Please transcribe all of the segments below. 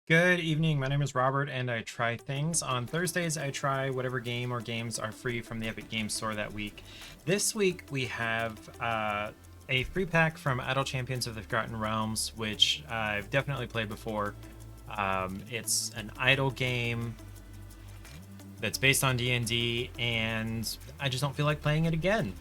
Good evening, my name is Robert and I try things. On Thursdays, I try whatever game or games are free from the Epic Games Store that week. This week, we have a free pack from Idle Champions of the Forgotten Realms, which I've definitely played before. It's an idle game that's based on D&D, and I just don't feel like playing it again.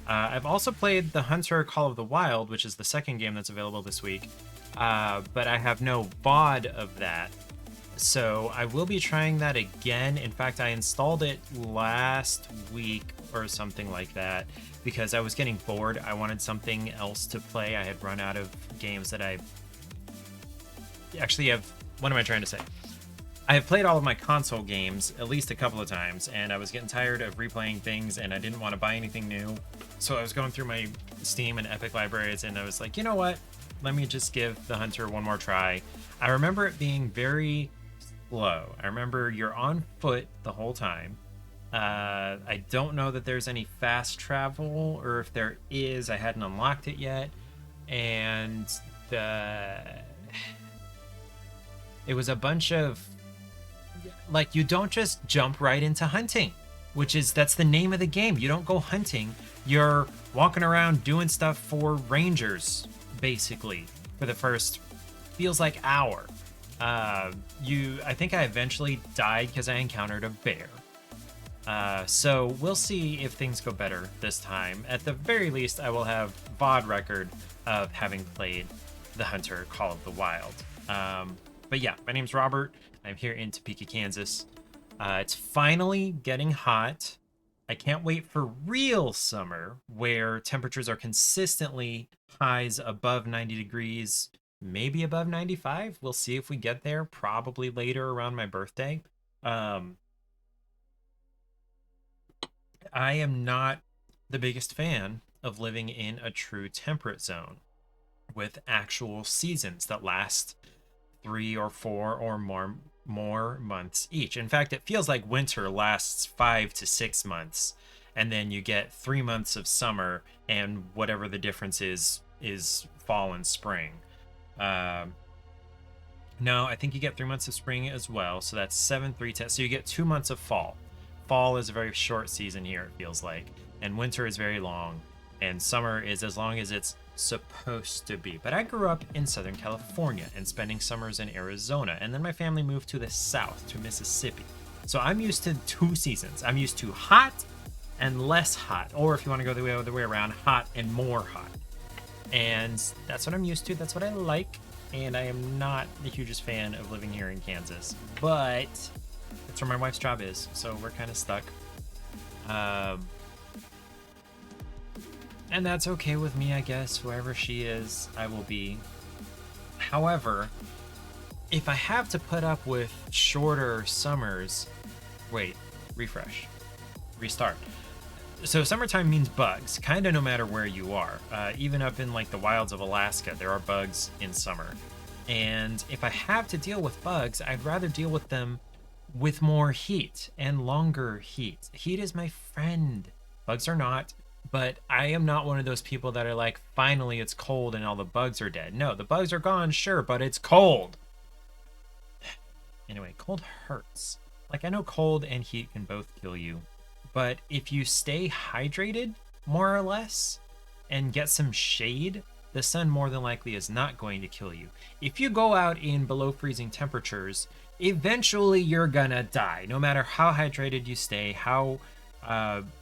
I've also played the Hunter Call of the Wild, which is the second game that's available this week, but I have no VOD of that. So I will be trying that again. In fact, I installed it last week or something like that because I was getting bored. I wanted something else to play. I had run out of games that I actually have. What am I trying to say? I have played all of my console games at least a couple of times, and I was getting tired of replaying things, and I didn't want to buy anything new. So I was going through my Steam and Epic libraries, and I was like, you know what? Let me just give the Hunter one more try. I remember it being very slow. I remember you're on foot the whole time. I don't know that there's any fast travel, or if there is, I hadn't unlocked it yet. And it was a bunch of, like, you don't just jump right into hunting, that's the name of the game. You don't go hunting. You're walking around doing stuff for rangers, basically, for the first, feels like, hour. I think I eventually died because I encountered a bear. So we'll see if things go better this time. At the very least, I will have VOD record of having played the Hunter Call of the Wild. But yeah, my name's Robert. I'm here in Topeka, Kansas. It's finally getting hot. I can't wait for real summer where temperatures are consistently highs above 90 degrees, maybe above 95. We'll see if we get there, probably later around my birthday. I am not the biggest fan of living in a true temperate zone with actual seasons that last 3 or 4 or more months each. In fact, it feels like winter lasts 5 to 6 months, and then you get 3 months of summer, and whatever the difference is fall and spring. No, I think you get 3 months of spring as well, so that's 7, 3, 10. So you get 2 months of fall. Fall is a very short season here, it feels like, and winter is very long, and summer is as long as it's supposed to be. But I grew up in Southern California and spending summers in Arizona, and then my family moved to the south, to Mississippi. So I'm used to 2 seasons. I'm used to hot and less hot, or if you want to go the other way around, hot and more hot. And that's what I'm used to. That's what I like. And I am not the hugest fan of living here in Kansas, but that's where my wife's job is, so we're kind of stuck. And that's okay with me, I guess. Wherever she is, I will be. However, if I have to put up with shorter summers... Wait, refresh. Restart. So summertime means bugs, kind of no matter where you are. Even up in, like, the wilds of Alaska, there are bugs in summer. And if I have to deal with bugs, I'd rather deal with them with more heat and longer heat. Heat is my friend. Bugs are not. But I am not one of those people that are like, finally it's cold and all the bugs are dead. No, the bugs are gone, sure, but it's cold. Anyway, cold hurts. Like, I know cold and heat can both kill you, but if you stay hydrated, more or less, and get some shade, the sun more than likely is not going to kill you. If you go out in below freezing temperatures, eventually you're gonna die. No matter how hydrated you stay, how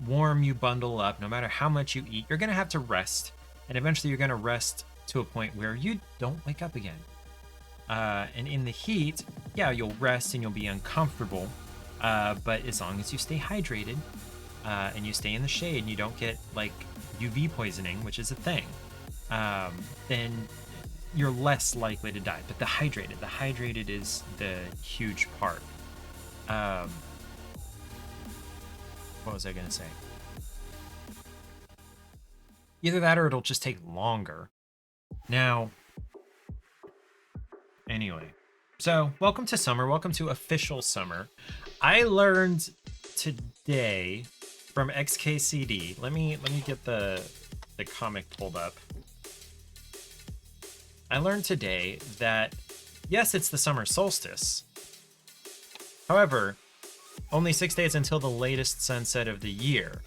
warm you bundle up, no matter how much you eat, you're gonna have to rest, and eventually you're gonna rest to a point where you don't wake up again. And in the heat, yeah, you'll rest and you'll be uncomfortable, but as long as you stay hydrated and you stay in the shade and you don't get, like, UV poisoning, which is a thing, then you're less likely to die. But the hydrated is the huge part. What was I going to say? Either that or it'll just take longer. Now, anyway. So, welcome to summer. Welcome to official summer. I learned today from XKCD. Let me get the comic pulled up. I learned today that Yes, it's the summer solstice. However, only 6 days until the latest sunset of the year.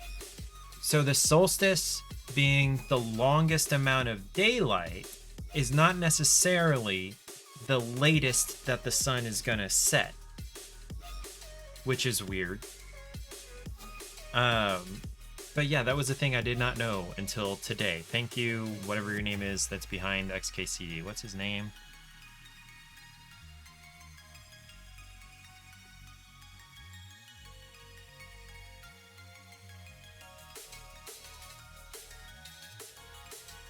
So the solstice being the longest amount of daylight is not necessarily the latest that the sun is gonna set, which is weird. But yeah, that was a thing I did not know until today. Thank you, whatever your name is that's behind XKCD. What's his name?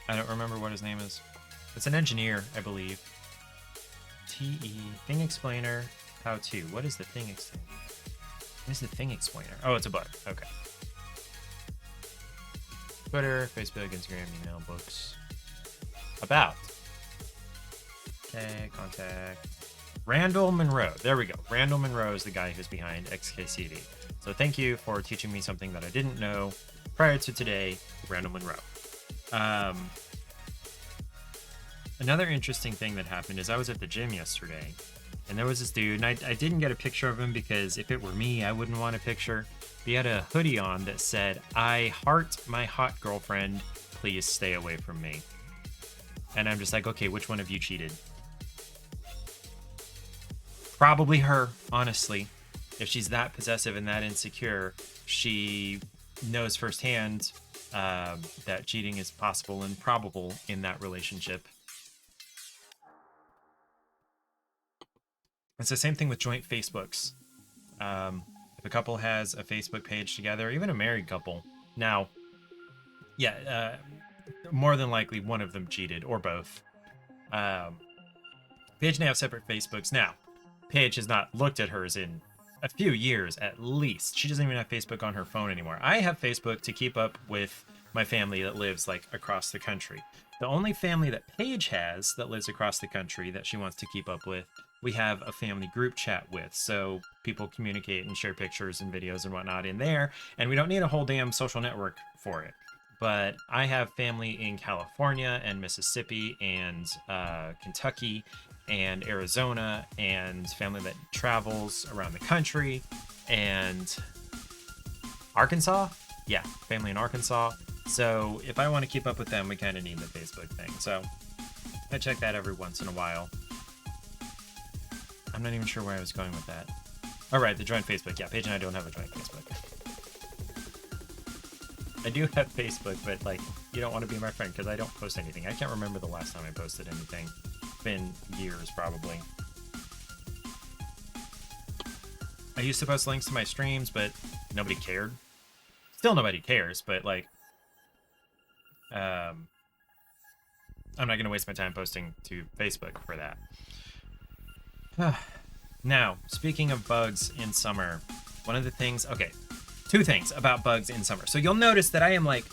I don't remember what his name is. It's an engineer, I believe. TE, Thing Explainer, how to. What is the Thing Explainer? What is the Thing Explainer? Oh, it's a bug. Okay. Twitter, Facebook, Instagram, email, books. About. Okay, contact. Randall Monroe. There we go. Randall Monroe is the guy who's behind XKCD. So thank you for teaching me something that I didn't know prior to today, Randall Monroe. Another interesting thing that happened is I was at the gym yesterday, and there was this dude, and I didn't get a picture of him because if it were me, I wouldn't want a picture. He had a hoodie on that said, "I heart my hot girlfriend, please stay away from me." And I'm just like, okay, which one of you cheated? Probably her, honestly. If she's that possessive and that insecure, she knows firsthand that cheating is possible and probable in that relationship. It's the same thing with joint Facebooks. If a couple has a Facebook page together, even a married couple, now, yeah, more than likely one of them cheated, or both. Paige and I have separate Facebooks. Now, Paige has not looked at hers in a few years at least. She doesn't even have Facebook on her phone anymore. I have Facebook to keep up with my family that lives like across the country. The only family that Paige has that lives across the country that she wants to keep up with, we have a family group chat with. So people communicate and share pictures and videos and whatnot in there. And we don't need a whole damn social network for it. But I have family in California and Mississippi and Kentucky and Arizona, and family that travels around the country, and Arkansas. Yeah, family in Arkansas. So if I want to keep up with them, we kind of need the Facebook thing. So I check that every once in a while. I'm not even sure where I was going with that. All right, the joint Facebook. Yeah, Paige and I don't have a joint Facebook. I do have Facebook, but like, you don't want to be my friend because I don't post anything. I can't remember the last time I posted anything. It's been years, probably. I used to post links to my streams, but nobody cared. Still nobody cares, but like, I'm not going to waste my time posting to Facebook for that. Now, speaking of bugs in summer, one of the things, okay, two things about bugs in summer. So you'll notice that I am like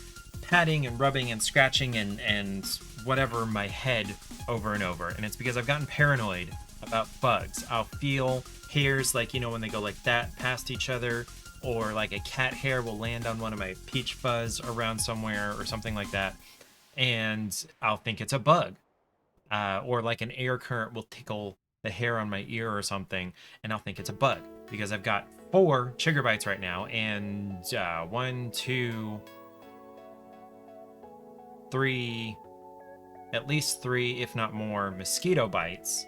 patting and rubbing and scratching and whatever my head over and over. And it's because I've gotten paranoid about bugs. I'll feel hairs, like, you know, when they go like that past each other, or like a cat hair will land on one of my peach fuzz around somewhere or something like that. And I'll think it's a bug. Or like an air current will tickle the hair on my ear or something, and I'll think it's a bug because I've got 4 chigger bites right now, and 1, 2, 3, at least 3, if not more, mosquito bites,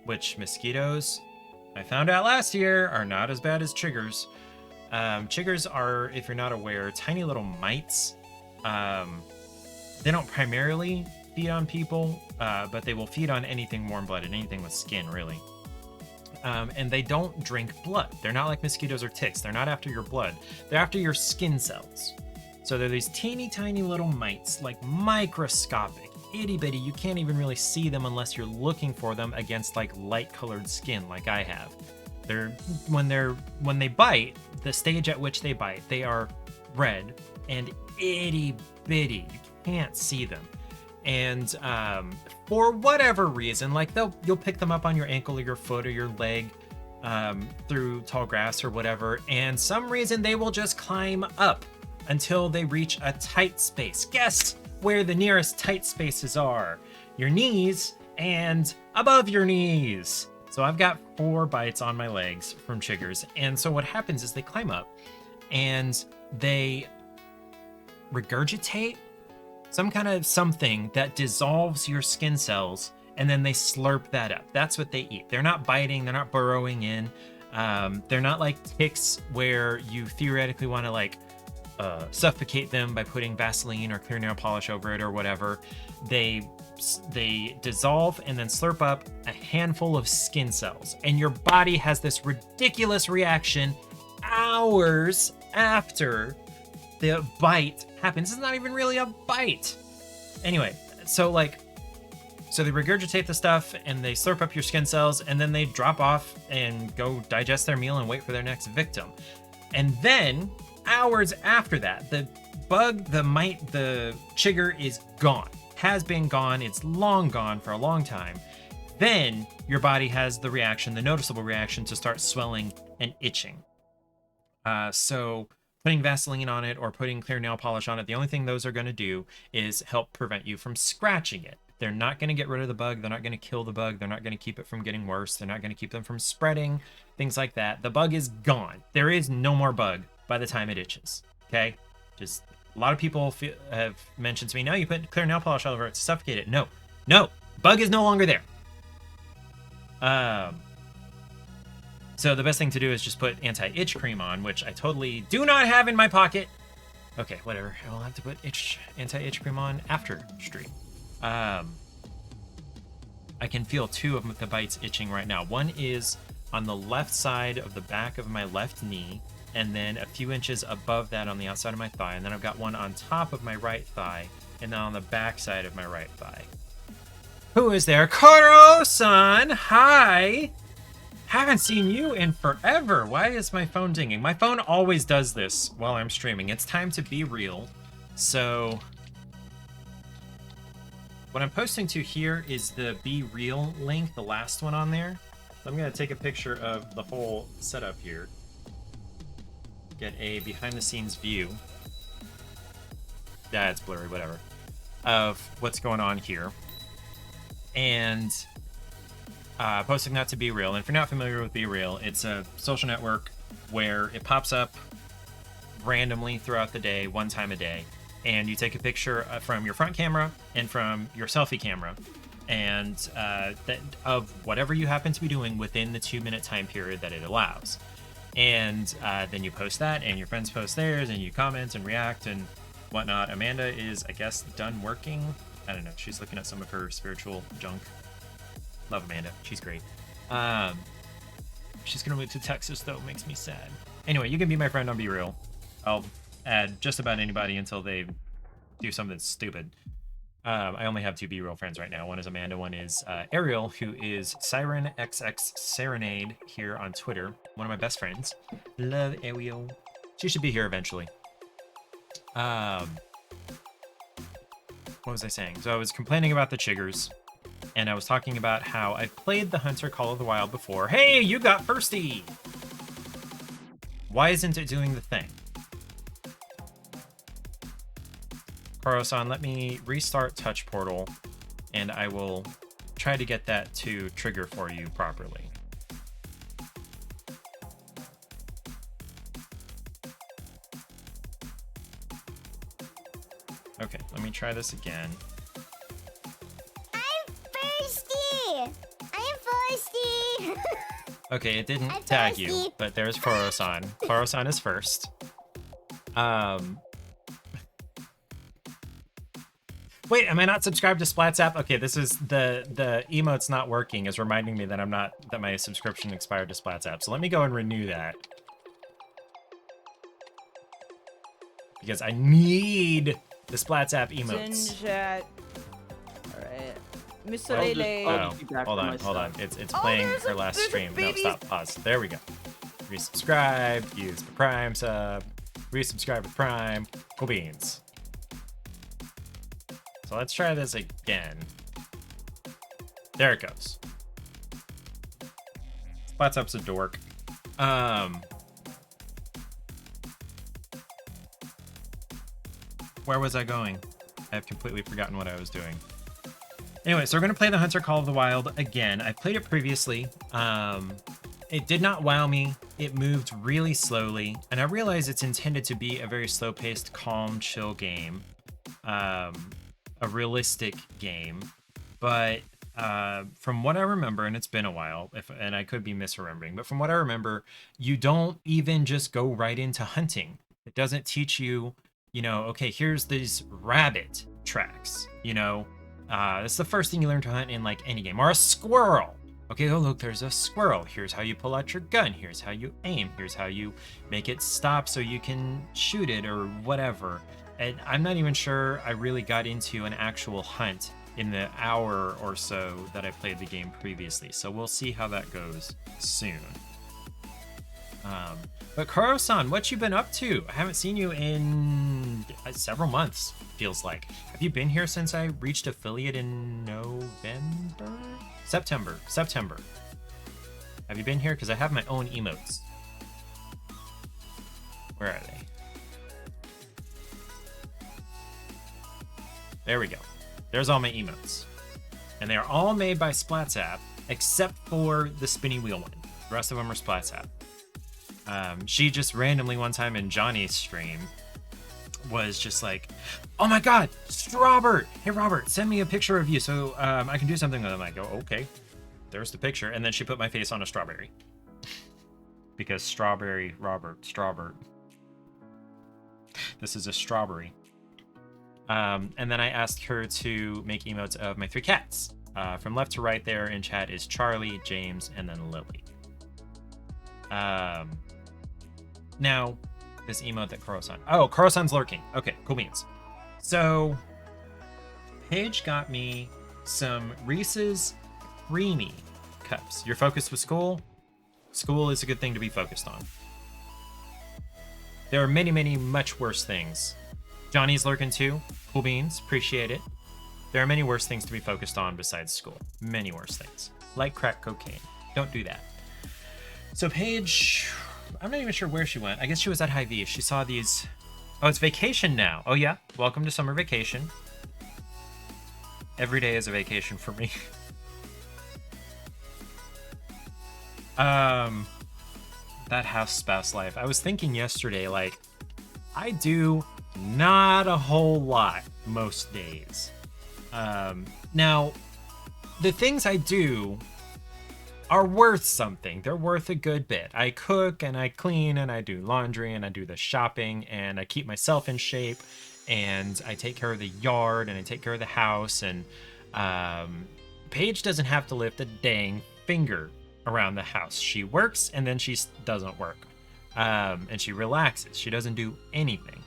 which mosquitoes, I found out last year, are not as bad as chiggers. Chiggers are, if you're not aware, tiny little mites. They don't primarily feed on people, but they will feed on anything warm-blooded, anything with skin, really. And they don't drink blood. They're not like mosquitoes or ticks. They're not after your blood. They're after your skin cells. So they're these teeny tiny little mites, like microscopic, itty bitty. You can't even really see them unless you're looking for them against like light-colored skin, like I have. When they bite, the stage at which they bite, they are red and itty bitty. You can't see them. And for whatever reason, like you'll pick them up on your ankle or your foot or your leg through tall grass or whatever, and some reason they will just climb up until they reach a tight space. Guess where the nearest tight spaces are? Your knees and above your knees. So I've got 4 bites on my legs from chiggers. And so what happens is they climb up and they regurgitate some kind of something that dissolves your skin cells, and then they slurp that up. That's what they eat. They're not biting, they're not burrowing in. They're not like ticks where you theoretically want to like suffocate them by putting Vaseline or clear nail polish over it or whatever. They dissolve and then slurp up a handful of skin cells, and your body has this ridiculous reaction hours after the bite happens. It's not even really a bite. Anyway, so they regurgitate the stuff and they slurp up your skin cells, and then they drop off and go digest their meal and wait for their next victim. And then hours after that, the bug, the mite, the chigger is gone. Has been gone. It's long gone for a long time. Then your body has the reaction, the noticeable reaction, to start swelling and itching. So putting Vaseline on it or putting clear nail polish on it, the only thing those are going to do is help prevent you from scratching it. They're not going to get rid of the bug. They're not going to kill the bug. They're not going to keep it from getting worse. They're not going to keep them from spreading, things like that. The bug is gone. There is no more bug by the time it itches. Okay? Just a lot of people have mentioned to me, no, you put clear nail polish all over it to suffocate it. No, bug is no longer there. So the best thing to do is just put anti-itch cream on, which I totally do not have in my pocket. Okay, whatever. I'll have to put anti-itch cream on after stream. I can feel 2 of the bites itching right now. One is on the left side of the back of my left knee, and then a few inches above that on the outside of my thigh. And then I've got one on top of my right thigh, and then on the back side of my right thigh. Who is there? Koro-san! Hi! Haven't seen you in forever. Why is my phone dinging? My phone always does this while I'm streaming. It's time to be real. So what I'm posting to here is the Be Real link, the last one on there. So I'm going to take a picture of the whole setup here. Get a behind the scenes view. Yeah, it's blurry, whatever. Of what's going on here. And posting that to Be Real. And if you're not familiar with Be Real, it's a social network where it pops up randomly throughout the day, one time a day. And you take a picture from your front camera and from your selfie camera, and of whatever you happen to be doing within the 2-minute time period that it allows. And then you post that, and your friends post theirs, and you comment and react and whatnot. Amanda is, I guess, done working. I don't know. She's looking at some of her spiritual junk. Love Amanda. She's great. She's going to move to Texas, though. Makes me sad. Anyway, you can be my friend on Be Real. I'll add just about anybody until they do something stupid. I only have 2 Be Real friends right now. One is Amanda, one is Ariel, who is Siren XX Serenade here on Twitter. One of my best friends. Love Ariel. She should be here eventually. What was I saying? So I was complaining about the chiggers, and I was talking about how I've played the Hunter Call of the Wild before. Hey, you got firsty! Why isn't it doing the thing? Koro-san, let me restart Touch Portal, and I will try to get that to trigger for you properly. Okay, let me try this again. I'm thirsty! I'm thirsty! Okay, it didn't tag you, but there's Koro-san. Koro-san is first. Wait, am I not subscribed to Splat's app? Okay, this is the emote's not working, is reminding me that that my subscription expired to Splat's app. So let me go and renew that. Because I need the Splat's app emotes. Alright. Mr. Lele. Oh, hold on. It's playing her last stream. No, stop, pause. There we go. Resubscribe, use the Prime sub, resubscribe with Prime, cool beans. So let's try this again. There it goes. Splat's up's a dork. Where was I going? I've completely forgotten what I was doing. Anyway, so we're going to play the Hunter Call of the Wild again. I played it previously. It did not wow me. It moved really slowly. And I realize it's intended to be a very slow-paced, calm, chill game. A realistic game. But from what I remember, and it's been a while, and I could be misremembering, but from what I remember, you don't even just go right into hunting. It doesn't teach you, okay, here's these rabbit tracks, It's the first thing you learn to hunt in like any game. Or a squirrel. Okay, oh look, there's a squirrel. Here's how you pull out your gun. Here's how you aim. Here's how you make it stop so you can shoot it or whatever. And I'm not even sure I really got into an actual hunt in the hour or so that I played the game previously. So we'll see how that goes soon. But Koro-san, what you been up to? I haven't seen you in several months, feels like. Have you been here since I reached affiliate in November? September. Have you been here? Because I have my own emotes. Where are they? There we go. There's all my emotes. And they are all made by Splats app, except for the spinny wheel one. The rest of them are Splats app. She just randomly one time in Johnny's stream was just like, oh my god, Robert! Hey Robert, send me a picture of you so I can do something with him. I go, okay, there's the picture. And then she put my face on a strawberry. Because strawberry, Robert. This is a strawberry. And then I asked her to make emotes of my 3 cats. From left to right there in chat is Charlie, James, and then Lily. Now, this emote that Koro-san... Oh, Koro-san's lurking. Okay, cool beans. So, Paige got me some Reese's Creamy Cups. You're focused with school? School is a good thing to be focused on. There are many, many much worse things. Johnny's lurking too. Cool beans. Appreciate it. There are many worse things to be focused on besides school. Many worse things. Like crack cocaine. Don't do that. So Paige... I'm not even sure where she went. I guess she was at Hy-Vee. She saw these... Oh, it's vacation now. Oh, yeah. Welcome to summer vacation. Every day is a vacation for me. That house spouse life. I was thinking yesterday, like, I do not a whole lot most days. Now, the things I do are worth something. They're worth a good bit. I cook and I clean and I do laundry and I do the shopping and I keep myself in shape and I take care of the yard and I take care of the house, and Paige doesn't have to lift a dang finger around the house. She works and then she doesn't work. And she relaxes. She doesn't do anything.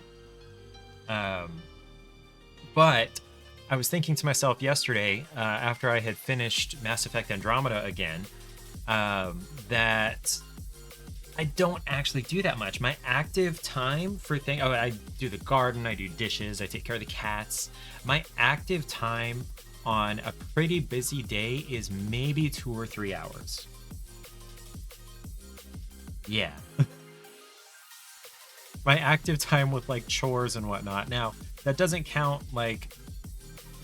But I was thinking to myself yesterday, after I had finished Mass Effect Andromeda again, that I don't actually do that much. My active time for things... Oh, I do the garden, I do dishes, I take care of the cats. My active time on a pretty busy day is maybe 2 or 3 hours. Yeah. My active time with like chores and whatnot. Now, that doesn't count like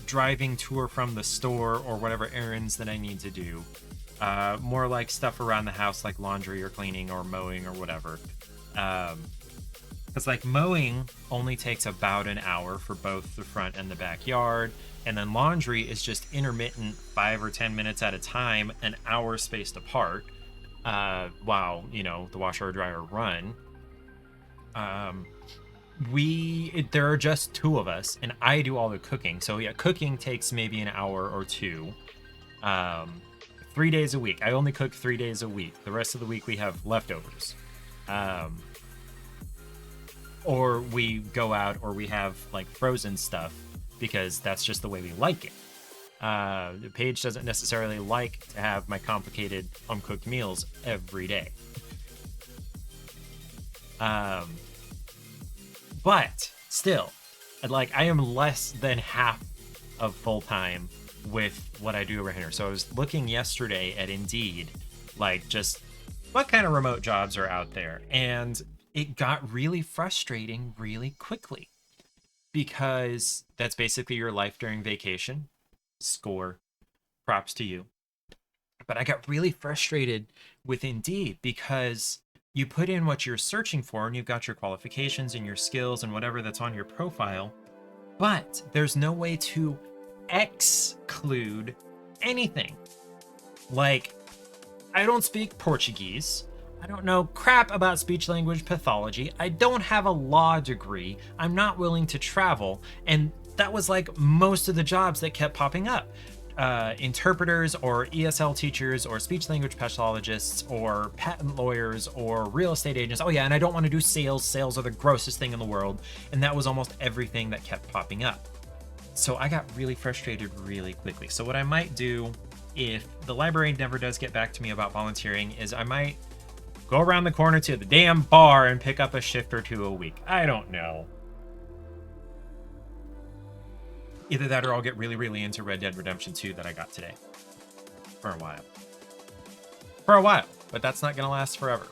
driving to or from the store or whatever errands that I need to do. More like stuff around the house, like laundry or cleaning or mowing or whatever. Because like mowing only takes about an hour for both the front and the backyard. And then laundry is just intermittent 5 or 10 minutes at a time, an hour spaced apart, while, the washer or dryer run. There are just 2 of us and I do all the cooking. So yeah, cooking takes maybe an hour or 2. 3 days a week. I only cook 3 days a week. The rest of the week we have leftovers. Or we go out or we have like frozen stuff because that's just the way we like it. Paige doesn't necessarily like to have my complicated home-cooked meals every day. But still, I am less than half of full-time with what I do over here. So I was looking yesterday at Indeed, just what kind of remote jobs are out there. And it got really frustrating really quickly because that's basically your life during vacation. Score. props to you. But I got really frustrated with Indeed because you put in what you're searching for and you've got your qualifications and your skills and whatever that's on your profile, but there's no way to exclude anything. Like, I don't speak Portuguese. I don't know crap about speech language pathology. I don't have a law degree. I'm not willing to travel. And that was like most of the jobs that kept popping up. Interpreters or ESL teachers or speech language pathologists or patent lawyers or real estate agents. Oh yeah, and I don't want to do sales. Sales are the grossest thing in the world. And that was almost everything that kept popping up. So I got really frustrated really quickly. So what I might do if the library never does get back to me about volunteering is I might go around the corner to the damn bar and pick up a shift or two a week. I don't know. Either that or I'll get really, really into Red Dead Redemption 2 that I got today. For a while. But that's not going to last forever.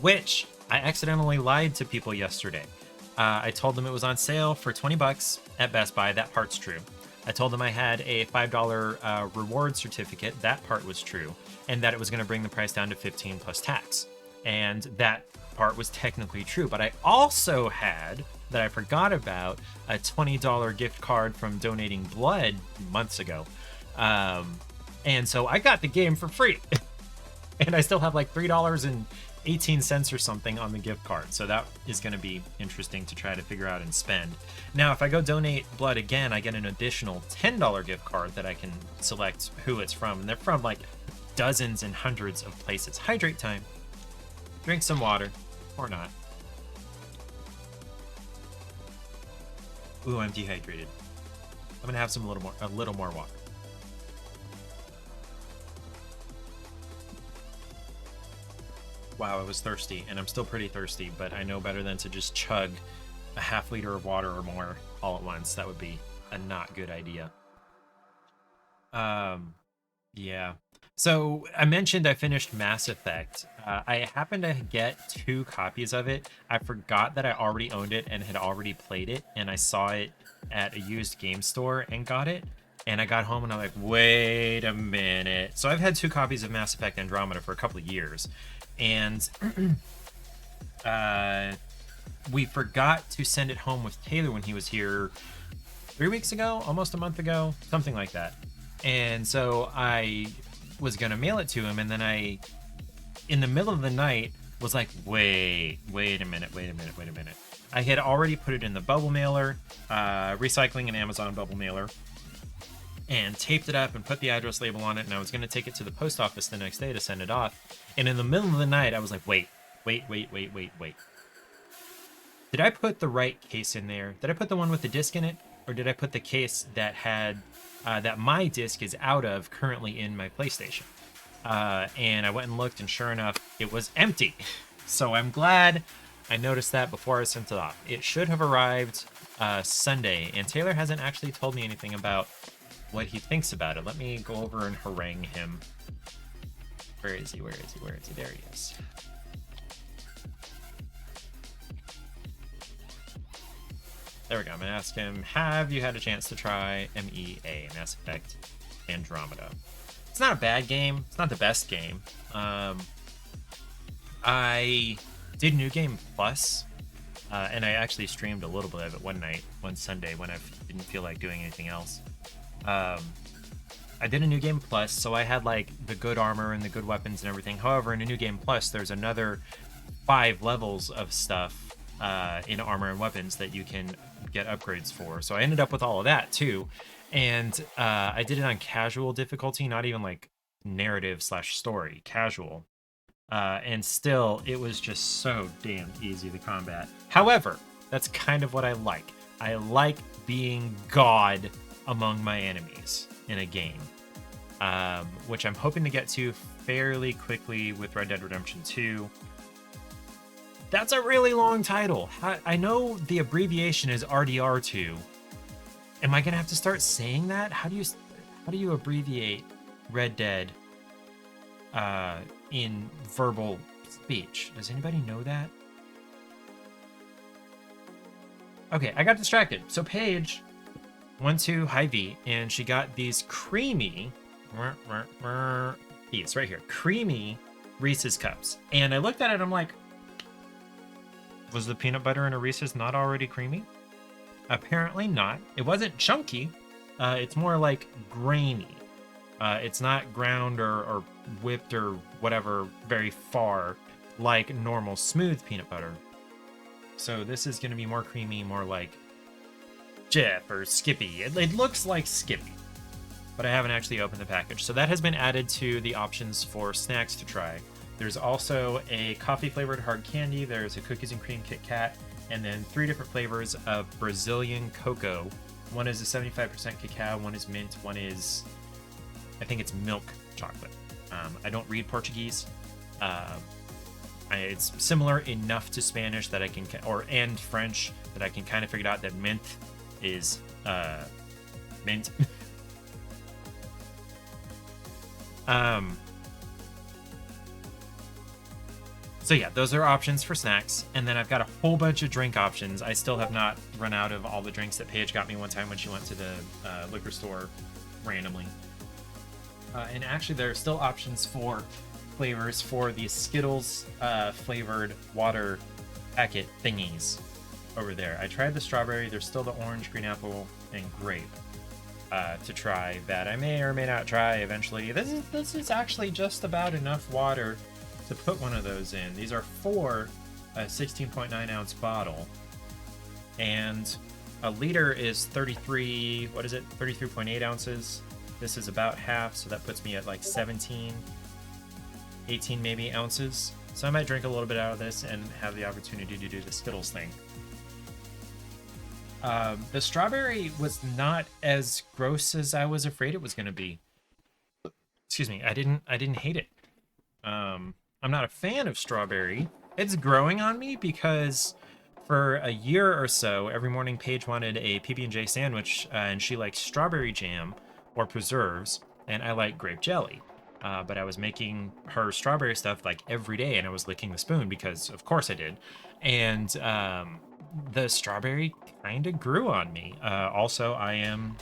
Which, I accidentally lied to people yesterday. I told them it was on sale for 20 bucks at Best Buy. That part's true. I told them I had a $5 reward certificate. That part was true. And that it was going to bring the price down to $15 plus tax. And that part was technically true. But I also had, that I forgot about, a $20 gift card from donating blood months ago. And so I got the game for free. And I still have like $3.18 or something on the gift card. So that is going to be interesting to try to figure out and spend. Now, if I go donate blood again, I get an additional $10 gift card that I can select who it's from. And they're from like dozens and hundreds of places. Hydrate time. Drink some water. Or not. Ooh, I'm dehydrated. I'm gonna have a little more water. Wow, I was thirsty, and I'm still pretty thirsty, but I know better than to just chug a half liter of water or more all at once. That would be a not good idea. Yeah. So I mentioned I finished Mass Effect. I happened to get 2 copies of it. I forgot that I already owned it and had already played it, and I saw it at a used game store and got it. And I got home and I'm like, wait a minute. So I've had 2 copies of Mass Effect Andromeda for a couple of years. And we forgot to send it home with Taylor when he was here 3 weeks ago, almost a month ago, something like that. And so I was gonna mail it to him, and then I, in the middle of the night, was like, wait a minute. I had already put it in the bubble mailer, recycling an Amazon bubble mailer, and taped it up and put the address label on it, and I was gonna take it to the post office the next day to send it off. And in the middle of the night, I was like, wait. Did I put the right case in there? Did I put the one with the disc in it? Or did I put the case that had that my disc is out of currently in my PlayStation? And I went and looked, and sure enough, it was empty. So I'm glad I noticed that before I sent it off. It should have arrived Sunday, and Taylor hasn't actually told me anything about what he thinks about it. Let me go over and harangue him. Where is he? There he is. There we go. I'm going to ask him, have you had a chance to try MEA, Mass Effect Andromeda? It's not a bad game. It's not the best game. I did New Game Plus, and I actually streamed a little bit of it one Sunday when I didn't feel like doing anything else. I did a New Game Plus, so I had like the good armor and the good weapons and everything. However, in a New Game Plus, there's another 5 levels of stuff in armor and weapons that you can get upgrades for. So I ended up with all of that too. And I did it on casual difficulty, not even like narrative/story, casual. And still, it was just so damn easy to combat. However, that's kind of what I like. I like being God among my enemies in a game, which I'm hoping to get to fairly quickly with Red Dead Redemption 2. That's a really long title. I know the abbreviation is RDR2. Am I gonna have to start saying that? How do you abbreviate Red Dead in verbal speech? Does anybody know that? Okay, I got distracted. So Paige went to Hy-Vee and she got these creamy These right here, creamy Reese's cups. And I looked at it, I'm like, was the peanut butter in a Reese's not already creamy? Apparently not. It wasn't chunky. It's more like grainy. It's not ground or whipped or whatever very far like normal smooth peanut butter. So this is going to be more creamy, more like Jif or Skippy. It looks like Skippy, but I haven't actually opened the package. So that has been added to the options for snacks to try. There's also a coffee flavored hard candy. There's a cookies and cream Kit Kat, and then 3 different flavors of Brazilian cocoa. One is a 75% cacao, one is mint, one is, I think it's milk chocolate. I don't read Portuguese. It's similar enough to Spanish that I can, and French, that I can kind of figure out that mint is mint. So yeah, those are options for snacks. And then I've got a whole bunch of drink options. I still have not run out of all the drinks that Paige got me one time when she went to the liquor store randomly. And actually, there are still options for flavors for the Skittles flavored water packet thingies over there. I tried the strawberry. There's still the orange, green apple, and grape to try that I may or may not try eventually. This is actually just about enough water to put one of those in. These are 4 16.9 ounce bottle, and a liter is 33.8 ounces. This is about half, so that puts me at like 17, 18 maybe ounces. So I might drink a little bit out of this and have the opportunity to do the Skittles thing. The strawberry was not as gross as I was afraid it was going to be. Excuse me, I didn't hate it. I'm not a fan of strawberry. It's growing on me because for a year or so, every morning Paige wanted a PB&J sandwich, and she likes strawberry jam or preserves, and I like grape jelly. But I was making her strawberry stuff like every day, and I was licking the spoon because of course I did. And the strawberry kind of grew on me. Also, I am,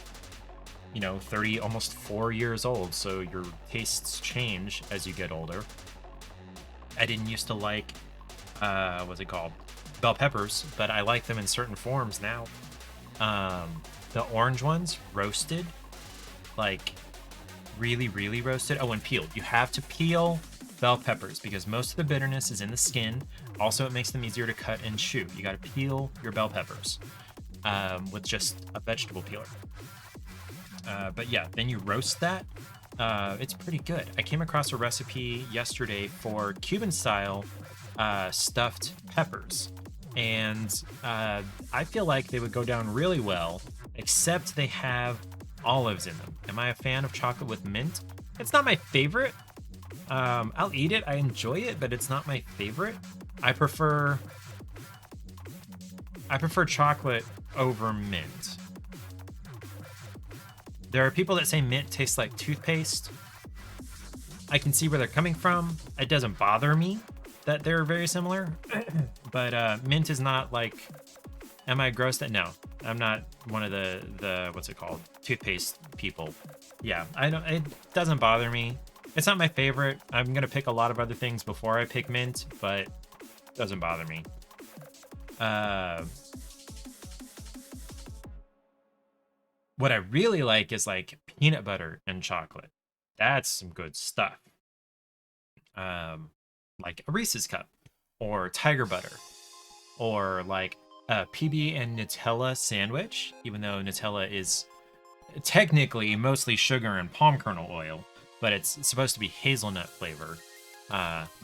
30, almost 4 years old, so your tastes change as you get older. I didn't used to like, what's it called? Bell peppers, but I like them in certain forms now. The orange ones, roasted, like really, really roasted. Oh, and peeled. You have to peel bell peppers because most of the bitterness is in the skin. Also, it makes them easier to cut and chew. You got to peel your bell peppers with just a vegetable peeler. But yeah, then you roast that. It's pretty good. I came across a recipe yesterday for Cuban-style stuffed peppers, and I feel like they would go down really well, except they have olives in them. Am I a fan of chocolate with mint? It's not my favorite. I'll eat it. I enjoy it, but it's not my favorite. I prefer chocolate over mint. There are people that say mint tastes like toothpaste. I can see where they're coming from. It doesn't bother me that they're very similar, but mint is not like, am I grossed out? No, I'm not one of the what's it called? Toothpaste people. Yeah, it doesn't bother me. It's not my favorite. I'm gonna pick a lot of other things before I pick mint, but it doesn't bother me. What I really like is like peanut butter and chocolate. That's some good stuff. Like a Reese's cup, or Tiger butter, or like a PB and Nutella sandwich, even though Nutella is technically mostly sugar and palm kernel oil, but it's supposed to be hazelnut flavor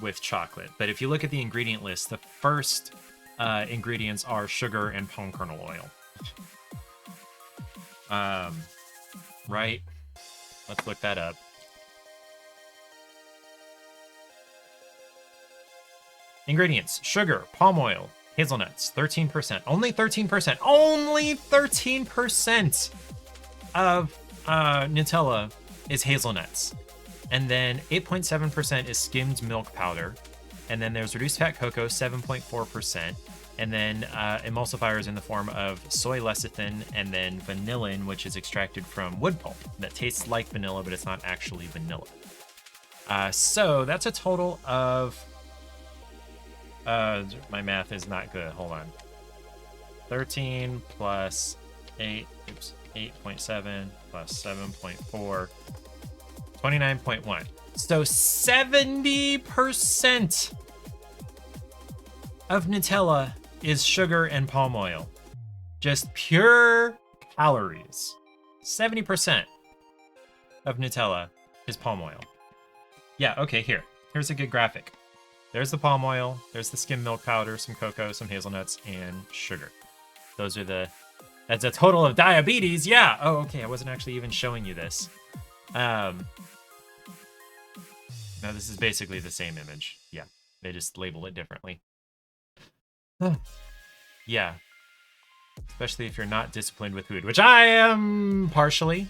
with chocolate. But if you look at the ingredient list, the first ingredients are sugar and palm kernel oil. Right? Let's look that up. Ingredients: sugar, palm oil, hazelnuts, 13%. Only 13%. Only 13% of Nutella is hazelnuts. And then 8.7% is skimmed milk powder. And then there's reduced fat cocoa, 7.4%. And then emulsifiers in the form of soy lecithin and then vanillin, which is extracted from wood pulp that tastes like vanilla, but it's not actually vanilla. So that's a total of, my math is not good. Hold on. 13 plus 8, 8.7 plus 7.4, 29.1. So 70% of Nutella is sugar and palm oil. Just pure calories. 70% of Nutella is palm oil. Yeah, okay, here's a good graphic. There's the palm oil, there's the skim milk powder, some cocoa, some hazelnuts, and sugar. Those are that's a total of diabetes, yeah! Oh, okay, I wasn't actually even showing you this. Now this is basically the same image. Yeah, they just label it differently. Yeah. Especially if you're not disciplined with food, which I am partially.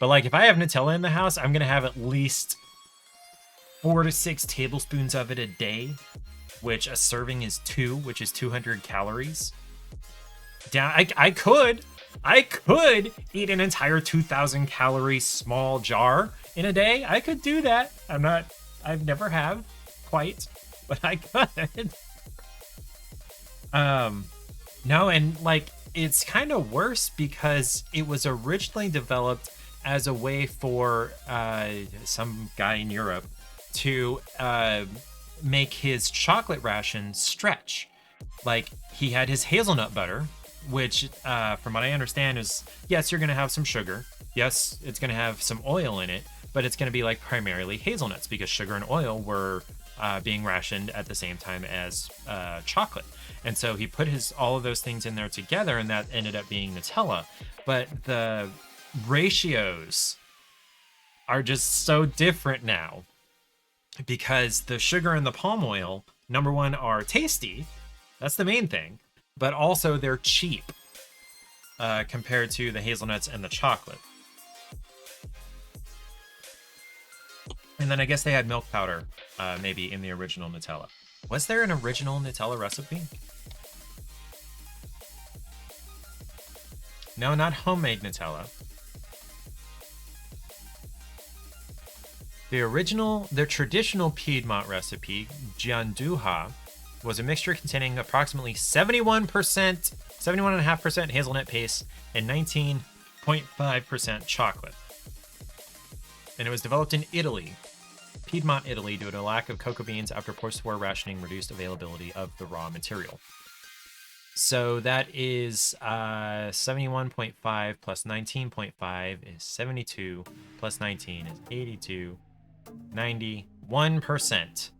But like, if I have Nutella in the house, I'm gonna have at least 4 to 6 tablespoons of it a day, which a serving is 2, which is 200 calories. I could eat an entire 2,000 calorie small jar in a day. I could do that. I've never have quite, but I could. No, and like, it's kind of worse because it was originally developed as a way for some guy in Europe to make his chocolate ration stretch. Like, he had his hazelnut butter, which from what I understand is, yes, you're going to have some sugar. Yes, it's going to have some oil in it, but it's going to be like primarily hazelnuts because sugar and oil were being rationed at the same time as chocolate. And so he put all of those things in there together, and that ended up being Nutella. But the ratios are just so different now because the sugar and the palm oil, number one, are tasty. That's the main thing. But also they're cheap compared to the hazelnuts and the chocolate. And then I guess they had milk powder maybe in the original Nutella. Was there an original Nutella recipe? No, not homemade Nutella. The traditional Piedmont recipe, gianduja, was a mixture containing approximately 71.5% hazelnut paste and 19.5% chocolate. And it was developed in Italy, Piedmont, Italy, due to a lack of cocoa beans after post-war rationing reduced availability of the raw material. So that is 71.5 plus 19.5 is 72 plus 19 is 82, 91%.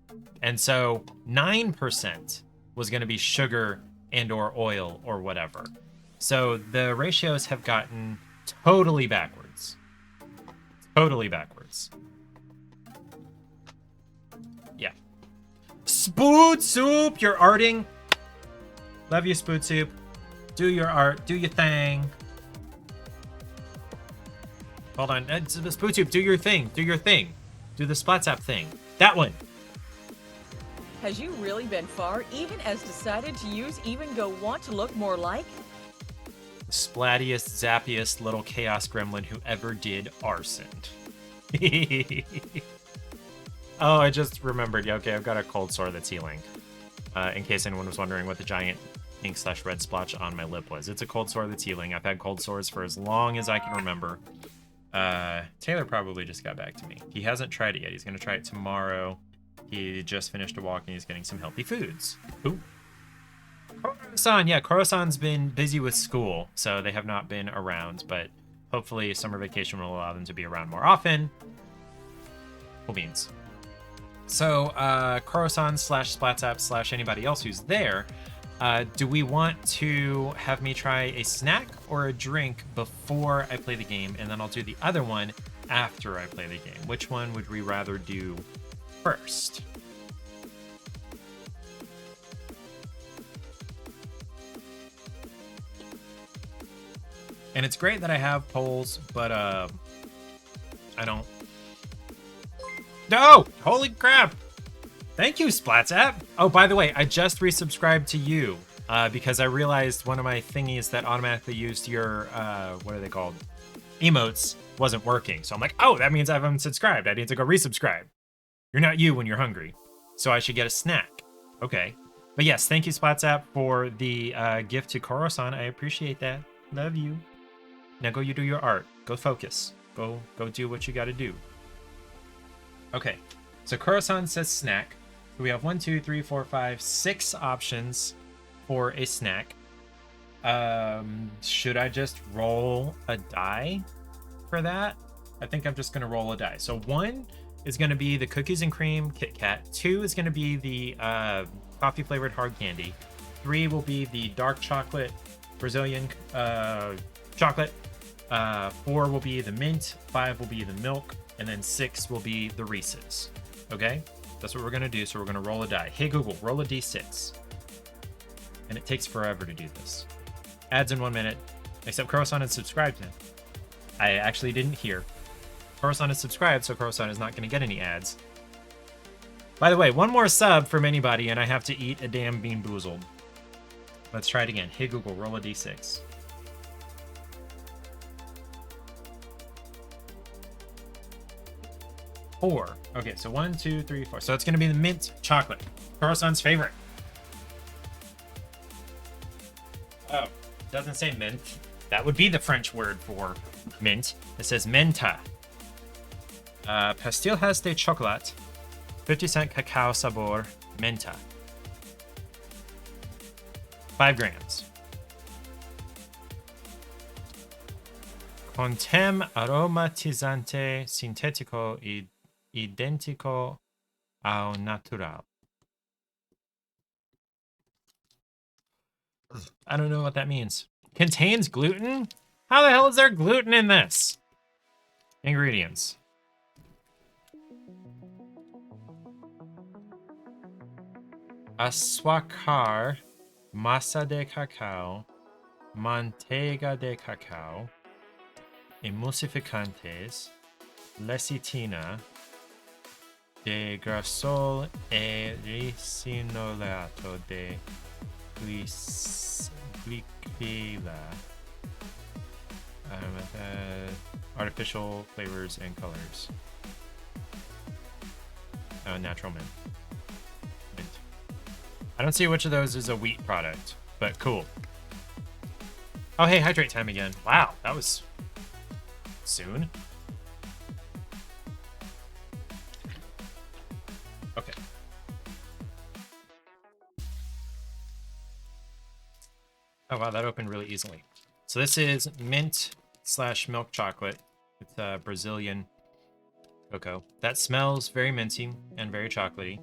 And so 9% was going to be sugar and or oil or whatever. So the ratios have gotten totally backwards. Totally backwards. Yeah. Spood Soup, you're arting. Love you, Spood Soup. Do your art. Do your thing. Hold on. Spood Soup, do your thing. Do your thing. Do the Splatzap thing. That one. Has you really been far, even as decided to use Even Go Want to look more like? The splattiest, zappiest little chaos gremlin who ever did arson. Oh, I just remembered. Yeah, okay, I've got a cold sore that's healing. In case anyone was wondering what the giant ink/red splotch on my lip was. It's a cold sore that's healing. I've had cold sores for as long as I can remember. Taylor probably just got back to me. He hasn't tried it yet. He's going to try it tomorrow. He just finished a walk and he's getting some healthy foods. Ooh. Koro-san, yeah, Koro-san's been busy with school, so they have not been around, but hopefully summer vacation will allow them to be around more often. Cool beans. So, Koro-san / Splatzap / anybody else who's there, do we want to have me try a snack or a drink before I play the game, and then I'll do the other one after I play the game? Which one would we rather do first? And it's great that I have polls, but I don't. No! Holy crap! Thank you, Splatzap! Oh, by the way, I just resubscribed to you. because I realized one of my thingies that automatically used your, what are they called? Emotes wasn't working. So I'm like, oh, that means I've unsubscribed. I need to go resubscribe. You're not you when you're hungry. So I should get a snack. Okay. But yes, thank you, SplatZap, for the gift to Koro-san. I appreciate that. Love you. Now go you do your art. Go focus. Go do what you gotta do. Okay. So Koro-san says snack. So we have 1, 2, 3, 4, 5, 6 options for a snack. Should I just roll a die for that? I think I'm just gonna roll a die. So 1 is gonna be the cookies and cream Kit Kat. 2 is gonna be the coffee flavored hard candy. 3 will be the dark chocolate Brazilian chocolate. 4 will be the mint. 5 will be the milk, and then 6 will be the Reese's. Okay, that's what we're gonna do. So we're gonna roll a die. Hey Google, roll a d6. And it takes forever to do this. Ads in 1 minute. Except Koro-san is subscribed now. I actually didn't hear. Koro-san is subscribed, so Koro-san is not going to get any ads. By the way, 1 more sub from anybody, and I have to eat a damn Bean Boozled. Let's try it again. Hey Google, roll a d6. Four. Okay, so 1, 2, 3, 4. So it's going to be the mint chocolate. Koro-san's favorite. Oh, doesn't say mint. That would be the French word for mint. It says menta. Pastillas de chocolate. 50% cacao sabor menta. 5 grams. Contem aromatizante sintético idéntico ao natural. I don't know what that means. Contains gluten? How the hell is there gluten in this? Ingredients. Azúcar, masa de cacao, manteiga de cacao, emulsificantes, lecitina, de grasol e ricinolato de glicila, artificial flavors and colors. Natural mint. I don't see which of those is a wheat product, but cool. Oh, hey, hydrate time again. Wow, that was soon. Okay. Oh, wow, that opened really easily. So this is mint / milk chocolate. It's Brazilian cocoa. That smells very minty and very chocolatey.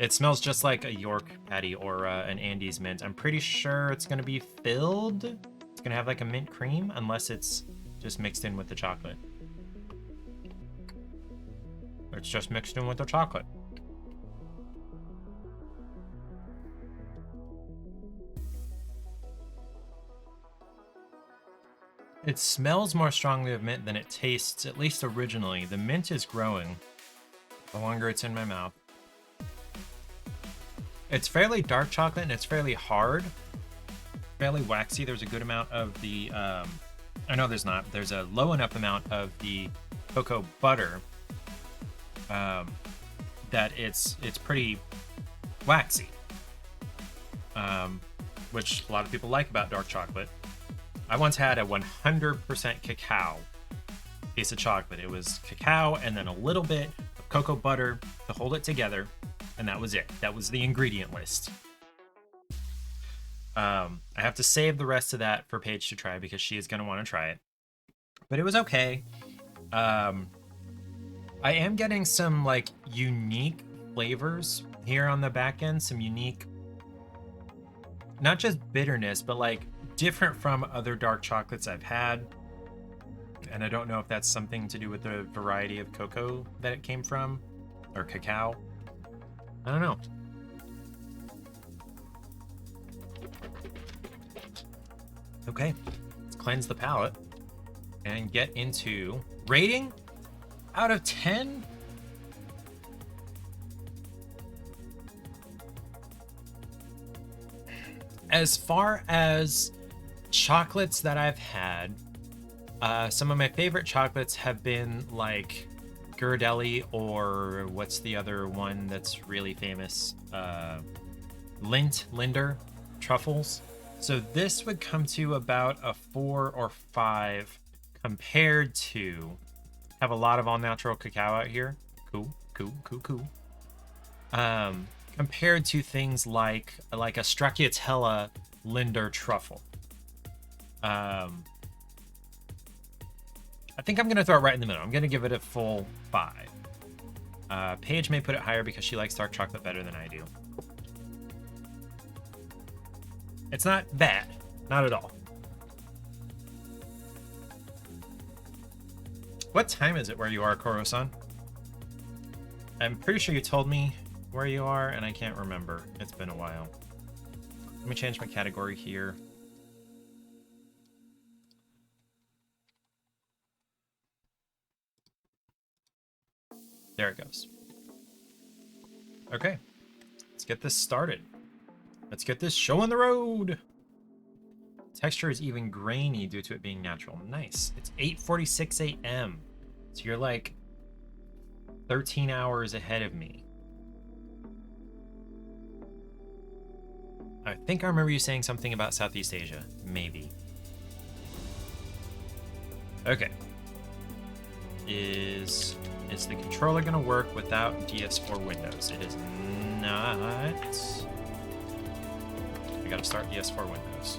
It smells just like a York patty or an Andes mint. I'm pretty sure it's going to be filled. It's going to have like a mint cream, unless it's just mixed in with the chocolate. It's just mixed in with the chocolate. It smells more strongly of mint than it tastes, at least originally. The mint is growing the longer it's in my mouth. It's fairly dark chocolate and it's fairly hard, fairly waxy. There's a good amount of the, I know there's not, there's a low enough amount of the cocoa butter that it's pretty waxy, which a lot of people like about dark chocolate. I once had a 100% cacao piece of chocolate. It was cacao and then a little bit of cocoa butter to hold it together. And that was it. That was the ingredient list. I have to save the rest of that for Paige to try because she is going to want to try it. But it was okay. I am getting some like unique flavors here on the back end. Some unique, not just bitterness, but like different from other dark chocolates I've had. And I don't know if that's something to do with the variety of cocoa that it came from, or cacao. I don't know. Okay, let's cleanse the palate and get into rating out of 10. As far as chocolates that I've had, some of my favorite chocolates have been like Ghirardelli, or what's the other one that's really famous? Linder truffles. So this would come to about a 4 or 5 compared to have a lot of all natural cacao out here. Cool. Compared to things like a stracciatella Linder truffle. I think I'm gonna throw it right in the middle. I'm gonna give it a full 5. Paige may put it higher because she likes dark chocolate better than I do. It's not bad, not at all. What time is it where you are, Koro-san? I'm pretty sure you told me where you are, and I can't remember. It's been a while. Let me change my category here. There it goes. Okay, let's get this started. Let's get this show on the road. Texture is even grainy due to it being natural. Nice. It's 8:46 a.m. So you're like 13 hours ahead of me. I think I remember you saying something about Southeast Asia. Maybe. Okay. Is the controller gonna work without DS4 Windows? It is not. I gotta start DS4 Windows.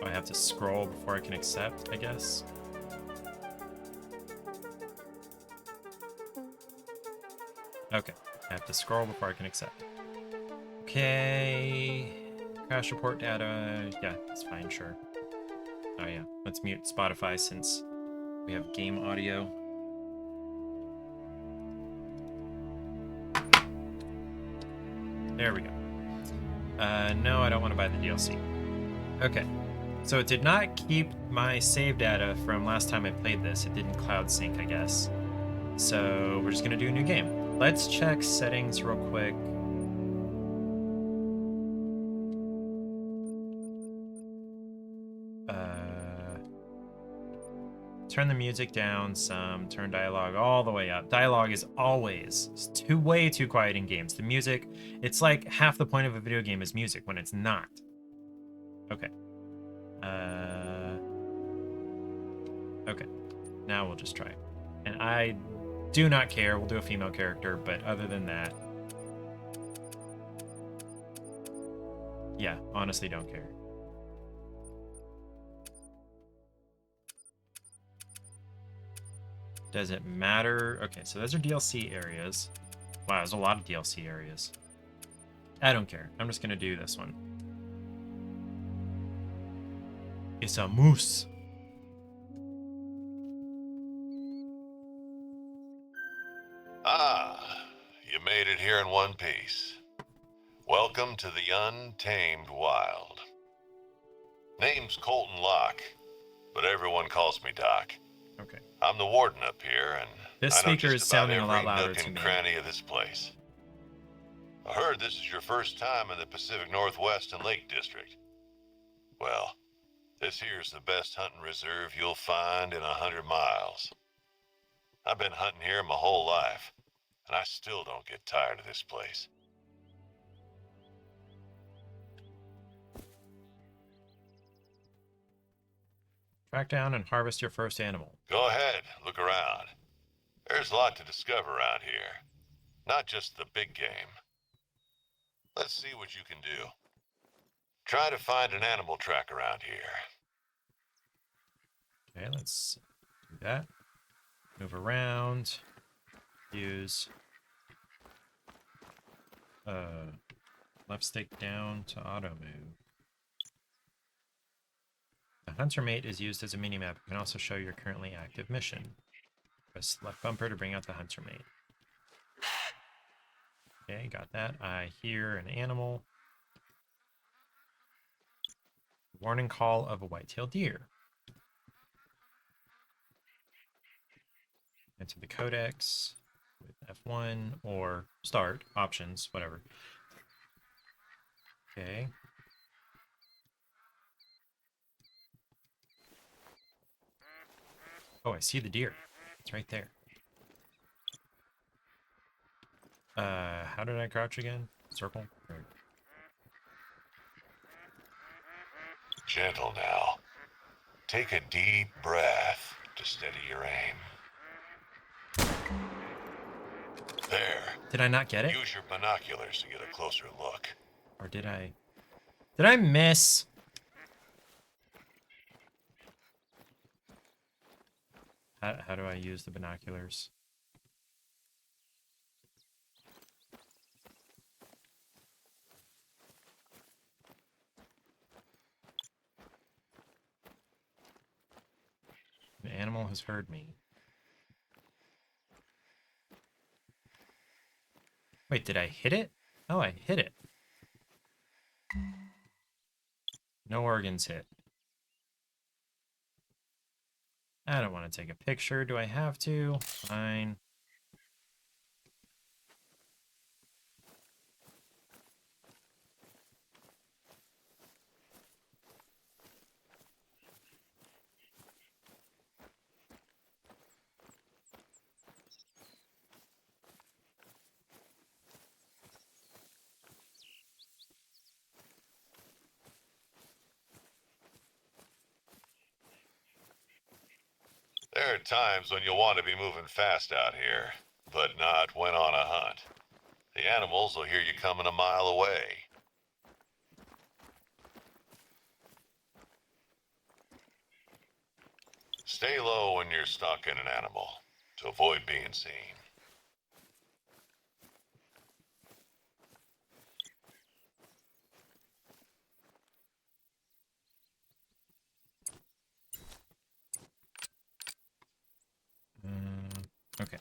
I have to scroll before I can accept, I guess. Okay, I have to scroll before I can accept. Okay, crash report data. Yeah, that's fine, sure. Oh yeah, let's mute Spotify since we have game audio. There we go. No, I don't want to buy the DLC. Okay, so it did not keep my save data from last time I played this. It didn't cloud sync, I guess. So we're just gonna do a new game. Let's check settings real quick. Turn the music down some, turn dialogue all the way up. Dialogue is always way too quiet in games. The music, it's like half the point of a video game is music when it's not. Okay. Okay. Now we'll just try. And I do not care. We'll do a female character, but other than that, yeah, honestly don't care. Does it matter? Okay, so those are DLC areas. Wow, there's a lot of DLC areas. I don't care. I'm just gonna do this one. It's a moose. Ah, you made it here in one piece. Welcome to the Untamed Wild. Name's Colton Locke, but everyone calls me Doc. Okay. I'm the warden up here, and this I know speaker just is about sounding a lot every louder nook to and me. cranny of this place. I heard this is your first time in the Pacific Northwest and Lake District. Well, this here's the best hunting reserve you'll find in 100 miles. I've been hunting here my whole life, and I still don't get tired of this place. Track down and harvest your first animal. Go ahead, look around. There's a lot to discover around here. Not just the big game. Let's see what you can do. Try to find an animal track around here. Okay, let's do that. Move around. Use left stick down to auto move. The Hunter Mate is used as a minimap. It can also show your currently active mission. Press left bumper to bring out the Hunter Mate. Okay, got that. I hear an animal. Warning call of a white-tailed deer. Enter the codex with F1 or start options, whatever. Okay. Oh, I see the deer. It's right there. How did I crouch again? Circle? Or... Gentle now. Take a deep breath to steady your aim. There. Did I not get it? Use your binoculars to get a closer look. Or did I? Did I miss? How do I use the binoculars? An animal has heard me. Wait, did I hit it? Oh, I hit it. No organs hit. I don't want to take a picture. Do I have to? Fine. There are times when you'll want to be moving fast out here, but not when on a hunt. The animals will hear you coming a mile away. Stay low when you're stalking an animal to avoid being seen. Okay.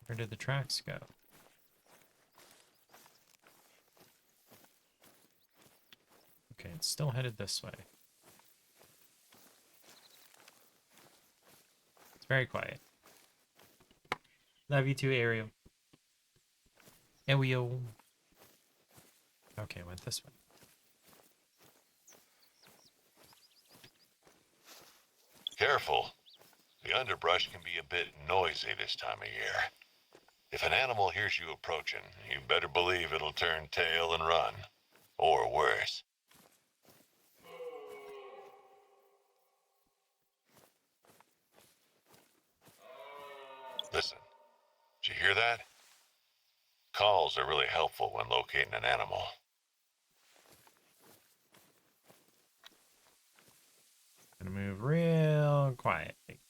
Where did the tracks go? Okay, it's still headed this way. It's very quiet. Love you too, Ariel. Ariel. Okay, went this way. Careful. The underbrush can be a bit noisy this time of year. If an animal hears you approaching, you better believe it'll turn tail and run. Or worse. Listen, did you hear that? Calls are really helpful when locating an animal. Gonna move real quietly.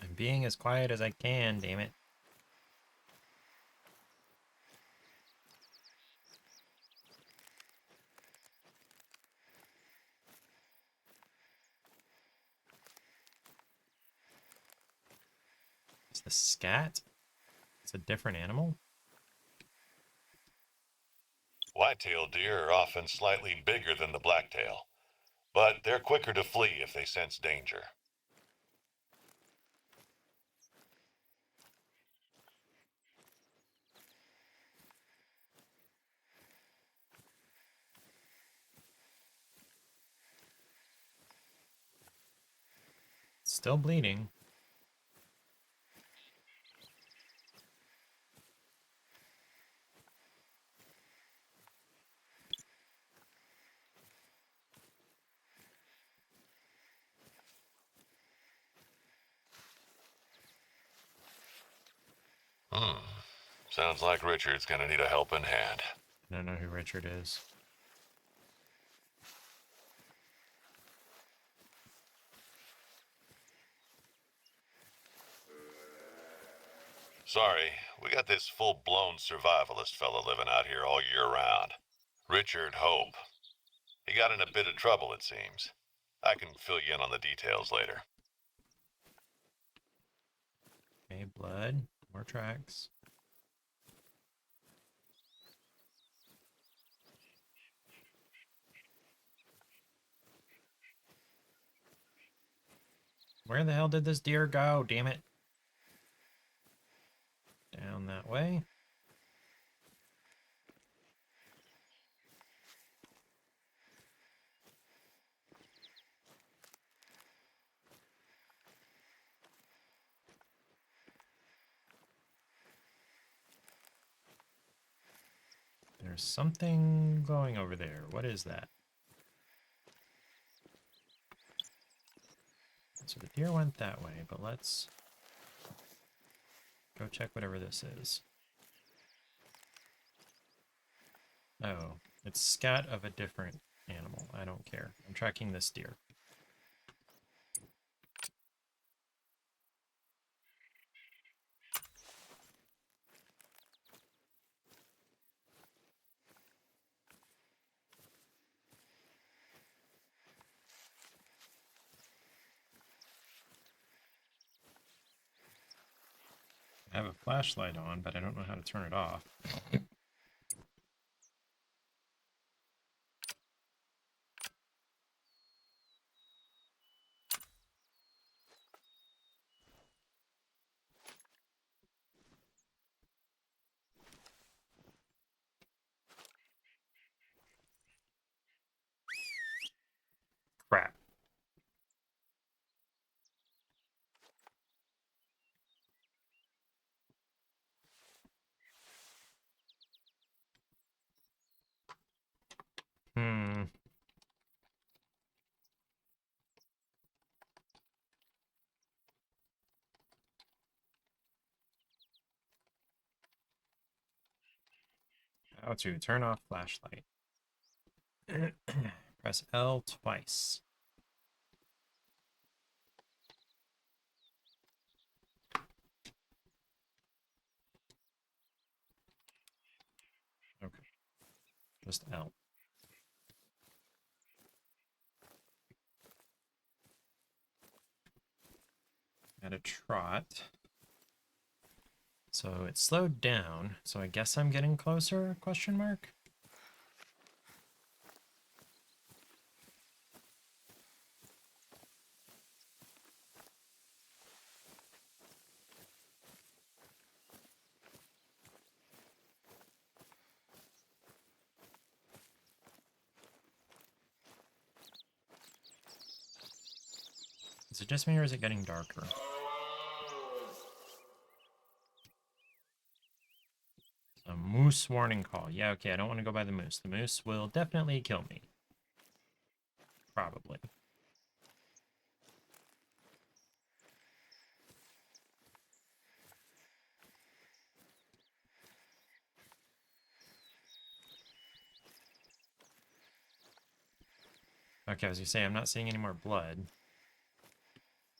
I'm being as quiet as I can, damn it. Is the scat? It's a different animal? White-tailed deer are often slightly bigger than the blacktail, but they're quicker to flee if they sense danger. It's still bleeding. Sounds like Richard's gonna need a helping hand. I don't know who Richard is. Sorry, we got this full-blown survivalist fella living out here all year round. Richard Hope. He got in a bit of trouble, it seems. I can fill you in on the details later. Okay, blood. More tracks. Where the hell did this deer go? Damn it. Down that way. There's something going over there. What is that? So the deer went that way, but let's go check whatever this is. Oh, it's scat of a different animal. I don't care. I'm tracking this deer. I have a flashlight on, but I don't know how to turn it off. Crap. Hmm. How to turn off flashlight. Press L twice. Okay. Just L. At a trot. So it slowed down. So I guess I'm getting closer? Question mark. Is it just me or is it getting darker? A moose warning call. Yeah, okay, I don't want to go by the moose. The moose will definitely kill me. Probably. Okay, as you say, I'm not seeing any more blood.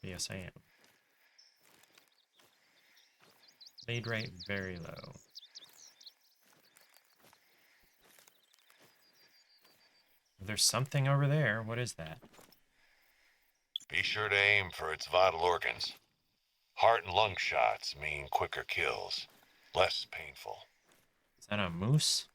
Yes, I am. Fade rate very low. There's something over there. What is that? Be sure to aim for its vital organs. Heart and lung shots mean quicker kills, less painful. Is that a moose?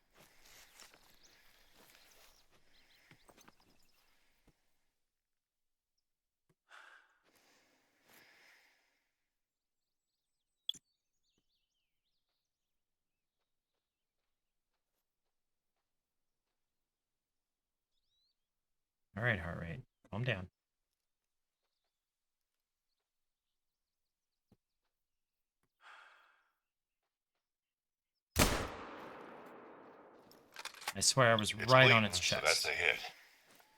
All right, heart rate. Calm down. I swear I was It's right bleeding, on its so that's chest. a hit.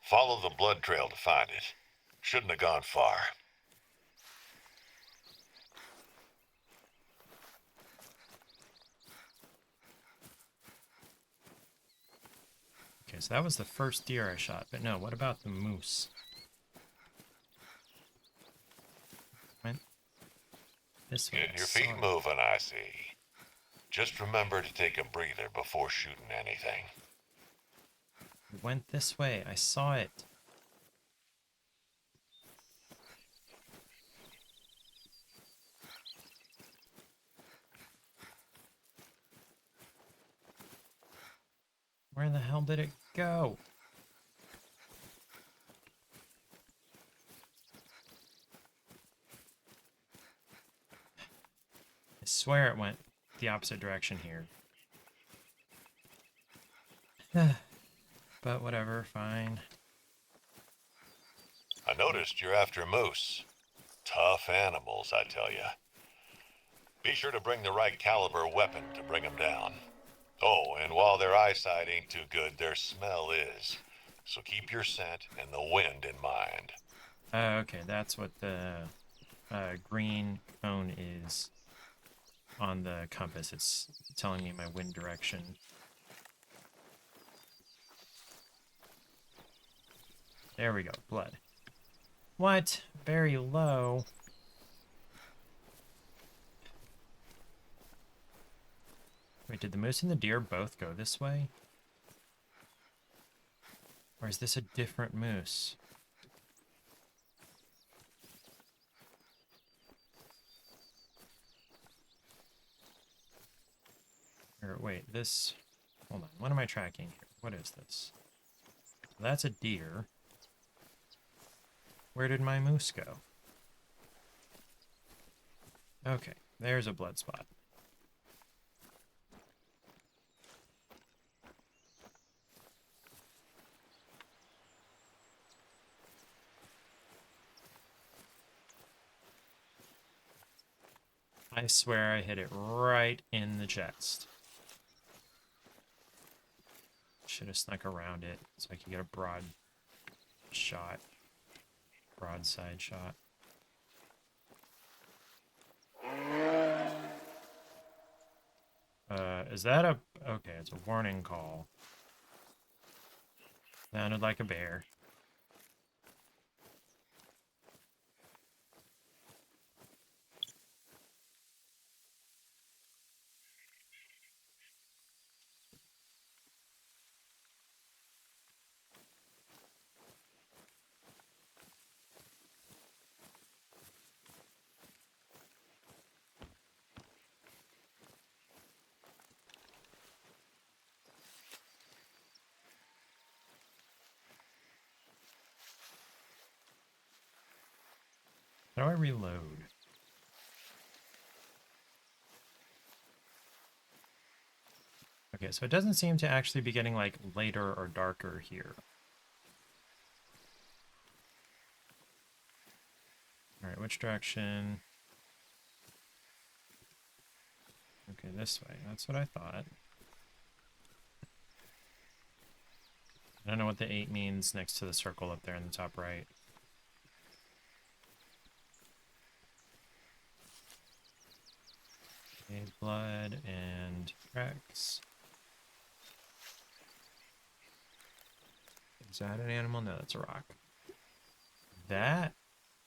Follow the blood trail to find it. Shouldn't have gone far. so that was the first deer I shot. But no, what about the moose? Went this way. Getting your feet moving, I see. Just remember to take a breather before shooting anything. It went this way. I saw it. Where the hell did it go? I swear it went the opposite direction here. But whatever, fine. I noticed you're after moose. Tough animals, I tell ya. Be sure to bring the right caliber weapon to bring them down. Oh, and while their eyesight ain't too good, their smell is. So keep your scent and the wind in mind. Okay, that's what the green cone is on the compass. It's telling me my wind direction. There we go, blood. What? Very low. Wait, did the moose and the deer both go this way? Or is this a different moose? Or wait, this... Hold on, what am I tracking here? What is this? That's a deer. Where did my moose go? Okay, there's a blood spot. I swear I hit it right in the chest. Should have snuck around it so I could get a broad shot. Broadside shot. Is that a... Okay, it's a warning call. Sounded like a bear. How do I reload? Okay, so it doesn't seem to actually be getting, like, later or darker here. Alright, which direction? Okay, this way. That's what I thought. I don't know what the 8 means next to the circle up there in the top right. Okay, blood and tracks. Is that an animal? No, that's a rock. That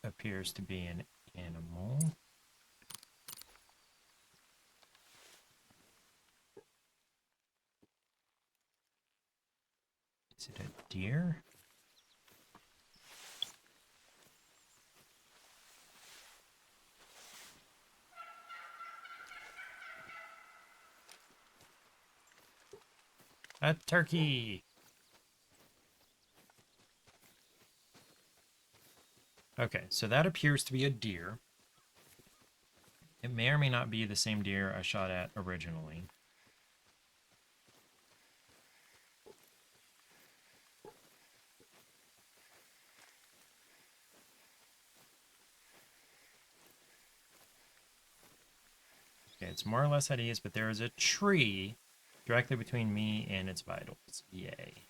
appears to be an animal. Is it a deer? A turkey! Okay, so that appears to be a deer. It may or may not be the same deer I shot at originally. Okay, it's more or less at ease, but there is a tree directly between me and its vitals. Yay.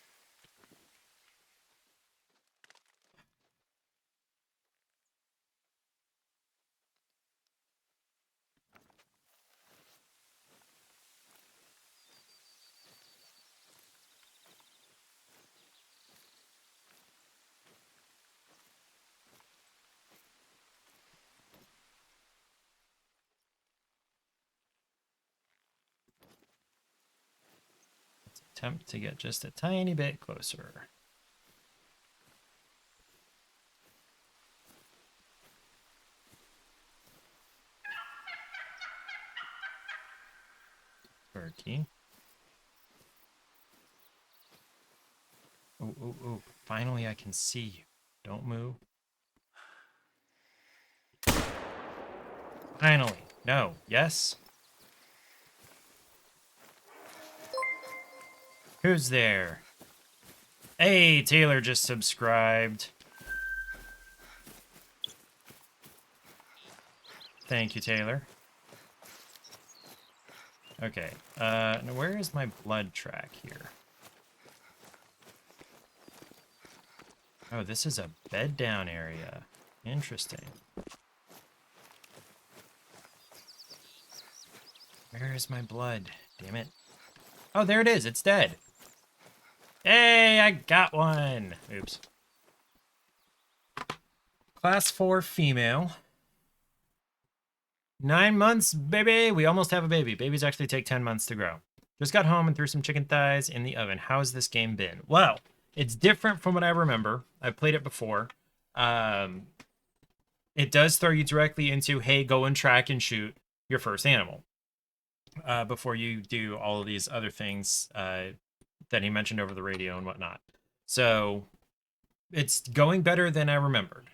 attempt to get just a tiny bit closer. Turkey. Oh, oh, oh. Finally, I can see you. Don't move. Finally. No. Yes? Who's there? Hey, Taylor just subscribed. Thank you, Taylor. Okay. Now where is my blood track here? Oh, this is a bed down area. Interesting. Where is my blood? Damn it. Oh, there it is. It's dead. Hey, I got one. Oops. Class 4 female. 9 months, baby. We almost have a baby. Babies actually take 10 months to grow. Just got home and threw some chicken thighs in the oven. How's this game been? Well, it's different from what I remember. I've played it before. It does throw you directly into, hey, go and track and shoot your first animal. Before you do all of these other things that he mentioned over the radio and whatnot. So it's going better than I remembered.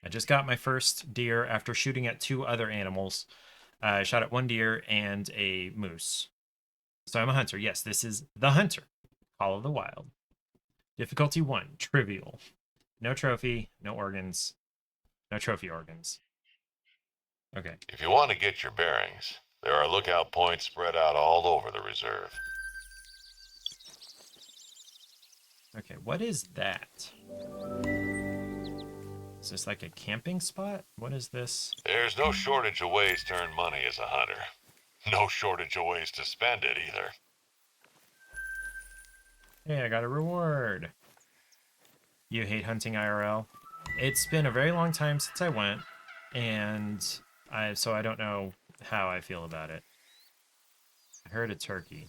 I just got my first deer after shooting at 2 other animals. I shot at 1 deer and a moose. So I'm a hunter. Yes, this is the Hunter. Call of the Wild. Difficulty 1, trivial. No trophy, no organs, no trophy organs. Okay. If you want to get your bearings, there are lookout points spread out all over the reserve. Okay, what is that? Is this like a camping spot? What is this? There's no shortage of ways to earn money as a hunter. No shortage of ways to spend it either. Hey, I got a reward. You hate hunting IRL? It's been a very long time since I went, and so I don't know how I feel about it. I heard a turkey.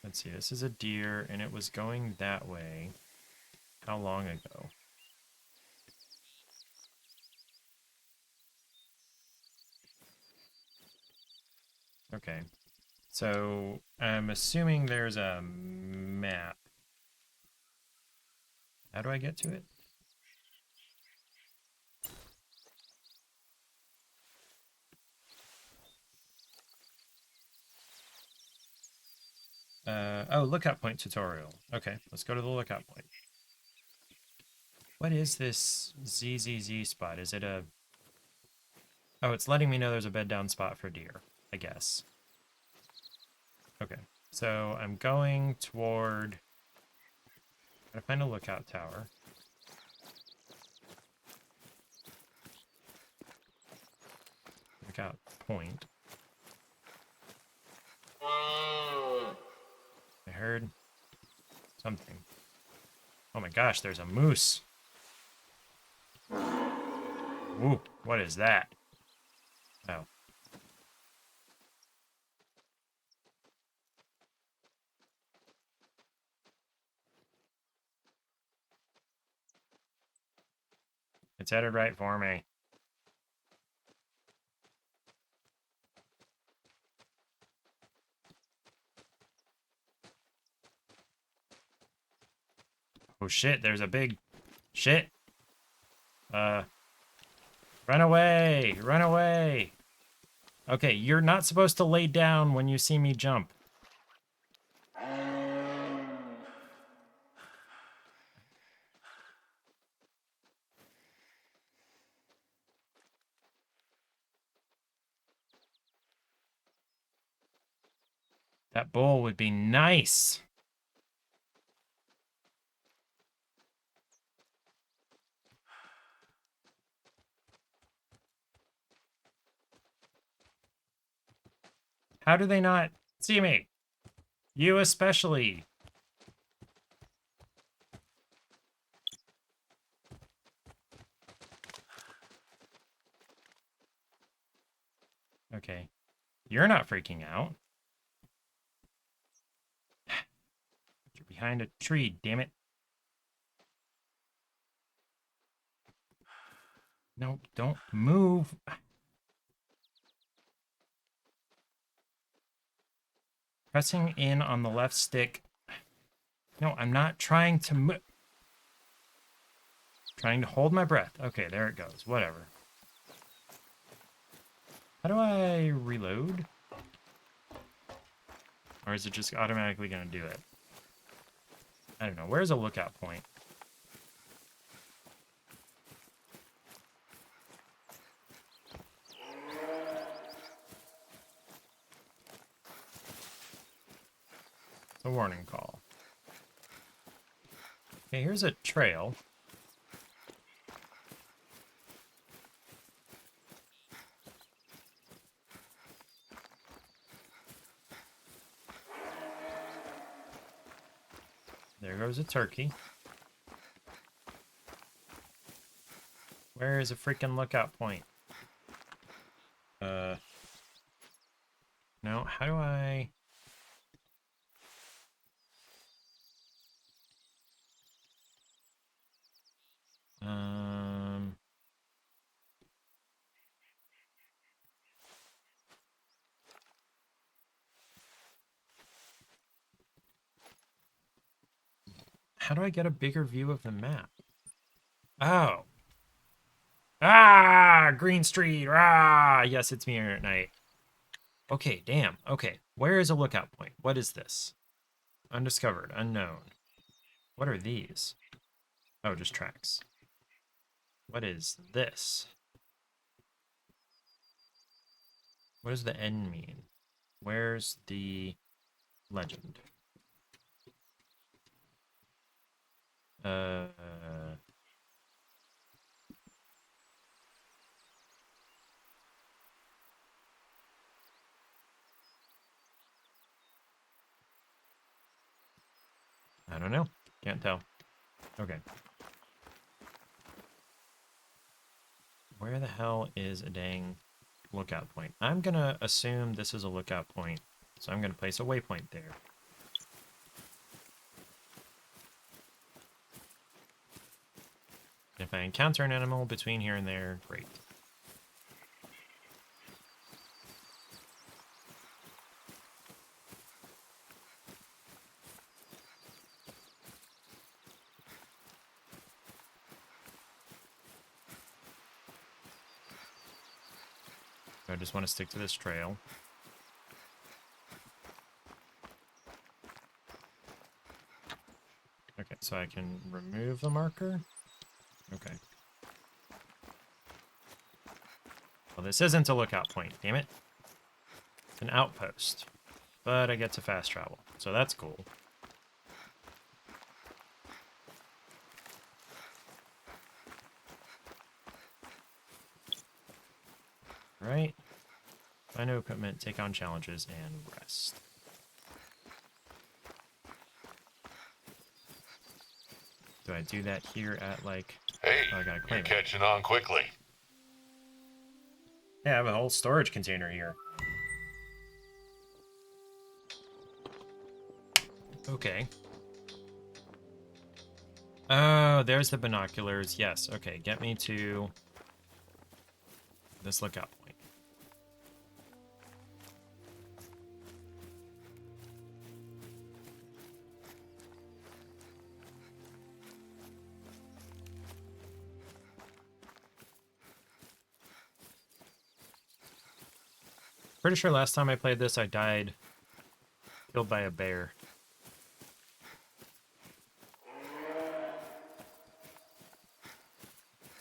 Let's see, this is a deer, and it was going that way. How long ago? Okay, so I'm assuming there's a map. How do I get to it? Oh, lookout point tutorial. Okay, let's go to the lookout point. What is this ZZZ spot? Is it a... Oh, it's letting me know there's a bed down spot for deer, I guess. Okay, so I'm going toward... Gotta find a lookout tower. Lookout point. I heard something. Oh my gosh, there's a moose. Ooh, what is that? Oh. It's headed right for me. Oh shit, there's a big... Shit! Run away! Run away! Okay, you're not supposed to lay down when you see me jump. That bull would be nice. How do they not see me? You especially. Okay. You're not freaking out. You're behind a tree, damn it. No, don't move. Pressing in on the left stick. No, I'm not trying to move. Trying to hold my breath. Okay, there it goes. Whatever. How do I reload? Or is it just automatically going to do it? I don't know. Where's a lookout point? It's a warning call. Okay, here's a trail. There goes a turkey. Where is a freaking lookout point? No, how do I... How do I get a bigger view of the map? Oh. Ah, Green Street. Ah, yes, it's me here at night. Okay, damn. Okay, where is a lookout point? What is this? Undiscovered, unknown. What are these? Oh, just tracks. What is this? What does the N mean? Where's the legend? I don't know. Can't tell. Okay. Where the hell is a dang lookout point? I'm gonna assume this is a lookout point, so I'm gonna place a waypoint there. If I encounter an animal between here and there, great. I just want to stick to this trail. Okay, so I can remove the marker. Okay. Well, this isn't a lookout point, damn it. It's an outpost. But I get to fast travel, so that's cool. Right. Find new equipment, take on challenges, and rest. Do I do that here at, like... Hey, Oh, I gotta you're claim it. catching on quickly. Yeah, I have a whole storage container here. Okay. Oh, there's the binoculars. Yes, okay. Get me to this lookout point. Pretty sure last time I played this, I died killed by a bear.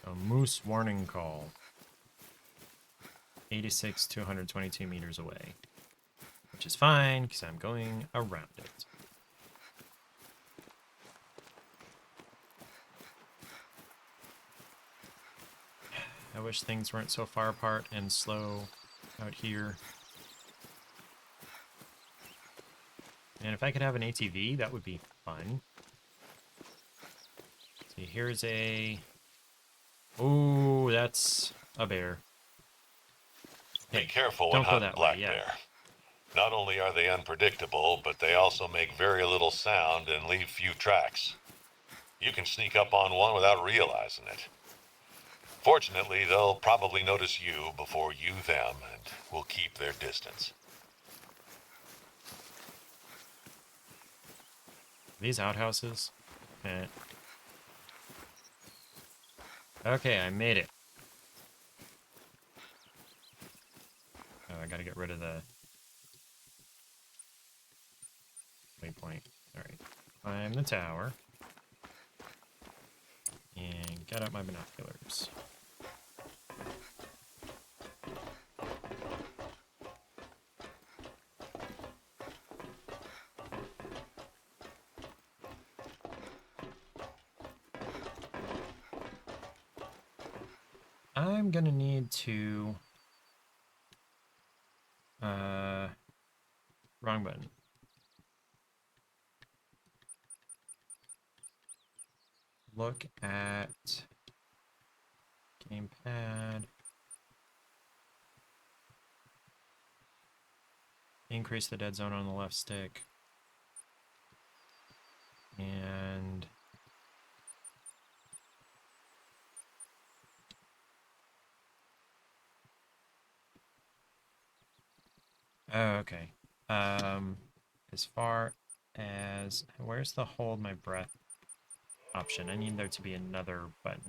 A moose warning call. 86 to 122 meters away. Which is fine, because I'm going around it. I wish things weren't so far apart and slow out here. And if I could have an ATV, that would be fun. See, here's a... Ooh, that's a bear. Be Hey, careful when don't go hunting that way, black yeah. bear. Not only are they unpredictable, but they also make very little sound and leave few tracks. You can sneak up on one without realizing it. Fortunately, they'll probably notice you before you them and will keep their distance. These outhouses? Eh. Okay, I made it. Oh, I gotta get rid of the waypoint. Alright. Climb the tower. And get out my binoculars. I'm gonna need to... wrong button. Look at gamepad. Increase the dead zone on the left stick. And... oh, okay. As far as... where's the hold my breath option? I need there to be another button.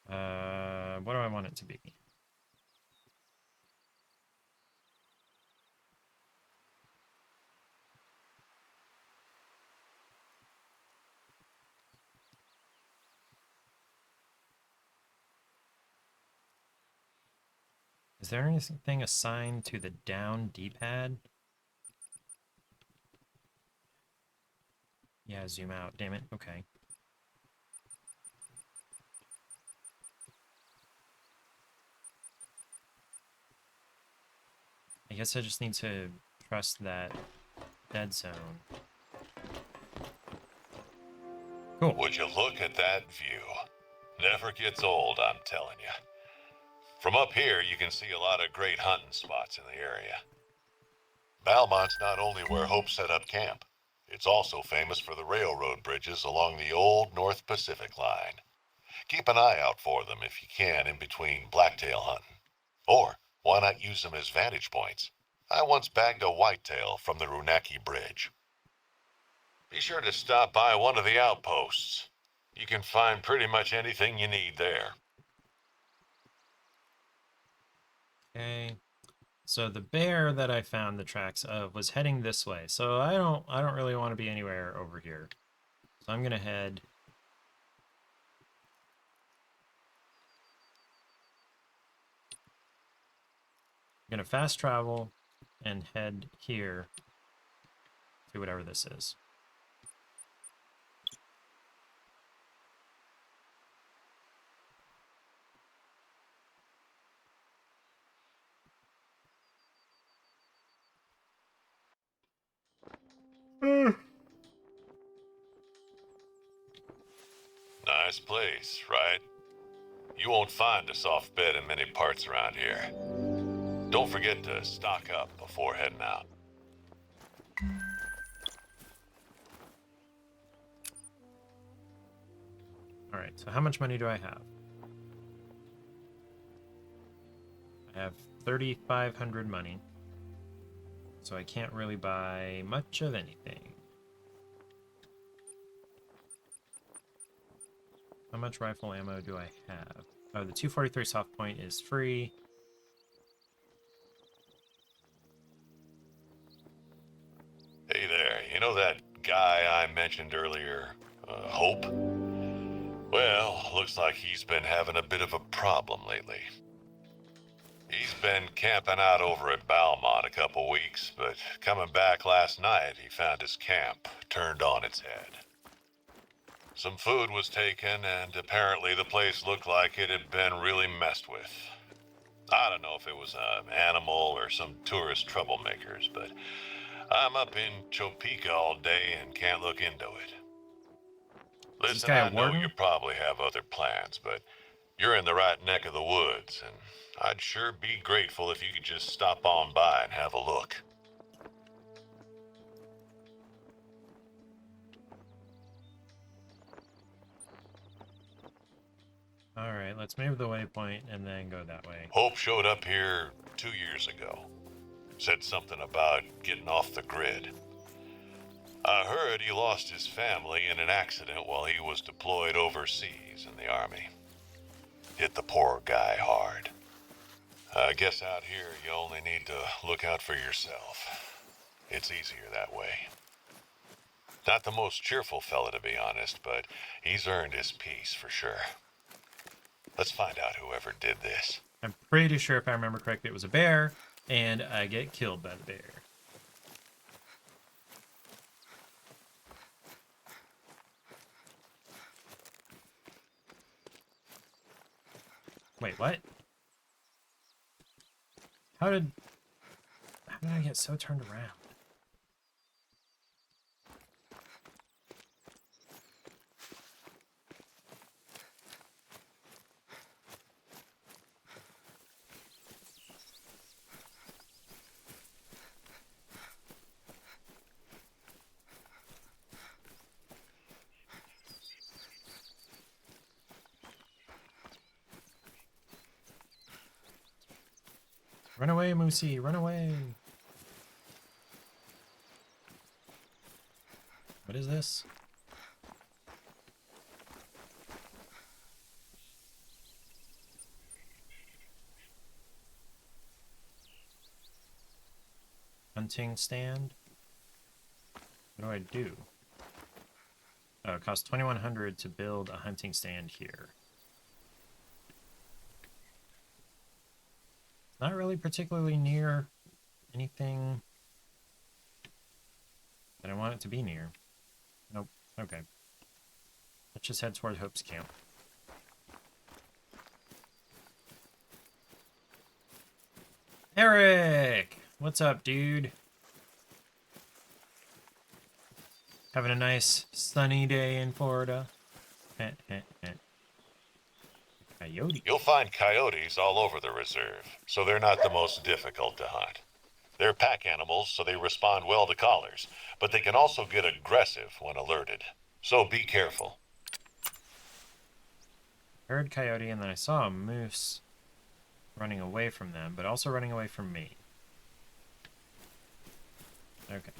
What do I want it to be? Is there anything assigned to the down D-pad? Yeah, zoom out. Damn it. Okay. I guess I just need to trust that dead zone. Cool. Would you look at that view? Never gets old, I'm telling you. From up here, you can see a lot of great hunting spots in the area. Valmont's not only where Hope set up camp, it's also famous for the railroad bridges along the old North Pacific line. Keep an eye out for them if you can in between blacktail hunting. Or, why not use them as vantage points? I once bagged a whitetail from the Runaki Bridge. Be sure to stop by one of the outposts. You can find pretty much anything you need there. Okay. So the bear that I found the tracks of was heading this way. So I don't really want to be anywhere over here. So I'm gonna head I'm gonna fast travel and head here to whatever this is. Nice place, right? You won't find a soft bed in many parts around here. Don't forget to stock up before heading out. Alright, so how much money do I have? I have 3,500 money. So I can't really buy much of anything. How much rifle ammo do I have? Oh, the 243 soft point is free. Hey there, you know that guy I mentioned earlier, Hope? Well, looks like he's been having a bit of a problem lately. He's been camping out over at Balmont a couple weeks, but coming back last night, he found his camp turned on its head. Some food was taken, and apparently the place looked like it had been really messed with. I don't know if it was an animal or some tourist troublemakers, but I'm up in Topeka all day and can't look into it. Is this Listen, guy a I know warden? you probably have other plans, but You're in the right neck of the woods, and I'd sure be grateful if you could just stop on by and have a look. Alright, let's move the waypoint and then go that way. Hope showed up here 2 years ago. Said something about getting off the grid. I heard he lost his family in an accident while he was deployed overseas in the Army. Hit the poor guy hard. I guess out here you only need to look out for yourself. It's easier that way. Not the most cheerful fella, to be honest, but he's earned his peace for sure. Let's find out whoever did this. I'm pretty sure if I remember correctly it was a bear, and I get killed by the bear. Wait, what? How did I get so turned around? Run away, Moosey, run away. What is this? Hunting stand? What do I do? Oh, it costs 2,100 to build a hunting stand here. Not really particularly near anything that I want it to be near. Nope. Okay. Let's just head toward Hope's camp. Eric! What's up, dude? Having a nice sunny day in Florida. Coyote. You'll find coyotes all over the reserve, so they're not the most difficult to hunt. They're pack animals, so they respond well to collars, but they can also get aggressive when alerted. So be careful. Heard coyote, and then I saw a moose running away from them, but also running away from me. Okay.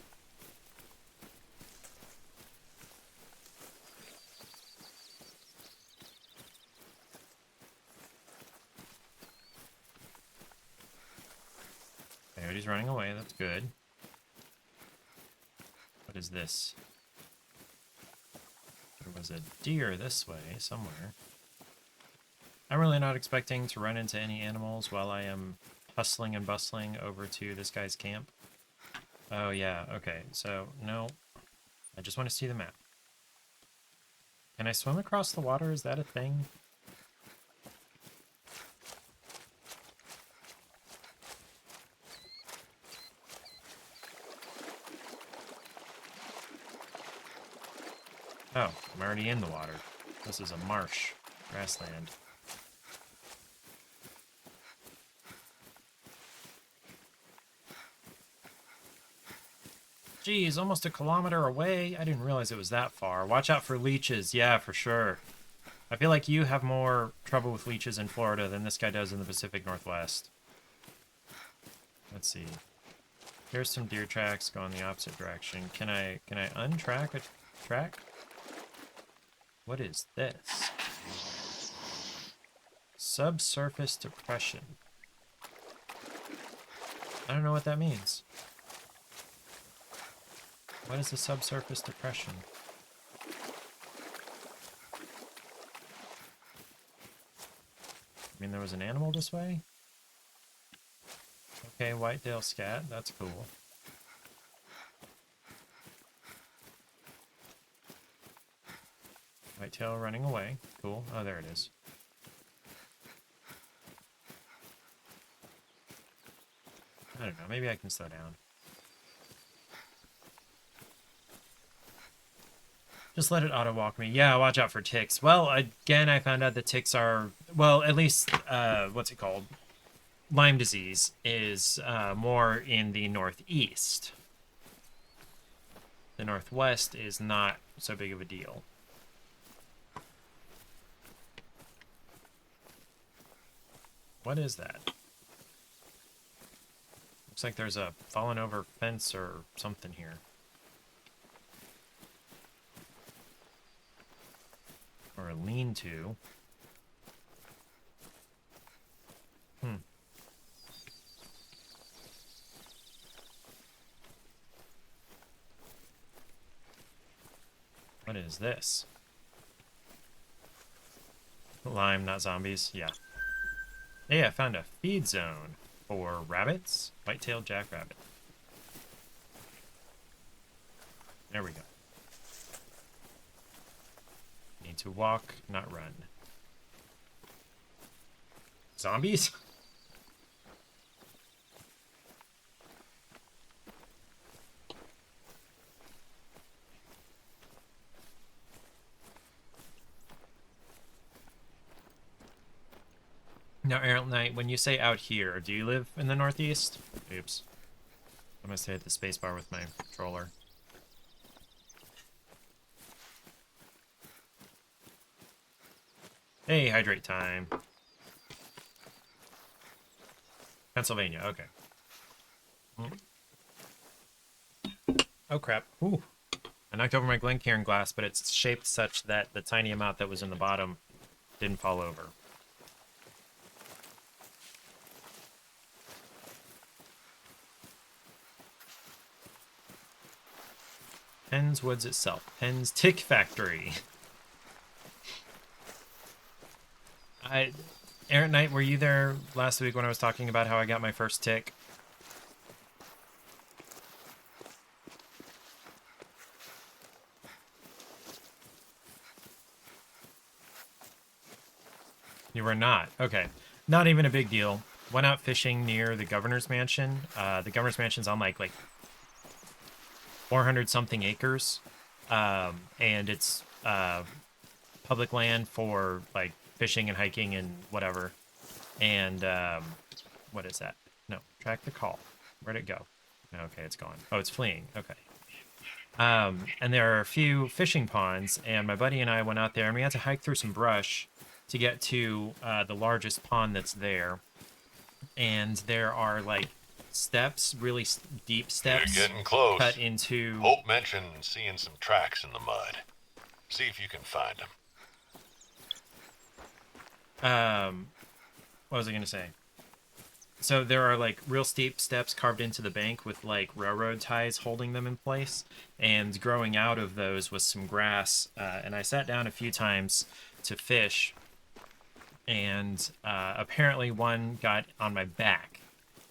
Coyote's running away, that's good. What is this? There was a deer this way, somewhere. I'm really not expecting to run into any animals while I am hustling and bustling over to this guy's camp. Oh yeah, okay, so, no. I just want to see the map. Can I swim across the water? Is that a thing? Oh, I'm already in the water. This is a marsh, grassland. Geez, almost a kilometer away. I didn't realize it was that far. Watch out for leeches. Yeah, for sure. I feel like you have more trouble with leeches in Florida than this guy does in the Pacific Northwest. Let's see. Here's some deer tracks going the opposite direction. Can I untrack a track? What is this? Subsurface depression. I don't know what that means. What is a subsurface depression? I mean, there was an animal this way? Okay, whitetail scat, that's cool. Whitetail running away. Cool. Oh, there it is. I don't know. Maybe I can slow down. Just let it auto-walk me. Yeah, watch out for ticks. Well, again, I found out that ticks are well, at least, what's it called? Lyme disease is more in the northeast. The northwest is not so big of a deal. What is that? Looks like there's a fallen over fence or something here. Or a lean-to. What is this? Lime, not zombies. Yeah. Hey, I found a feed zone for rabbits. White-tailed jackrabbit. There we go. Need to walk, not run. Zombies? Now, Errant Knight, when you say out here, do you live in the northeast? Oops. I must hit the spacebar with my controller. Hey, hydrate time. Pennsylvania, okay. Oh, crap. Ooh. I knocked over my Glencairn glass, but it's shaped such that the tiny amount that was in the bottom didn't fall over. Penn's Woods itself. Penn's Tick Factory. Errant Knight, were you there last week when I was talking about how I got my first tick? You were not. Okay. Not even a big deal. Went out fishing near the governor's mansion. The governor's mansion's on like 400 something acres. And it's public land for like fishing and hiking and whatever. And what is that? No, track the call. Where'd it go? Okay, it's gone. Oh, it's fleeing. Okay. And there are a few fishing ponds, and my buddy and I went out there, and we had to hike through some brush to get to the largest pond that's there. And there are like steps, really deep steps. You're getting close. Cut into. Hope mentioned seeing some tracks in the mud. See if you can find them. What was I gonna say? So there are like real steep steps carved into the bank with like railroad ties holding them in place, and growing out of those was some grass. And I sat down a few times to fish, and apparently one got on my back,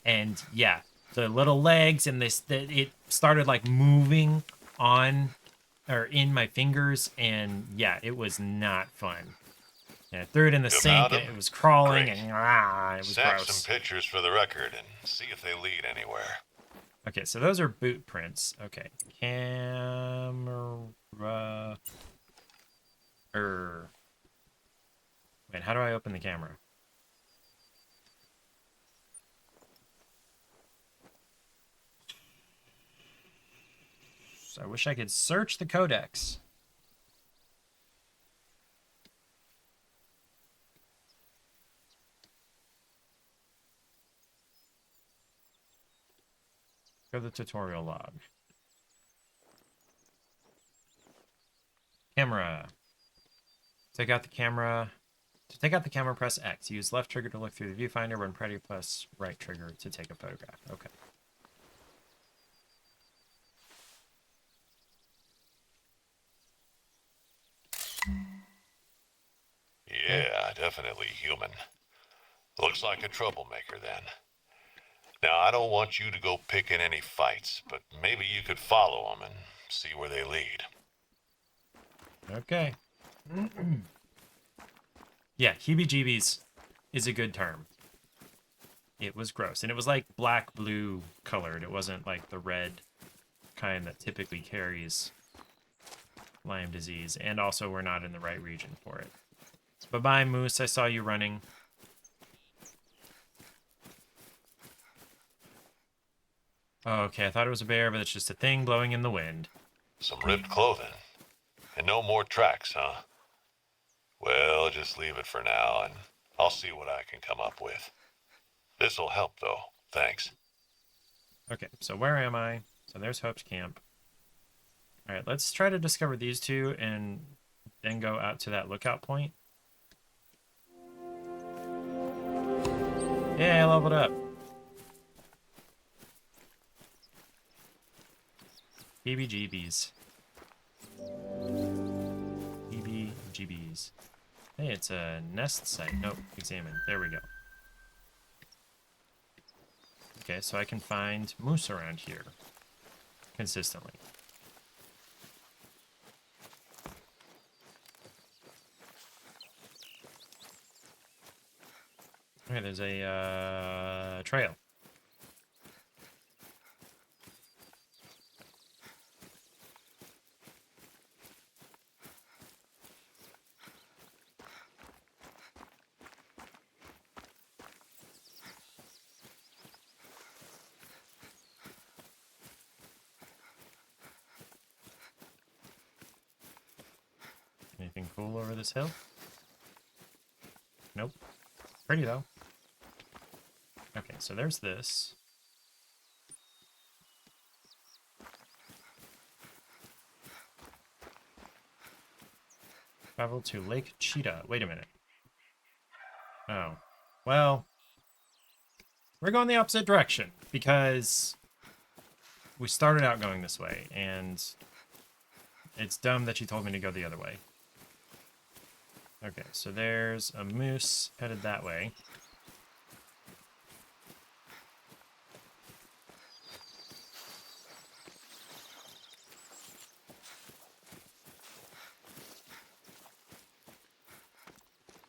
and yeah, the little legs and it started like moving on or in my fingers, and yeah, it was not fun. And I threw it in the sink, and it was crawling, Great. and it was Snap gross. some pictures for the record and see if they lead anywhere. Okay, so those are boot prints. Okay, camera. Wait, how do I open the camera? So I wish I could search the codex. Go to the tutorial log. Camera. Take out the camera. To take out the camera, press X. Use left trigger to look through the viewfinder. When ready, press right trigger to take a photograph. Okay. Yeah, definitely human. Looks like a troublemaker then. Now, I don't want you to go picking any fights, but maybe you could follow them and see where they lead. Okay. Yeah, heebie-jeebies is a good term. It was gross. And it was like black-blue colored. It wasn't like the red kind that typically carries Lyme disease. And also, we're not in the right region for it. Bye-bye, Moose. I saw you running. Oh, okay, I thought it was a bear, but it's just a thing blowing in the wind. Some ripped clothing. And no more tracks, huh? Well, just leave it for now, and I'll see what I can come up with. This'll help, though. Thanks. Okay, so where am I? So there's Hope's camp. All right, let's try to discover these two and then go out to that lookout point. Yeah, I leveled up. BBGBs. BBGBs. Hey, it's a nest site. Nope, examine. There we go. Okay, so I can find moose around here consistently. Okay, there's a trail. Anything cool over this hill? Nope. Pretty though. Okay, so there's this. Travel to Lake Cheetah. Wait a minute. Oh. Well, we're going the opposite direction because we started out going this way, and it's dumb that you told me to go the other way. Okay, so there's a moose headed that way.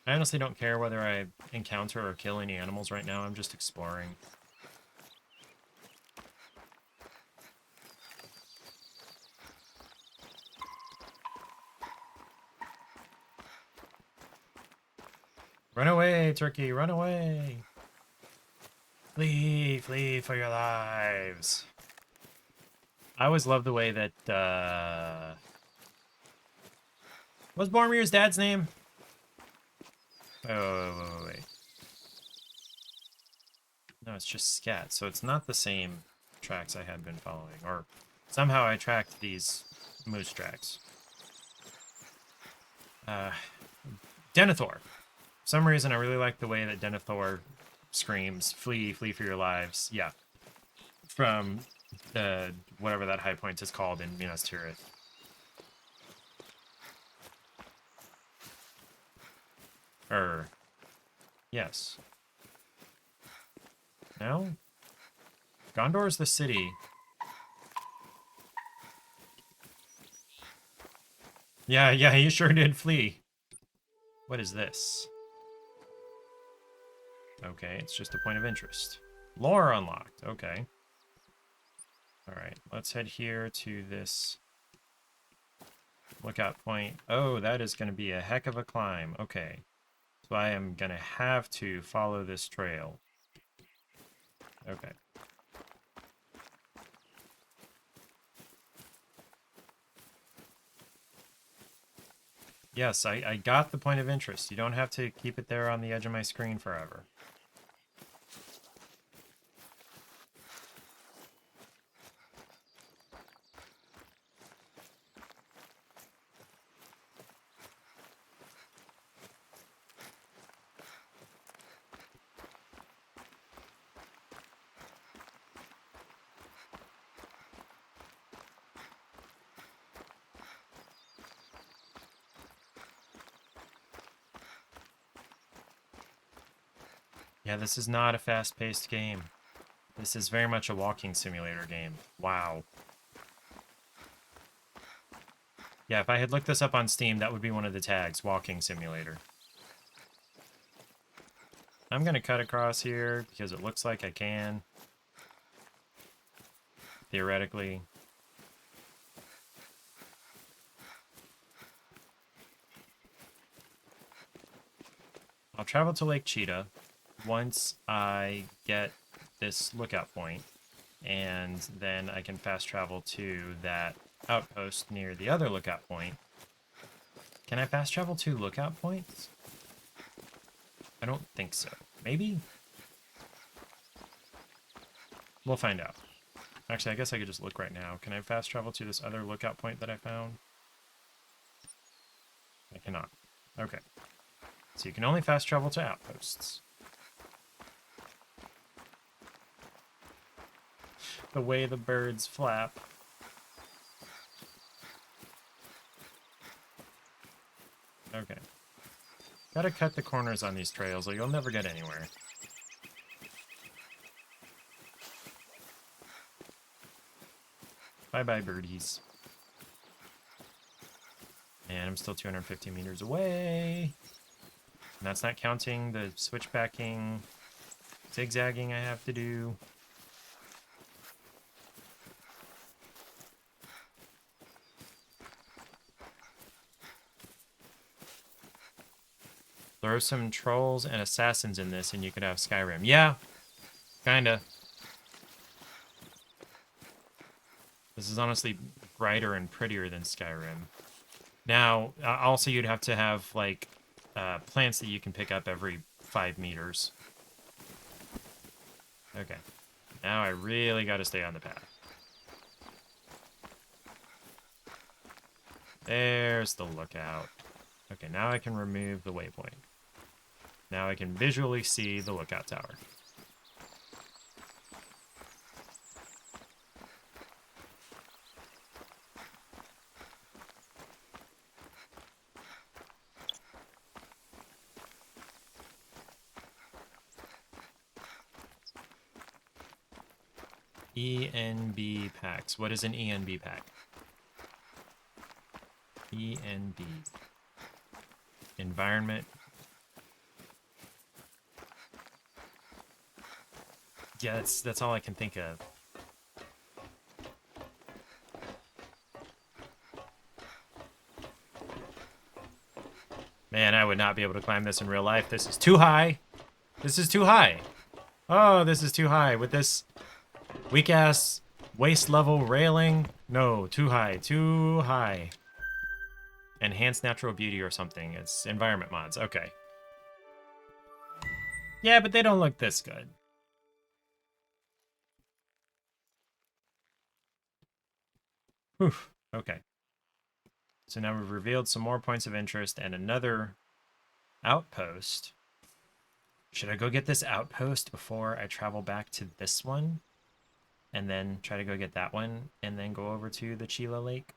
I honestly don't care whether I encounter or kill any animals right now. I'm just exploring. Run away, turkey, run away! Flee, flee for your lives. I always love the way that, what's Boromir's dad's name? Oh, wait. No, it's just scat, so it's not the same tracks I had been following. Or somehow I tracked these moose tracks. Denethor. For some reason, I really like the way that Denethor screams, flee, flee for your lives. Yeah. From whatever that high point is called in Minas Tirith. Yes. No? Gondor's the city. Yeah, you sure did flee. What is this? Okay, it's just a point of interest. Lore unlocked. Okay. Alright, let's head here to this lookout point. Oh, that is going to be a heck of a climb. Okay. So I am going to have to follow this trail. Okay. Yes, I got the point of interest. You don't have to keep it there on the edge of my screen forever. Yeah, this is not a fast-paced game. This is very much a walking simulator game. Wow. Yeah, if I had looked this up on Steam, that would be one of the tags, walking simulator. I'm gonna cut across here because it looks like I can. Theoretically. I'll travel to Lake Cheetah once I get this lookout point, and then I can fast travel to that outpost near the other lookout point. Can I fast travel to lookout points? I don't think so. Maybe? We'll find out. Actually, I guess I could just look right now. Can I fast travel to this other lookout point that I found? I cannot. Okay. So you can only fast travel to outposts. The way the birds flap. Okay. Gotta cut the corners on these trails or you'll never get anywhere. Bye-bye, birdies. And I'm still 250 meters away. And that's not counting the switchbacking, zigzagging I have to do. Throw some trolls and assassins in this and you could have Skyrim. Yeah, kinda. This is honestly brighter and prettier than Skyrim. Now, also you'd have to have, like, plants that you can pick up every 5 meters. Okay. Now I really gotta stay on the path. There's the lookout. Okay, now I can remove the waypoint. Now I can visually see the lookout tower. ENB packs. What is an ENB pack? ENB. Environment. Yeah, that's all I can think of. Man, I would not be able to climb this in real life. This is too high. This is too high. Oh, this is too high. With this weak-ass waist level railing. No, too high. Too high. Enhanced natural beauty or something. It's environment mods. Okay. Yeah, but they don't look this good. Whew. Okay. So now we've revealed some more points of interest and another outpost. Should I go get this outpost before I travel back to this one? And then try to go get that one and then go over to the Chila Lake?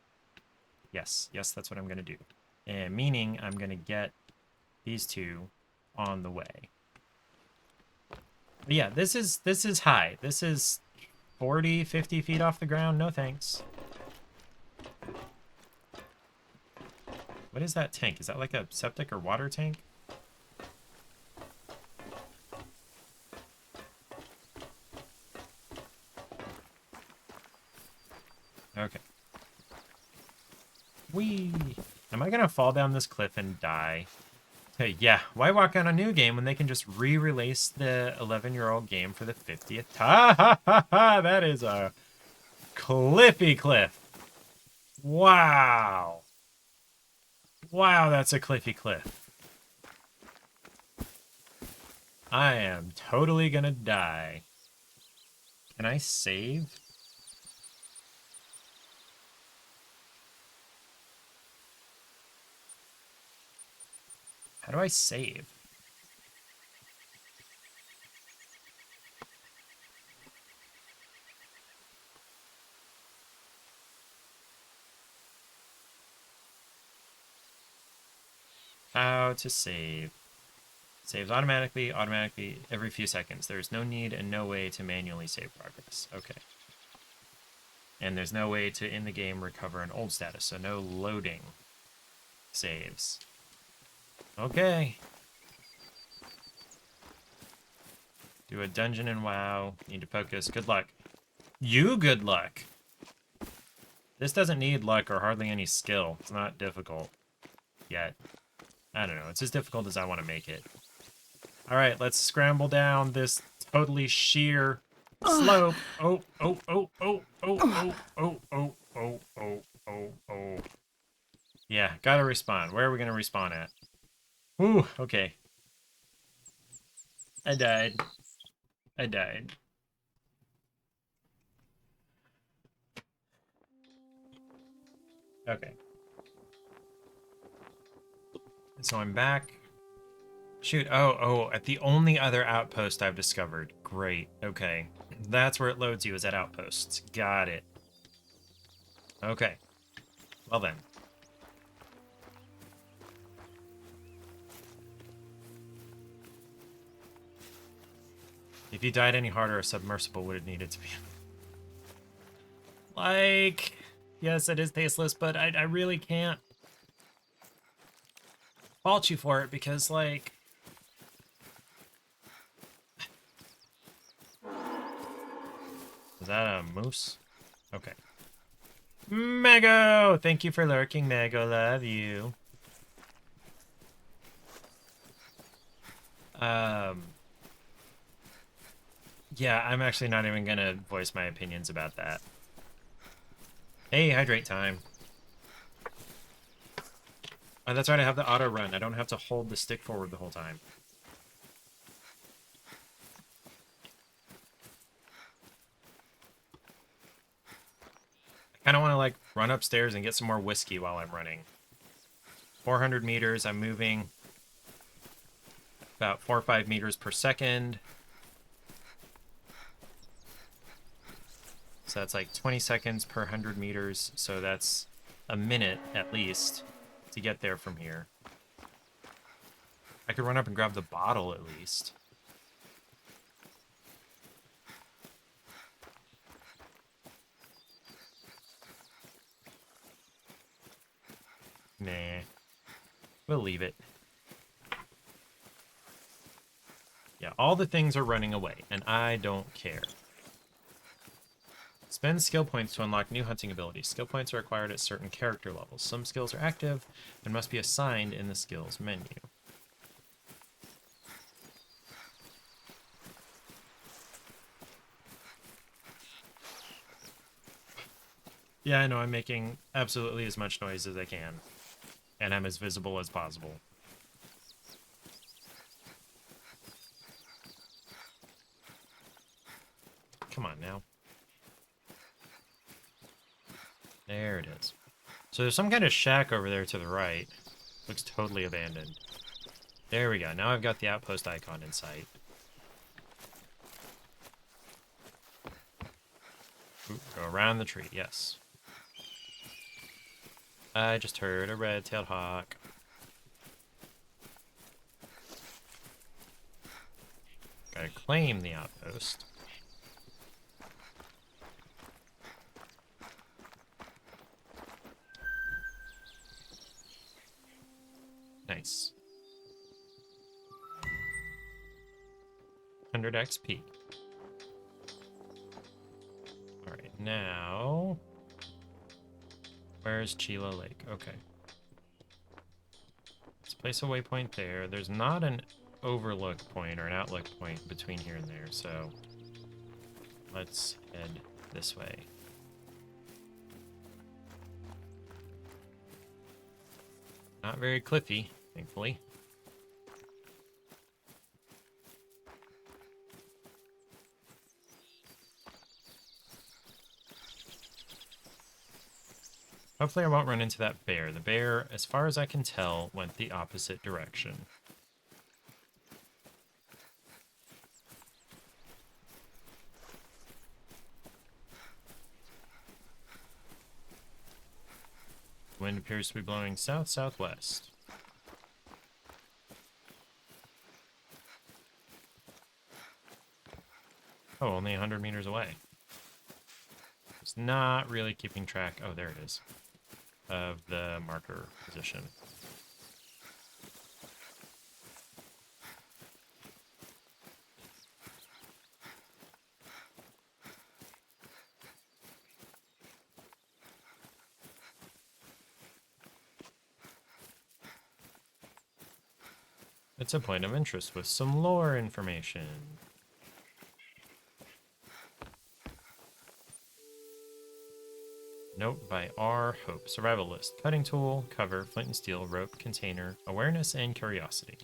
Yes, that's what I'm going to do. And meaning I'm going to get these two on the way. But yeah, this is high. This is 40, 50 feet off the ground. No thanks. What is that tank? Is that like a septic or water tank? Okay. Whee! Am I gonna fall down this cliff and die? Hey, yeah, why walk on a new game when they can just re-release the 11-year-old game for the 50th? Ha ha ha ha! That is a cliffy cliff. Wow. Wow, that's a cliffy cliff. I am totally gonna die. Can I save? How do I save? How to save. Saves automatically, every few seconds. There is no need and no way to manually save progress. Okay. And there's no way to, in the game, recover an old status, so no loading saves. Okay. Do a dungeon in WoW. Need to focus. Good luck. You good luck. This doesn't need luck or hardly any skill. It's not difficult yet. I don't know. It's as difficult as I want to make it. All right, let's scramble down this totally sheer slope. Oh, oh, oh, oh, oh, oh, oh, oh, oh, oh, oh, oh. Yeah, gotta respawn. Where are we gonna respawn at? Ooh, okay. I died. I died. Okay. So I'm back. Shoot, oh, at the only other outpost I've discovered. Great, okay. That's where it loads you, is at outposts. Got it. Okay. Well then. If you died any harder, a submersible would have needed to be. Like, yes, it is tasteless, but I really can't fault you for it because, like, is that a moose? Okay. Mego! Thank you for lurking, Mego. Love you. Yeah, I'm actually not even gonna voice my opinions about that. Hey, hydrate time. Oh, that's right, I have the auto run. I don't have to hold the stick forward the whole time. I kind of want to, like, run upstairs and get some more whiskey while I'm running. 400 meters, I'm moving about 4 or 5 meters per second. So that's like 20 seconds per 100 meters. So that's a minute at least to get there from here. I could run up and grab the bottle at least. Nah. We'll leave it. Yeah, all the things are running away, and I don't care. Spend skill points to unlock new hunting abilities. Skill points are acquired at certain character levels. Some skills are active and must be assigned in the skills menu. Yeah, I know, I'm making absolutely as much noise as I can. And I'm as visible as possible. Come on now. There it is. So there's some kind of shack over there to the right. Looks totally abandoned. There we go. Now I've got the outpost icon in sight. Ooh, go around the tree, yes. I just heard a red-tailed hawk. Gotta claim the outpost. Nice. 100 XP. Alright, now... Where's Chila Lake? Okay. Let's place a waypoint there. There's not an overlook point or an outlook point between here and there, so... Let's head this way. Not very cliffy, thankfully. Hopefully I won't run into that bear. The bear, as far as I can tell, went the opposite direction. The wind appears to be blowing south-southwest. Oh, only 100 meters away. It's not really keeping track. Oh, there it is. Of the marker position. It's a point of interest with some lore information. Note by R. Hope. Survival list. Cutting tool, cover, flint and steel, rope, container, awareness, and curiosity.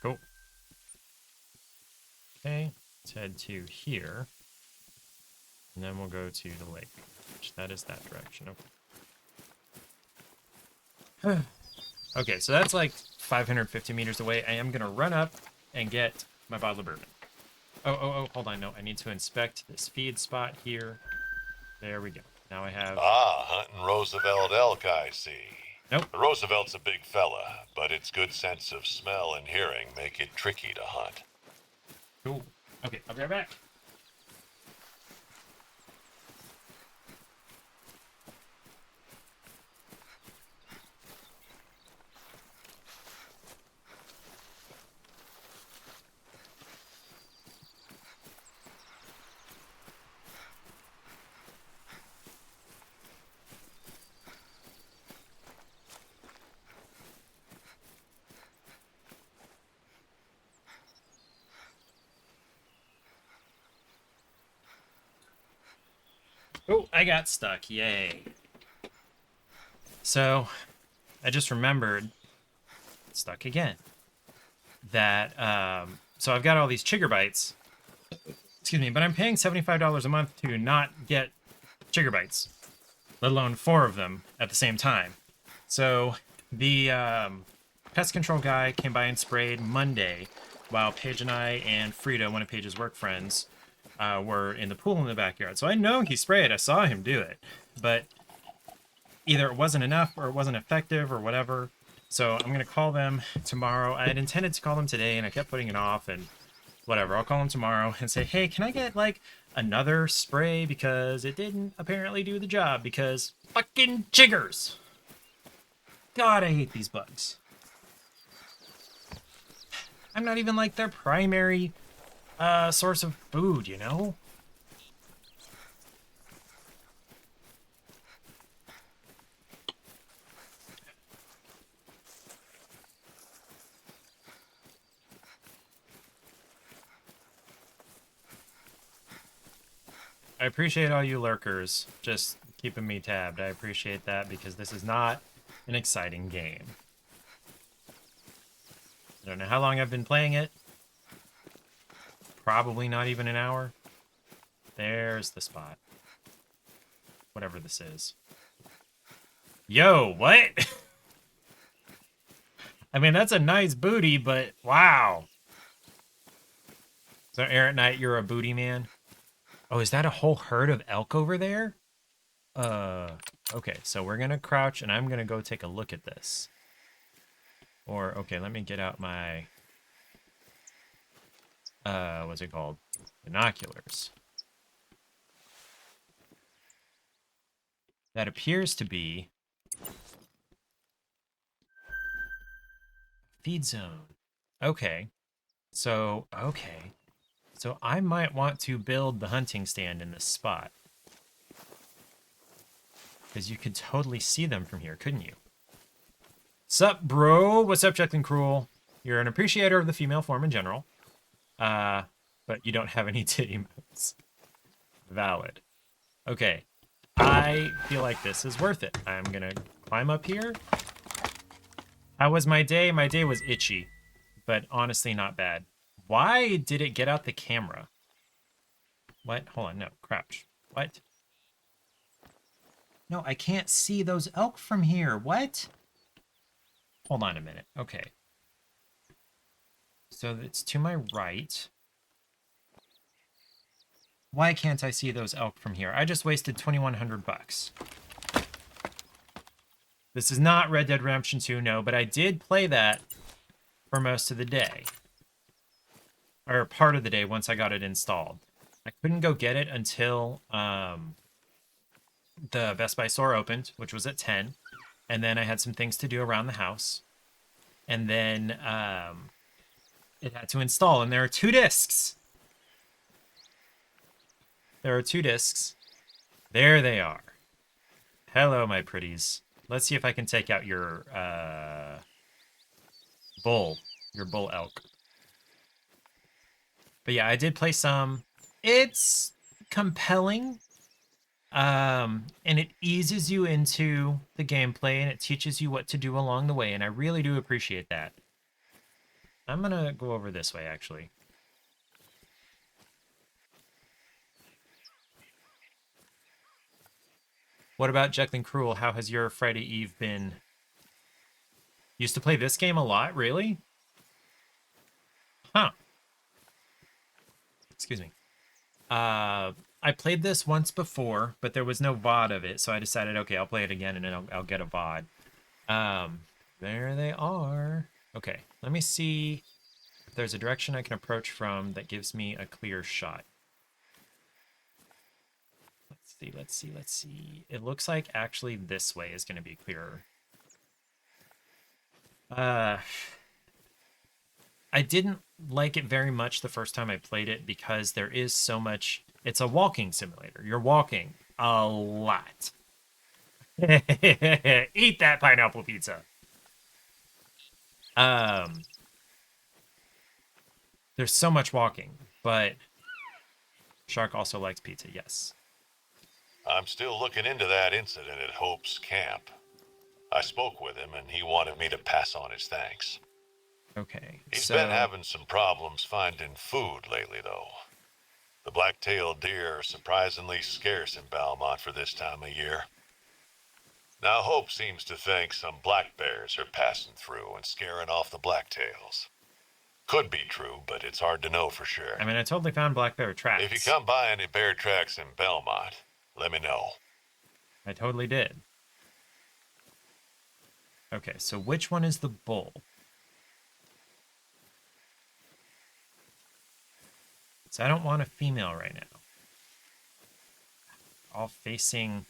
Cool. Okay, let's head to here. And then we'll go to the lake, which that is that direction. Okay. Okay, so that's like 550 meters away. I am going to run up and get my bottle of bourbon. Oh, hold on. No, I need to inspect this feed spot here. There we go. Now I have... Ah, hunting Roosevelt elk, I see. Nope. Roosevelt's a big fella, but its good sense of smell and hearing make it tricky to hunt. Cool. Okay, I'll be right back. Oh, I got stuck. Yay. So, I just remembered, stuck again, that, so I've got all these chigger bites, excuse me, but I'm paying $75 a month to not get chigger bites, let alone 4 of them at the same time. So, the pest control guy came by and sprayed Monday, while Paige and I and Frida, one of Paige's work friends, were in the pool in the backyard. So I know he sprayed. I saw him do it. But either it wasn't enough or it wasn't effective or whatever. So I'm going to call them tomorrow. I had intended to call them today and I kept putting it off and whatever. I'll call them tomorrow and say, hey, can I get like another spray? Because it didn't apparently do the job because fucking chiggers. God, I hate these bugs. I'm not even like their primary source of food, you know? I appreciate all you lurkers just keeping me tabbed. I appreciate that because this is not an exciting game. I don't know how long I've been playing it. Probably not even an hour. There's the spot. Whatever this is. Yo, what? I mean, that's a nice booty, but wow. So, Aaron Knight, you're a booty man? Oh, is that a whole herd of elk over there? Okay, so we're gonna crouch and I'm gonna go take a look at this. Or, okay, let me get out my, what's it called? Binoculars. That appears to be feed zone. Okay. So I might want to build the hunting stand in this spot. Because you could totally see them from here, couldn't you? Sup, bro? What's up, Chuck and Cruel? You're an appreciator of the female form in general. But you don't have any titty modes. Valid. Okay. I feel like this is worth it. I'm gonna climb up here. How was my day? My day was itchy, but honestly not bad. Why did it get out the camera? What? Hold on, no, crouch. What? No, I can't see those elk from here. What? Hold on a minute. Okay. So it's to my right. Why can't I see those elk from here? I just wasted 2,100 bucks. This is not Red Dead Redemption 2, no, but I did play that for most of the day. Or part of the day once I got it installed. I couldn't go get it until the Best Buy store opened, which was at 10. And then I had some things to do around the house. And then it had to install, and there are 2 discs. There are 2 discs. There they are. Hello, my pretties. Let's see if I can take out your bull. Your bull elk. But yeah, I did play some. It's compelling. And it eases you into the gameplay and it teaches you what to do along the way, and I really do appreciate that. I'm gonna go over this way, actually. What about Jekyll and Cruel? How has your Friday Eve been? Used to play this game a lot, really? Huh. Excuse me. I played this once before, but there was no VOD of it, so I decided, okay, I'll play it again and then I'll get a VOD. There they are. Okay, let me see if there's a direction I can approach from that gives me a clear shot. Let's see. It looks like actually this way is going to be clearer. I didn't like it very much the first time I played it because there is so much. It's a walking simulator. You're walking a lot. Eat that pineapple pizza. There's so much walking, but Shark also likes pizza, yes. I'm still looking into that incident at Hope's camp. I spoke with him and he wanted me to pass on his thanks. Okay, He's been having some problems finding food lately, though. The black-tailed deer are surprisingly scarce in Belmont for this time of year. Now Hope seems to think some black bears are passing through and scaring off the blacktails. Could be true, but it's hard to know for sure. I mean, I totally found black bear tracks. If you come by any bear tracks in Belmont, let me know. I totally did. Okay, so which one is the bull? So I don't want a female right now. All facing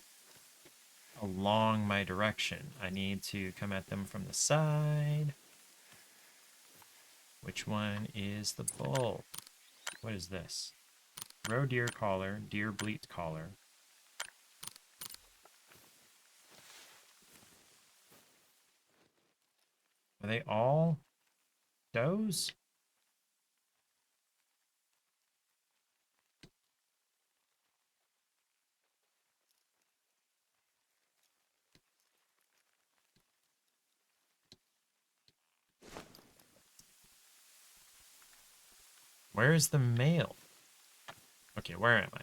along my direction. I need to come at them from the side. Which one is the bull? What is this? Roe deer collar, deer bleat collar. Are they all does? Where is the male? Okay, where am I?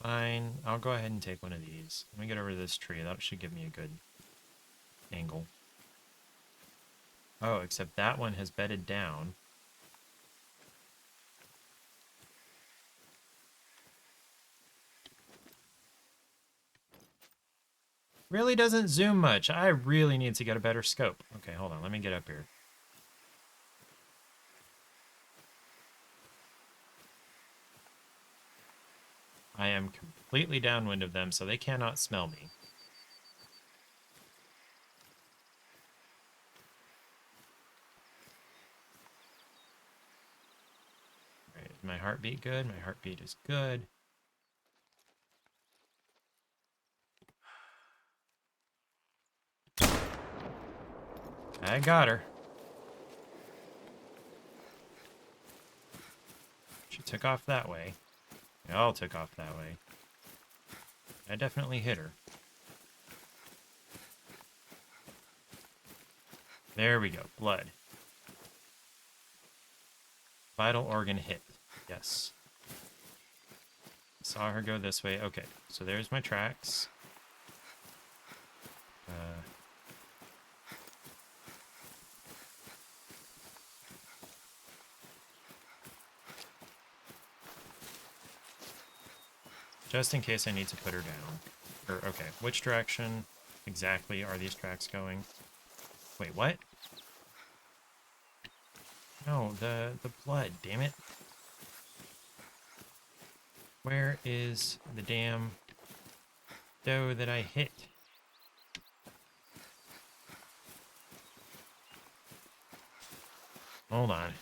Fine, I'll go ahead and take one of these. Let me get over to this tree. That should give me a good angle. Oh, except that one has bedded down. Really doesn't zoom much. I really need to get a better scope. Okay, hold on. Let me get up here. I am completely downwind of them, so they cannot smell me. All right, is my heartbeat good? My heartbeat is good. I got her. She took off that way. They all took off that way. I definitely hit her. There we go. Blood. Vital organ hit. Yes. Saw her go this way. Okay, so there's my tracks. Just in case I need to put her down. Or, okay, which direction exactly are these tracks going? Wait, what? No, the blood, damn it. Where is the damn doe that I hit? Hold on.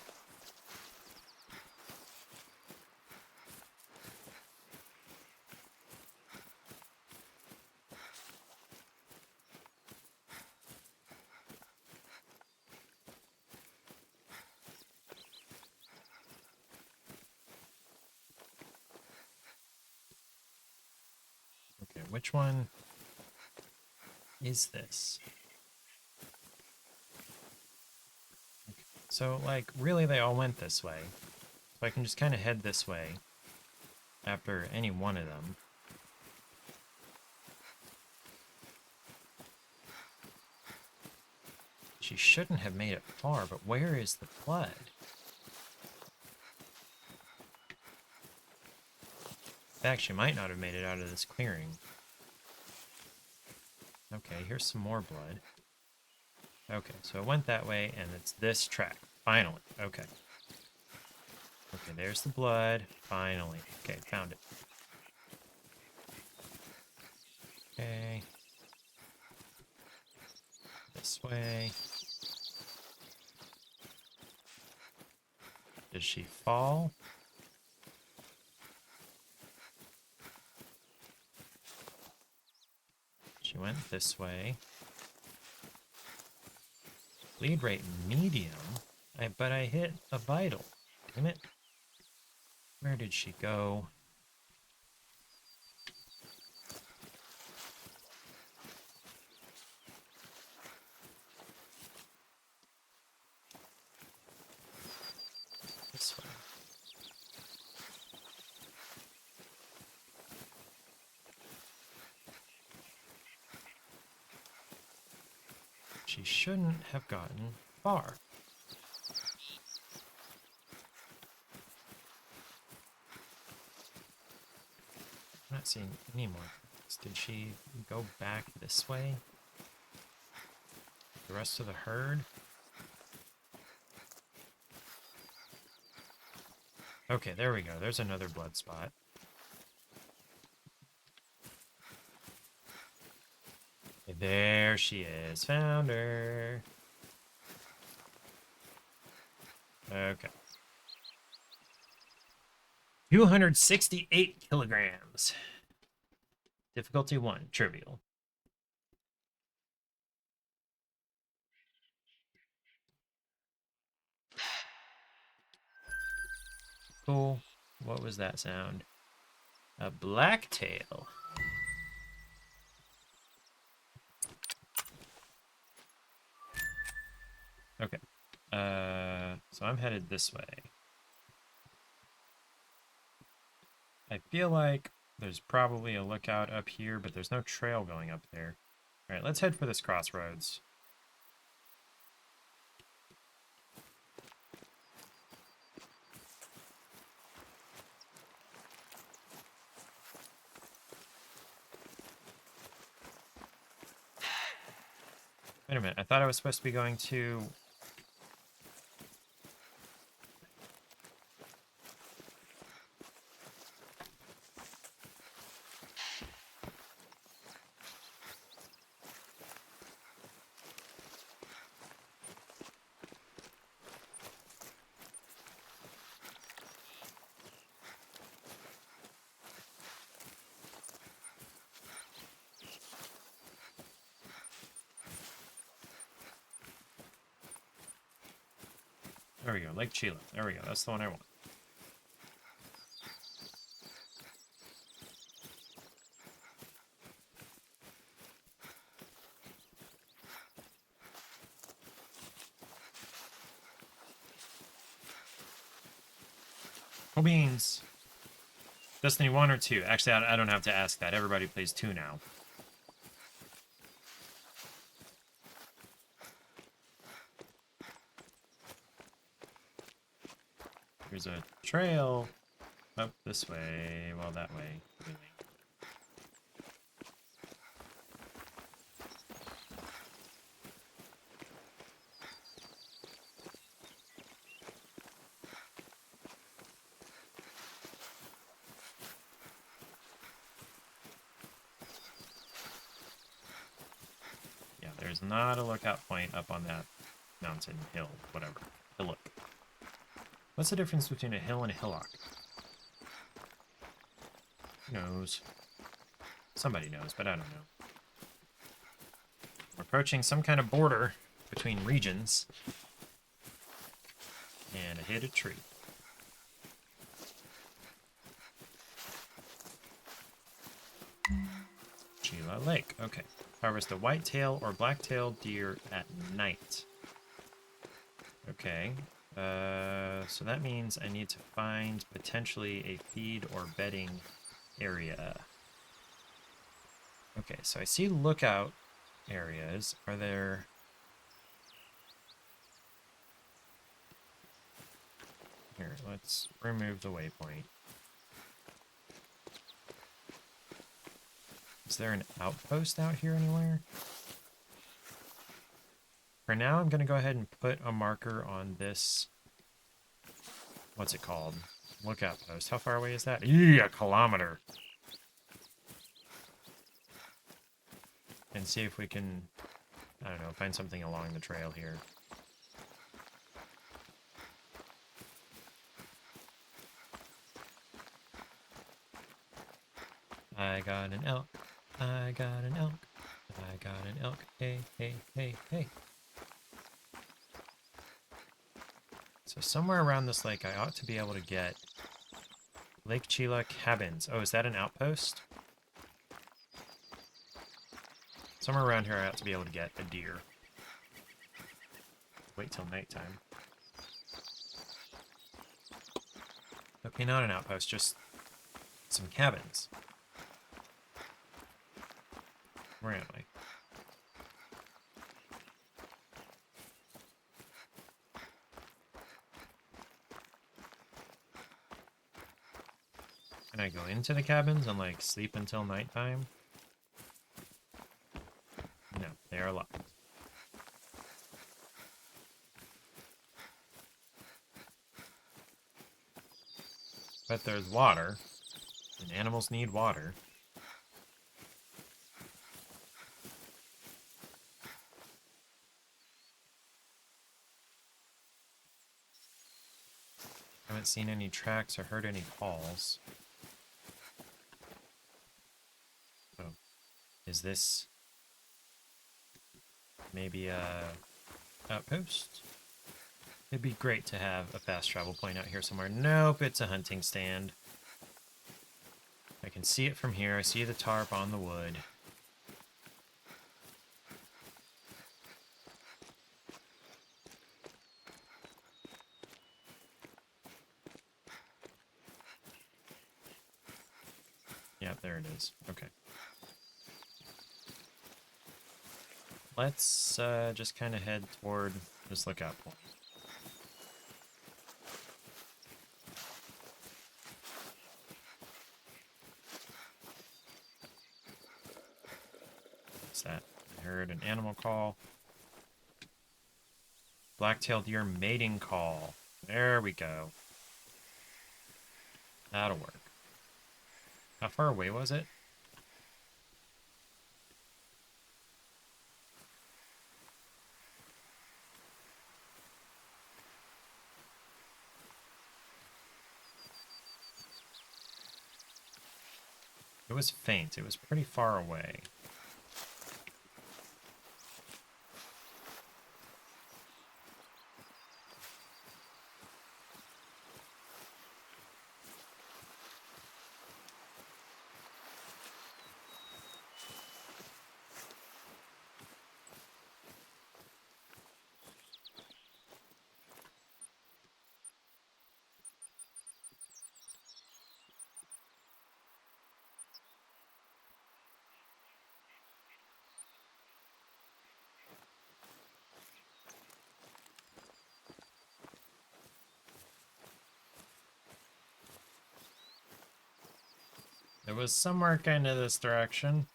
which one is this? Okay. So, like, really they all went this way. So I can just kind of head this way after any one of them. She shouldn't have made it far, but where is the blood? In fact, she might not have made it out of this clearing. Okay, here's some more blood. Okay, so it went that way, and it's this track. Finally. Okay. Okay, there's the blood. Finally. Okay, found it. Okay. This way. Does she fall? She went this way. Bleed rate medium. But I hit a vital. Damn it. Where did she go? This way. She shouldn't have gotten far. I'm not seeing any more. Did she go back this way? The rest of the herd? Okay, there we go. There's another blood spot. Okay, there she is. Found her. Okay. 268 kilograms. Difficulty 1, trivial. Cool. What was that sound? A blacktail. Okay. So I'm headed this way. I feel like there's probably a lookout up here, but there's no trail going up there. All right, let's head for this crossroads. Wait a minute, I thought I was supposed to be going to... There we go, Lake Chila. There we go, that's the one I want. Cool beans. Destiny 1 or 2? Actually, I don't have to ask that. Everybody plays 2 now. There's a trail up this way, well, that way. Yeah, there's not a lookout point up on that mountain, hill, whatever. Hillock. What's the difference between a hill and a hillock? Who knows? Somebody knows, but I don't know. We're approaching some kind of border between regions. And I hit a tree. Chila Lake. Okay. Harvest a whitetail or black-tailed deer at night. Okay. So that means I need to find potentially a feed or bedding area. Okay, so I see lookout areas. Are there... Here, let's remove the waypoint. Is there an outpost out here anywhere? For now, I'm going to go ahead and put a marker on this... What's it called? Lookout post. How far away is that? Yeah, a kilometer. And see if we can, I don't know, find something along the trail here. I got an elk. I got an elk. I got an elk. Hey, hey, hey, hey. So somewhere around this lake, I ought to be able to get Lake Chila cabins. Oh, is that an outpost? Somewhere around here, I ought to be able to get a deer. Wait till nighttime. Okay, not an outpost, just some cabins. Where am I? Can I go into the cabins and, like, sleep until nighttime? No, they are locked. But there's water, and animals need water. Haven't seen any tracks or heard any calls. Oh, is this maybe a outpost? It'd be great to have a fast travel point out here somewhere. Nope, it's a hunting stand. I can see it from here. I see the tarp on the wood. Yep, there it is. Okay. Let's just kind of head toward this lookout point. What's that? I heard an animal call. Black-tailed deer mating call. There we go. That'll work. How far away was it? It was faint. It was pretty far away. It was somewhere kind of this direction.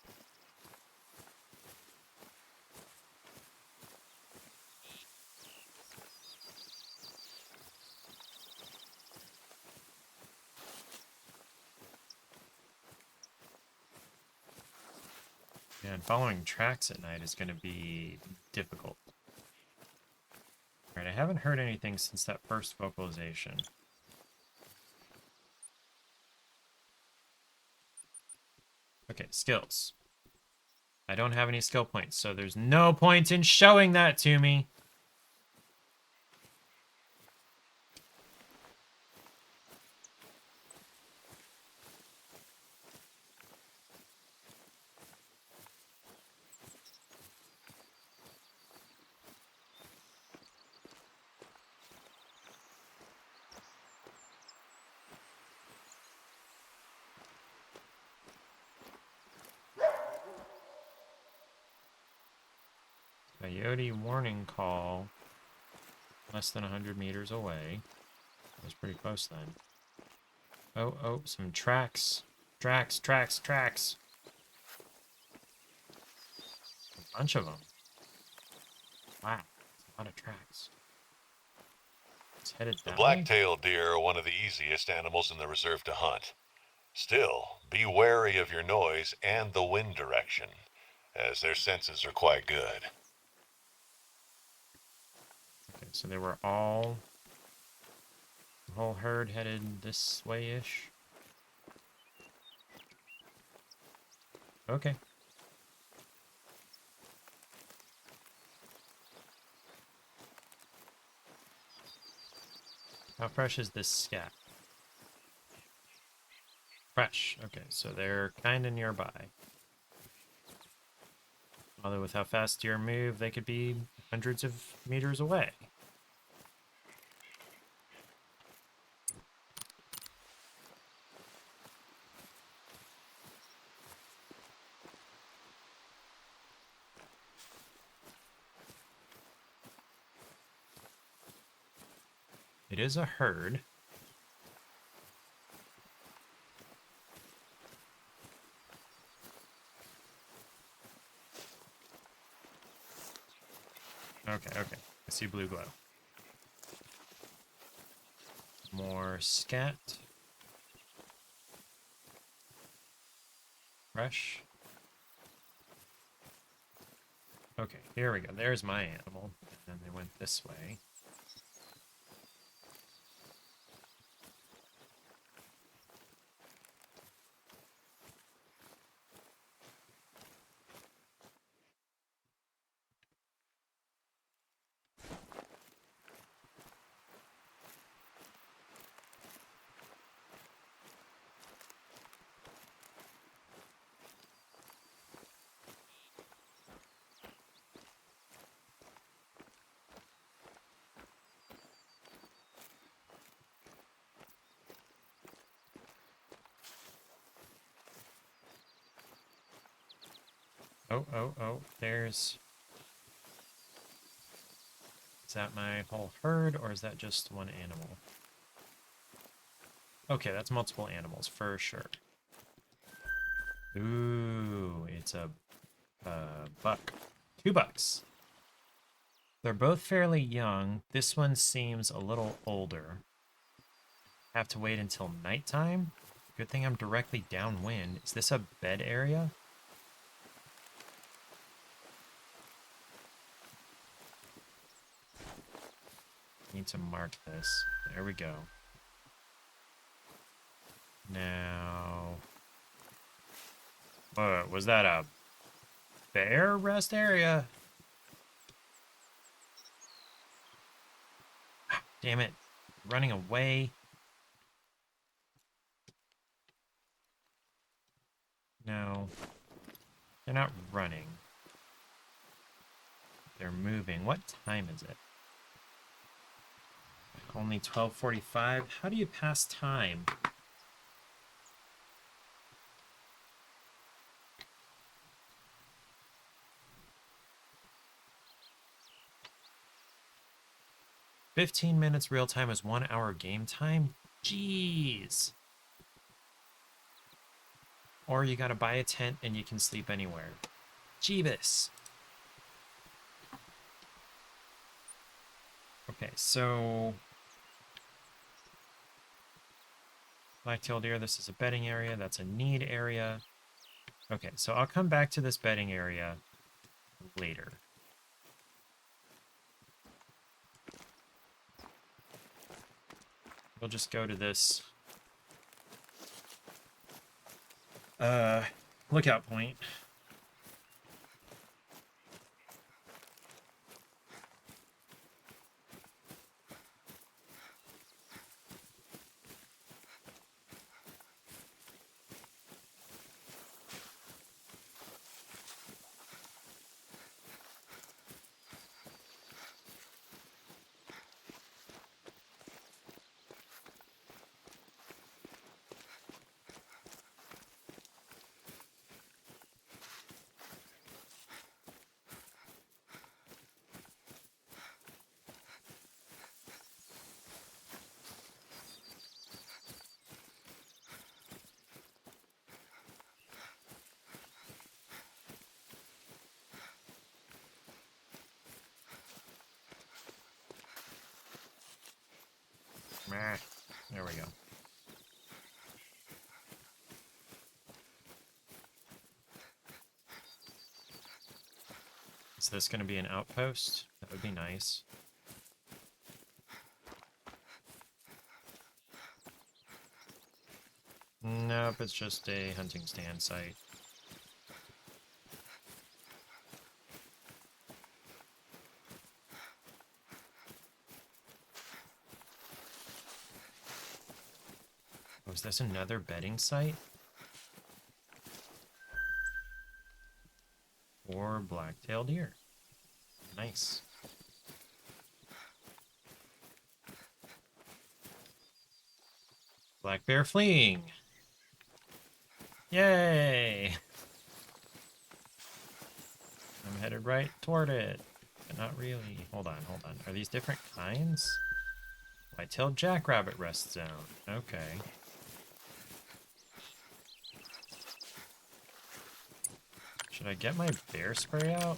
Yeah, and following tracks at night is going to be difficult. Alright, I haven't heard anything since that first vocalization. Okay, skills. I don't have any skill points, so there's no point in showing that to me. Coyote warning call. Less than 100 meters away. That was pretty close then. Oh, some tracks. Tracks. A bunch of them. Wow, that's a lot of tracks. It's headed The that way. black-tailed deer are one of the easiest animals in the reserve to hunt. Still, be wary of your noise and the wind direction, as their senses are quite good. Okay, so they were all... The whole herd headed this way-ish. Okay. How fresh is this scat? Fresh. Okay, so they're kind of nearby. Although with how fast deer move, they could be hundreds of meters away. It is a herd. Okay. I see blue glow. More scat. Fresh. Okay, here we go. There's my animal. And then they went this way. Oh, there's... Is that my whole herd, or is that just one animal? Okay, that's multiple animals, for sure. Ooh, it's a buck. 2 bucks. They're both fairly young. This one seems a little older. Have to wait until nighttime? Good thing I'm directly downwind. Is this a bed area? Need to mark this. There we go. Now... was that a bear rest area? Damn it. Running away. No. They're not running. They're moving. What time is it? Only 12:45. How do you pass time? "15 minutes real time is 1 hour game time?" Jeez. Or you gotta buy a tent and you can sleep anywhere. Jeebus. Okay, so... Black-tailed deer, this is a bedding area. That's a need area. Okay, so I'll come back to this bedding area later. We'll just go to this lookout point. Meh. There we go. Is this going to be an outpost? That would be nice. Nope, it's just a hunting stand site. Oh, is this another bedding site? Or black-tailed deer. Nice. Black bear fleeing. Yay! I'm headed right toward it. But not really. Hold on, hold on. Are these different kinds? White-tailed jackrabbit rest zone. Okay. Should I get my bear spray out?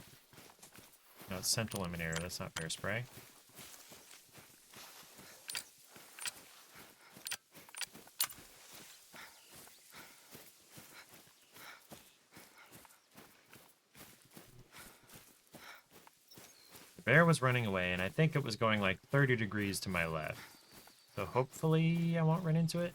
No, it's scent eliminator. That's not bear spray. The bear was running away, and I think it was going like 30 degrees to my left. So hopefully I won't run into it.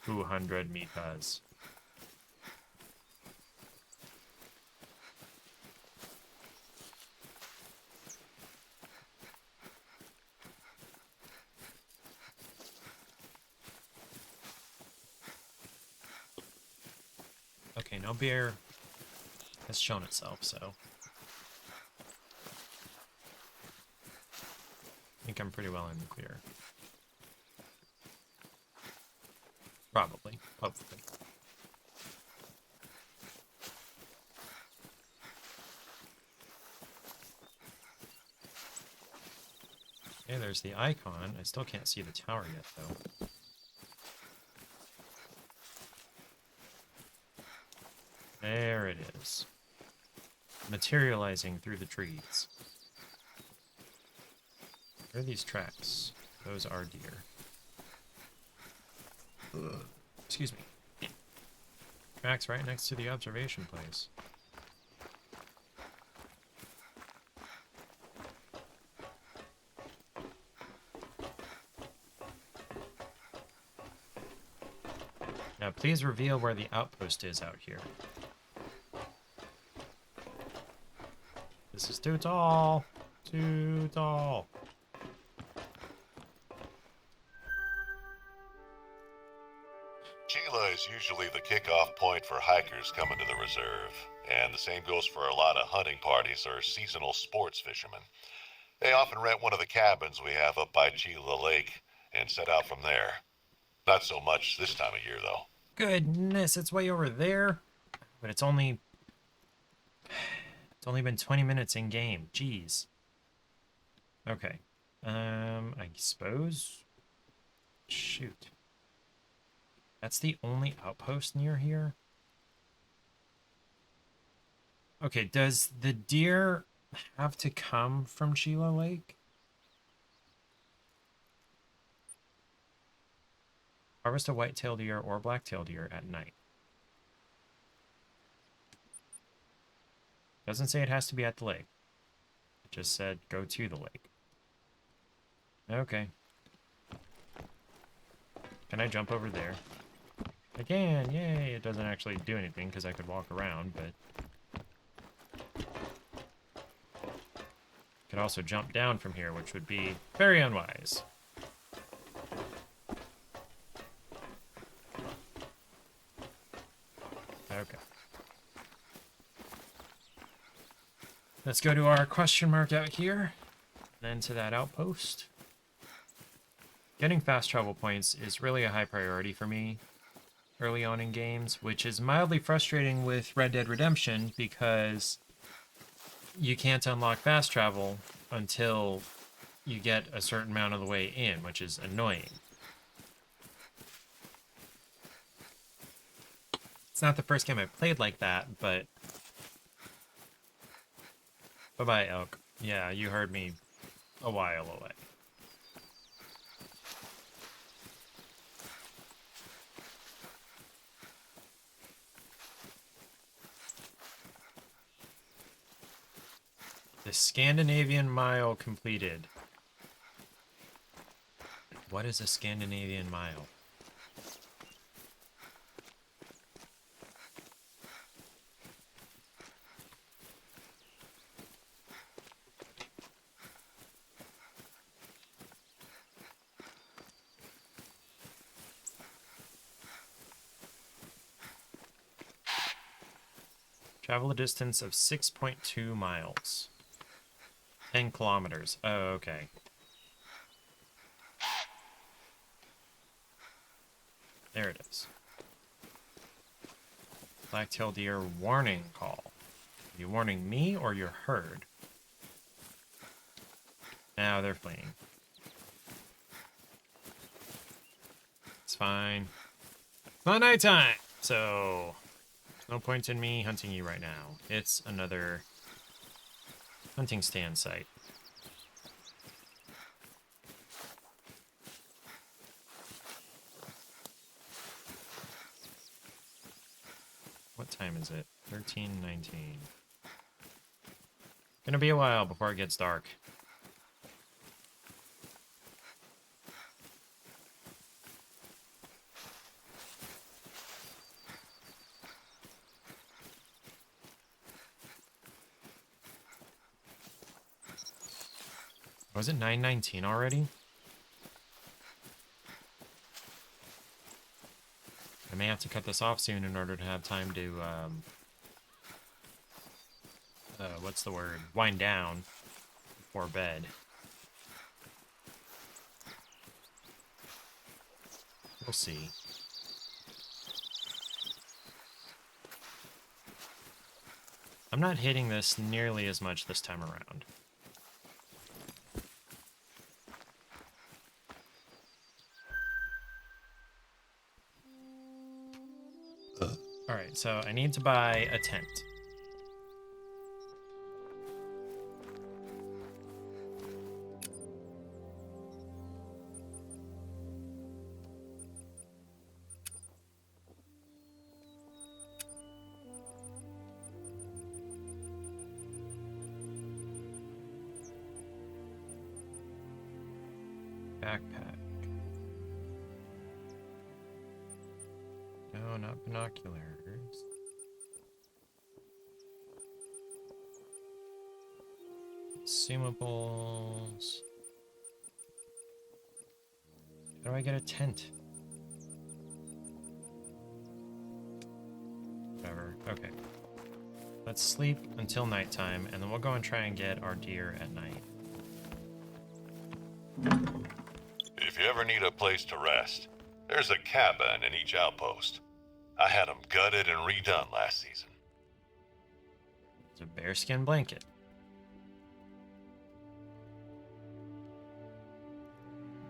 200 meters. Okay, no bear has shown itself, so I think I'm pretty well in the clear. Probably, hopefully. Okay, there's the icon. I still can't see the tower yet, though. There it is. Materializing through the trees. Where are these tracks? Those are deer. Ugh. Excuse me. Tracks right next to the observation place. Now please reveal where the outpost is out here. This is too tall. Too tall. Chila is usually the kickoff point for hikers coming to the reserve, and the same goes for a lot of hunting parties or seasonal sports fishermen. They often rent one of the cabins we have up by Chila Lake and set out from there. Not so much this time of year, though. Goodness, it's way over there. But it's only been 20 minutes in game. Jeez. Okay. I suppose. Shoot. That's the only outpost near here? Okay, does the deer have to come from Chila Lake? Harvest a white-tailed deer or black-tailed deer at night. Doesn't say it has to be at the lake. It just said go to the lake. Okay. Can I jump over there? I can, yay! It doesn't actually do anything because I could walk around, but could also jump down from here, which would be very unwise. Okay. Let's go to our question mark out here, then to that outpost. Getting fast travel points is really a high priority for me early on in games, which is mildly frustrating with Red Dead Redemption because you can't unlock fast travel until you get a certain amount of the way in, which is annoying. It's not the first game I played like that, but... Bye-bye, elk. Yeah, you heard me a while away. The Scandinavian Mile completed. What is a Scandinavian Mile? Travel a distance of 6.2 miles. 10 kilometers. Oh, okay. There it is. Black-tailed deer warning call. Are you warning me or your herd? Now they're fleeing. It's fine. It's not nighttime, so there's no point in me hunting you right now. It's another hunting stand site. What time is it? 13:19. Gonna be a while before it gets dark. Was it 9:19 already? I may have to cut this off soon in order to have time to, what's the word? Wind down before bed. We'll see. I'm not hitting this nearly as much this time around. Alright, so I need to buy a tent. Backpack. No, not binoculars. Consumables. How do I get a tent? Whatever. Okay. Let's sleep until nighttime, and then we'll go and try and get our deer at night. If you ever need a place to rest, there's a cabin in each outpost. I had them gutted and redone last season. It's a bearskin blanket.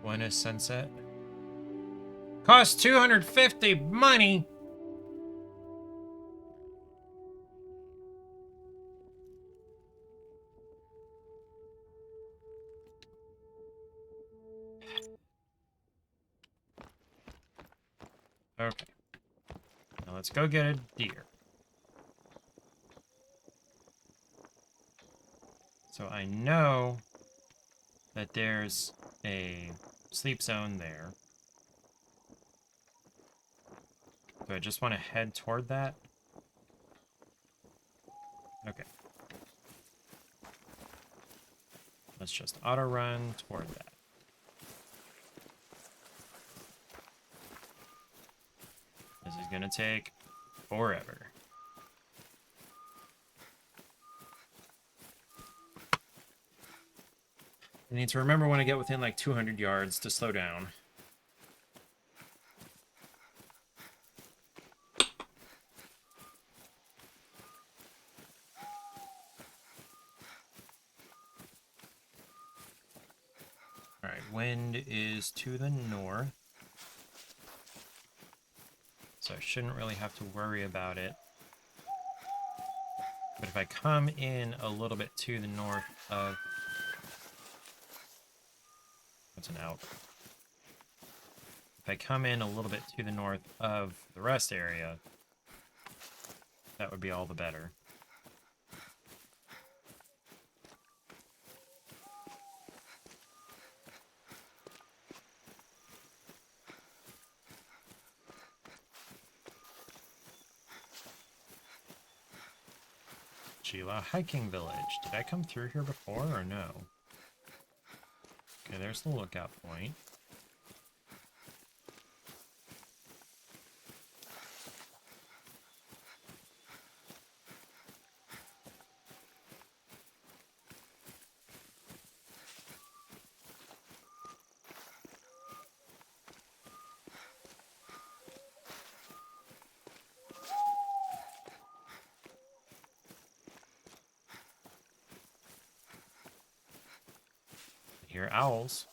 When is sunset? Costs 250 money! Okay. Now let's go get a deer. So I know that there's a sleep zone there. Do I just want to head toward that? Okay. Let's just auto run toward that. This is gonna take forever. I need to remember when I get within like 200 yards to slow down. wind is to the north, so I shouldn't really have to worry about it. But if I come in a little bit to the north of... What's an out? If I come in a little bit to the north of the rest area, that would be all the better. Sheila Hiking Village. Did I come through here before or no? Okay, there's the lookout point. I hear owls.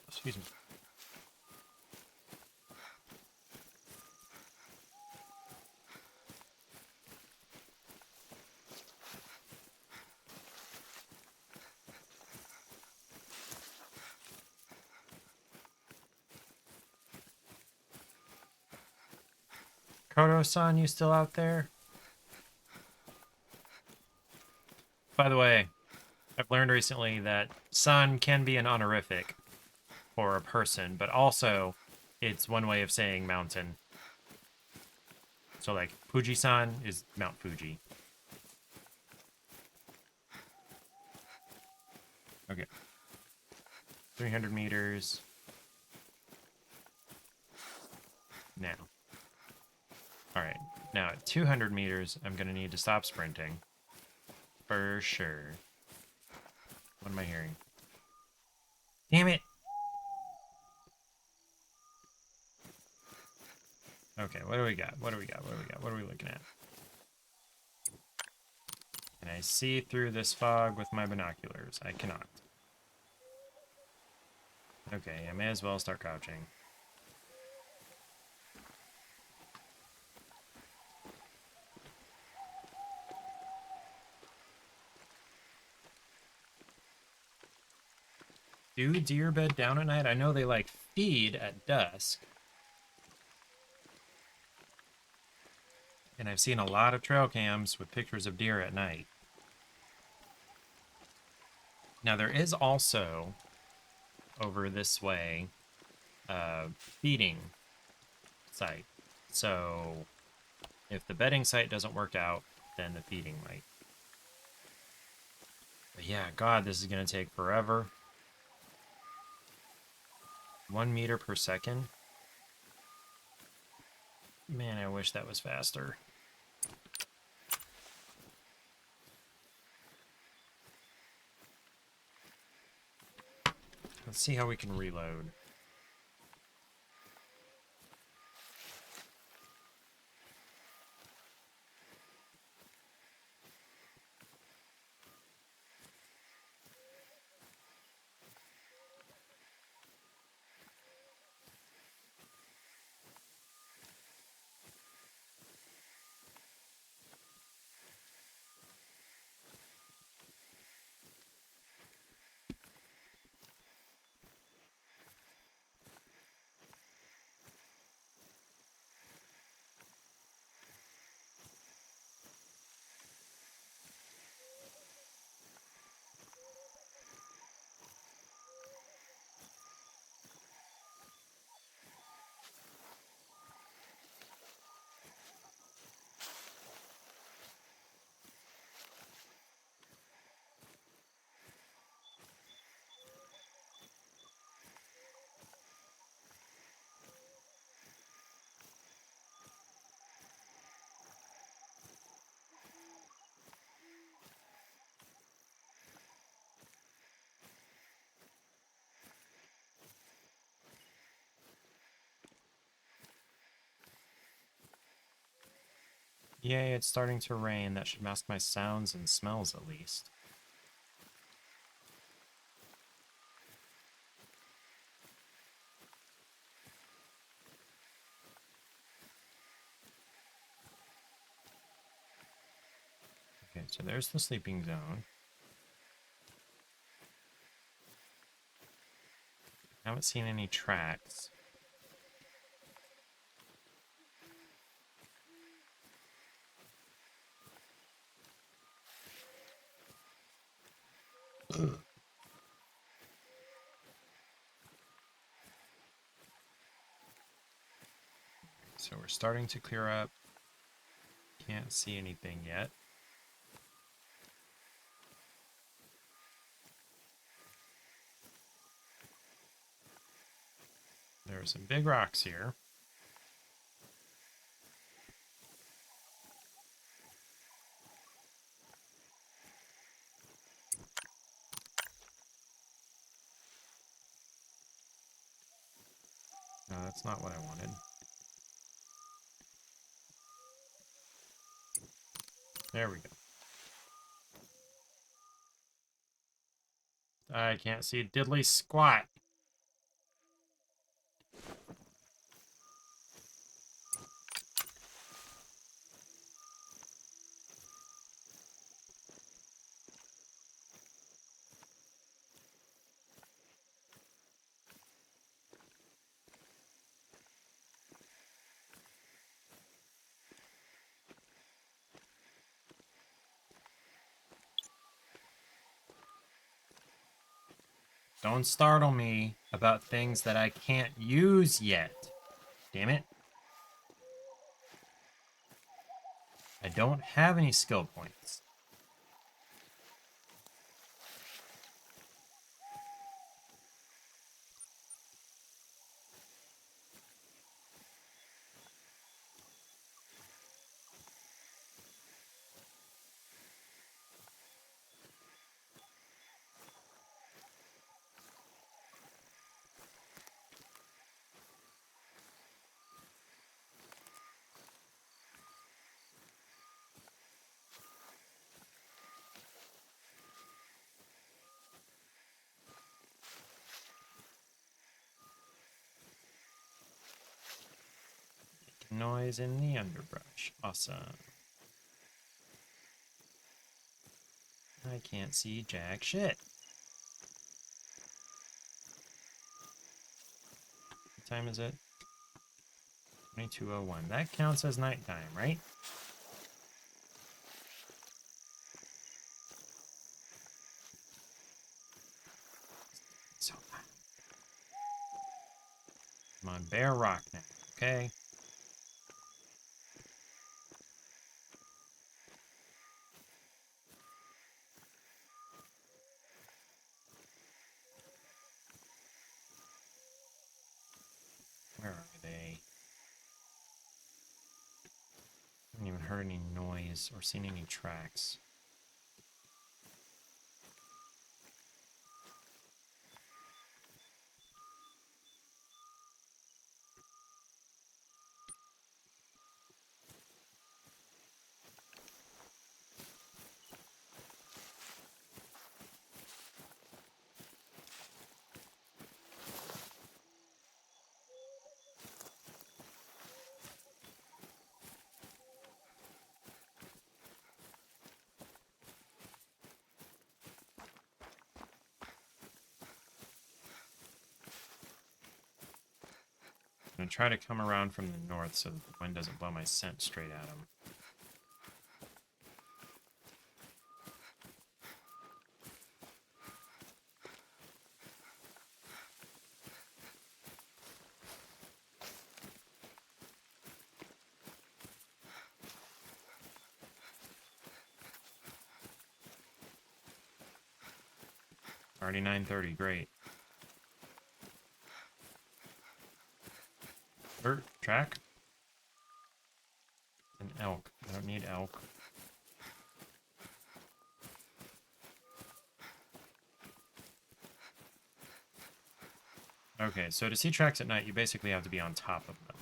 Excuse me. Koto-san, you still out there? By the way, I've learned recently that san can be an honorific for a person, but also it's one way of saying mountain. So like Fuji-san is Mount Fuji. Okay. 300 meters. Now. Alright, now at 200 meters, I'm going to need to stop sprinting. For sure. What am I hearing? Damn it! Okay, what do we got? What do we got? What do we got? What are we looking at? Can I see through this fog with my binoculars? I cannot. Okay, I may as well start crouching. Do deer bed down at night? I know they like feed at dusk. And I've seen a lot of trail cams with pictures of deer at night. Now there is also, over this way, a feeding site. So if the bedding site doesn't work out, then the feeding might. But yeah, God, this is going to take forever. 1 meter per second. Man, I wish that was faster. Let's see how we can reload. Yay, it's starting to rain. That should mask my sounds and smells at least. Okay, so there's the sleeping zone. I haven't seen any tracks. So we're starting to clear up. Can't see anything yet. There are some big rocks here. No, that's not what I wanted. There we go. I can't see diddly squat. Don't startle me about things that I can't use yet. Damn it. I don't have any skill points. Noise in the underbrush. Awesome. I can't see jack shit. What time is it? 22:01. That counts as nighttime, right? So, I'm on bare rock now, okay? Where are they? I haven't even heard any noise or seen any tracks. I'm gonna try to come around from the north so that the wind doesn't blow my scent straight at them. Already 9:30, great. Track? An elk. I don't need elk. Okay, so to see tracks at night, you basically have to be on top of them.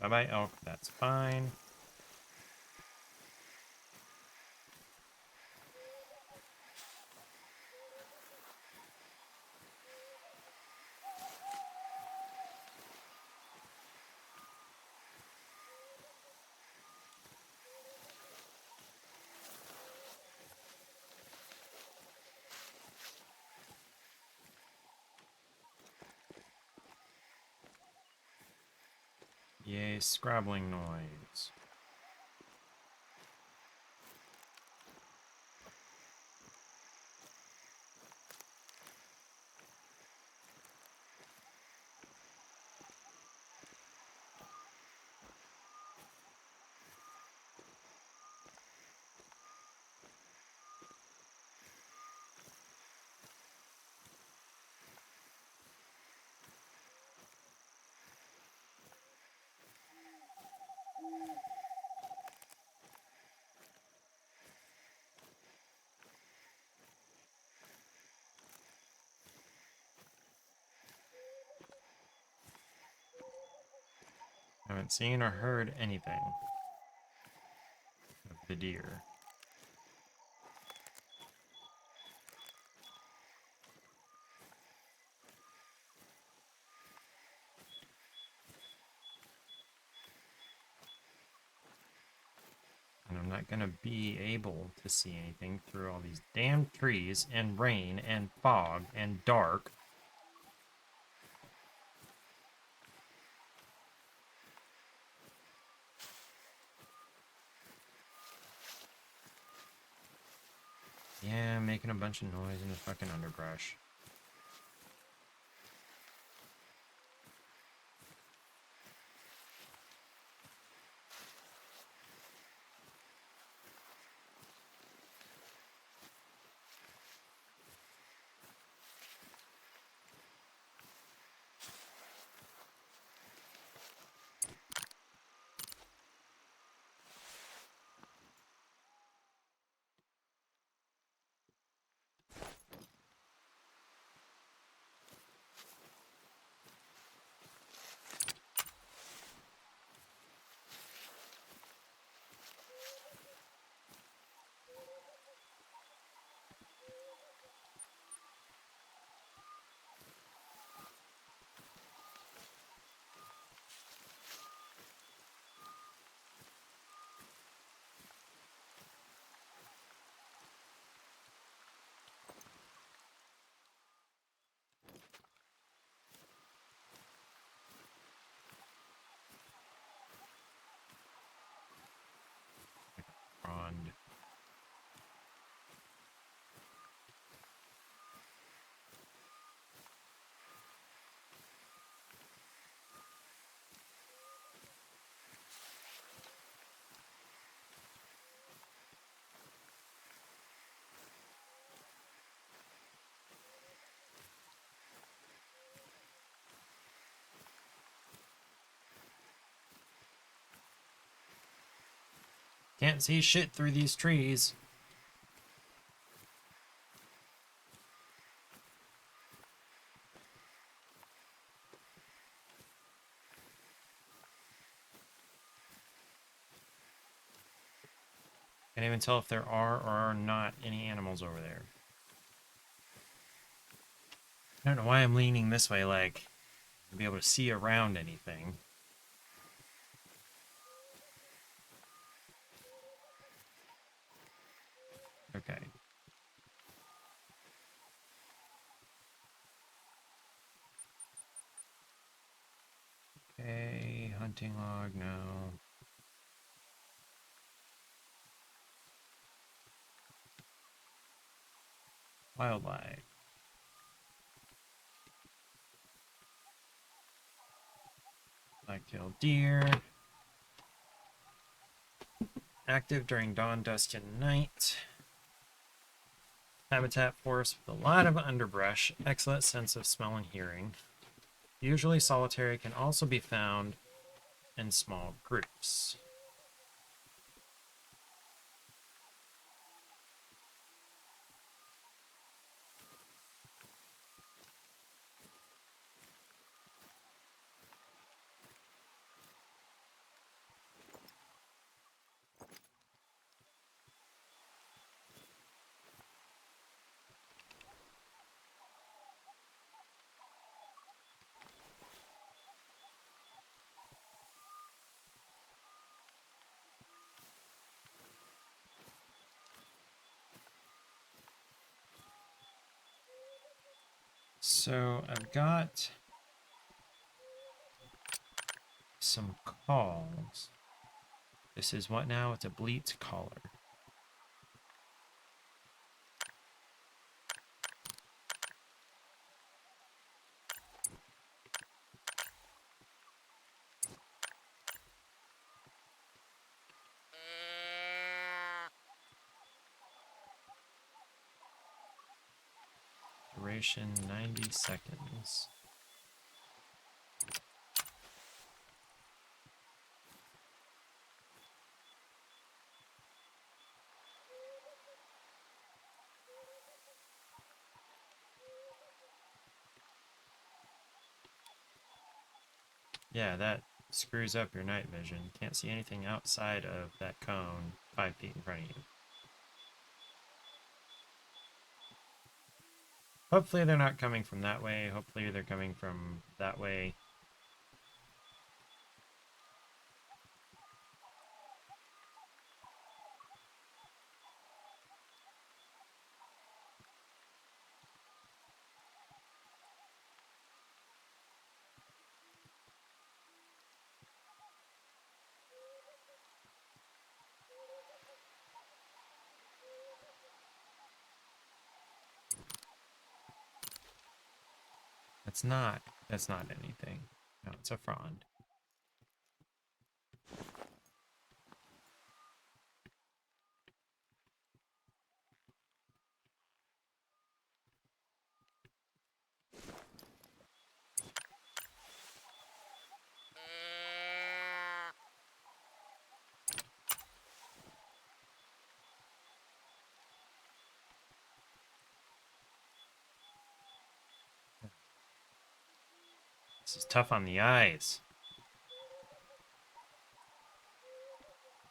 Bye-bye, elk. That's fine. Yay, scrabbling noise. Haven't seen or heard anything of the deer. And I'm not gonna be able to see anything through all these damn trees and rain and fog and dark. Yeah, making a bunch of noise in the fucking underbrush. Frond. Can't see shit through these trees. Can't even tell if there are or are not any animals over there. I don't know why I'm leaning this way, like, to be able to see around anything. Okay. Okay, hunting log, no. Wildlife. Black-tailed deer. Active during dawn, dusk, and night. Habitat forest with a lot of underbrush. Excellent sense of smell and hearing. Usually solitary, can also be found in small groups. So I've got some calls. This is what now? It's a bleat caller. Duration 90 seconds. Yeah, that screws up your night vision. Can't see anything outside of that cone 5 feet in front of you. Hopefully they're not coming from that way. Hopefully they're coming from that way. That's not anything. No, it's a frond. This is tough on the eyes.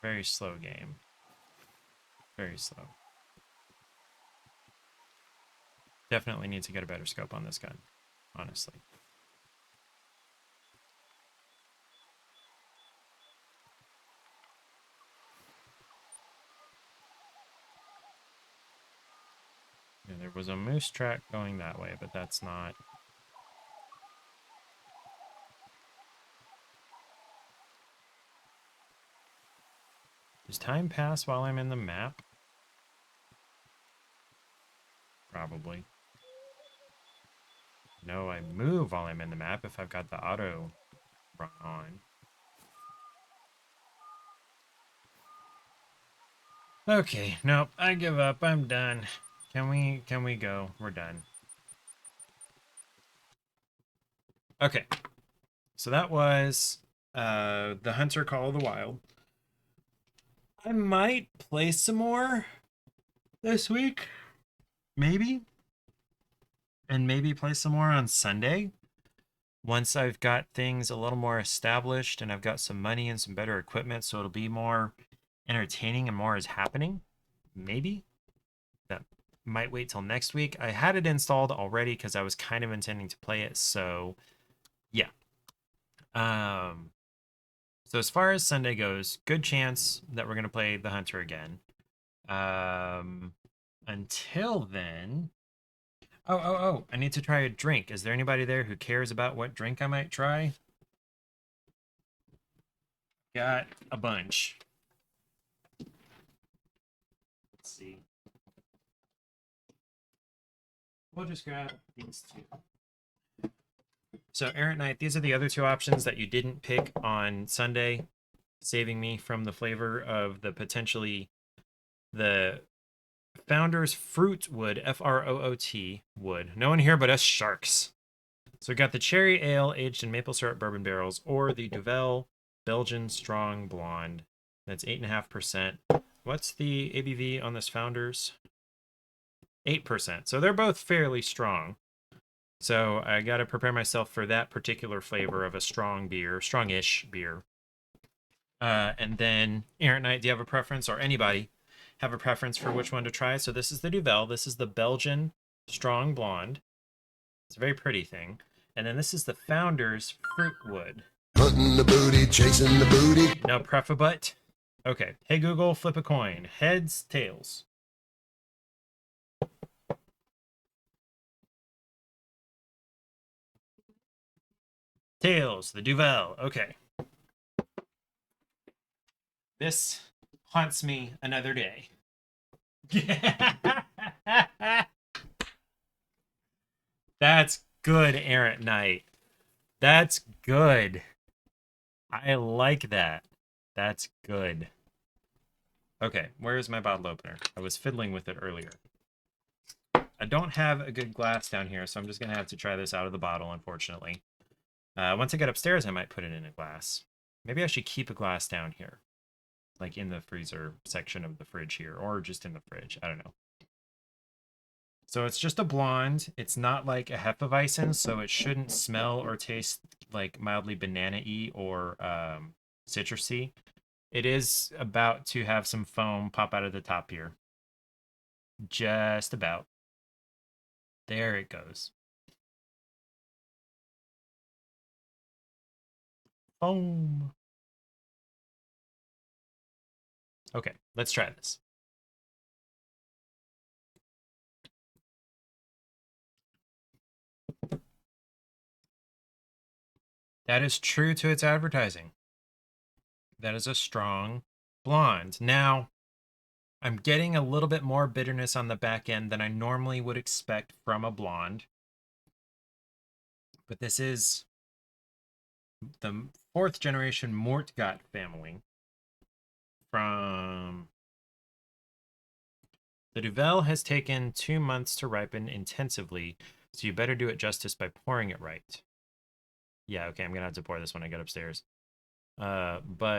Very slow game. Very slow. Definitely need to get a better scope on this gun, honestly. Yeah, there was a moose track going that way, but that's not. Does time pass while I'm in the map? Probably. No, I move while I'm in the map if I've got the auto run on. Okay, nope, I give up. I'm done. Can we go? We're done. Okay. So that was the Hunter Call of the Wild. I might play some more this week. Maybe. And maybe play some more on Sunday. Once I've got things a little more established and I've got some money and some better equipment, so it'll be more entertaining and more is happening. Maybe. That might wait till next week. I had it installed already because I was kind of intending to play it, so yeah. So as far as Sunday goes, good chance that we're gonna play the Hunter again. Until then, oh, I need to try a drink. Is there anybody there who cares about what drink I might try? Got a bunch. Let's see. We'll just grab these two. So Errant Knight, these are the other two options that you didn't pick on Sunday, saving me from the flavor of the potentially the Founder's Fruit Wood, F-R-O-O-T wood. No one here but us sharks. So we got the Cherry Ale aged in maple syrup bourbon barrels, or the Duvel Belgian Strong Blonde. That's 8.5%. What's the ABV on this Founder's? 8%. So they're both fairly strong. So I got to prepare myself for that particular flavor of a strong beer, strongish beer. And then, Errant Knight, do you have a preference, or anybody have a preference for which one to try? So this is the Duvel. This is the Belgian Strong Blonde. It's a very pretty thing. And then this is the Founder's Fruitwood. Hunting the booty, chasing the booty. No prefa-but? Okay. Hey Google, flip a coin. Heads, tails. Tails, the Duvel. Okay. This haunts me another day. That's good, Errant Knight. That's good. I like that. That's good. Okay, where's my bottle opener? I was fiddling with it earlier. I don't have a good glass down here, so I'm just going to have to try this out of the bottle, unfortunately. Once I get upstairs, I might put it in a glass. Maybe I should keep a glass down here. Like in the freezer section of the fridge here, or just in the fridge. I don't know. So it's just a blonde. It's not like a Hefeweizen, so it shouldn't smell or taste like mildly banana-y or citrusy. It is about to have some foam pop out of the top here. Just about. There it goes. Foam. Okay, let's try this. That is true to its advertising. That is a strong blonde. Now, I'm getting a little bit more bitterness on the back end than I normally would expect from a blonde. But this is the 4th generation Mortgott family from... The Duvel has taken 2 months to ripen intensively, so you better do it justice by pouring it right. Yeah, okay, I'm gonna have to pour this when I get upstairs. When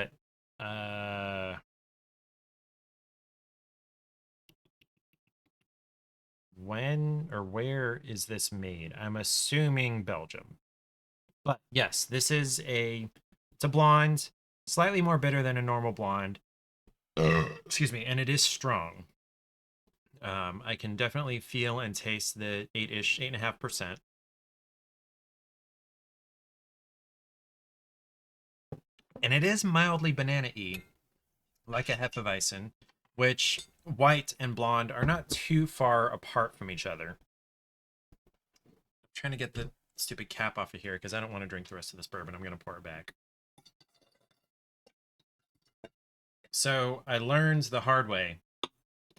or where is this made? I'm assuming Belgium. But yes, this is it's a blonde, slightly more bitter than a normal blonde. Excuse me, and it is strong. I can definitely feel and taste the 8-ish, 8.5%. And it is mildly banana-y, like a Hefeweizen, which white and blonde are not too far apart from each other. I'm trying to get the stupid cap off of here because I don't want to drink the rest of this bourbon. I'm going to pour it back. So I learned the hard way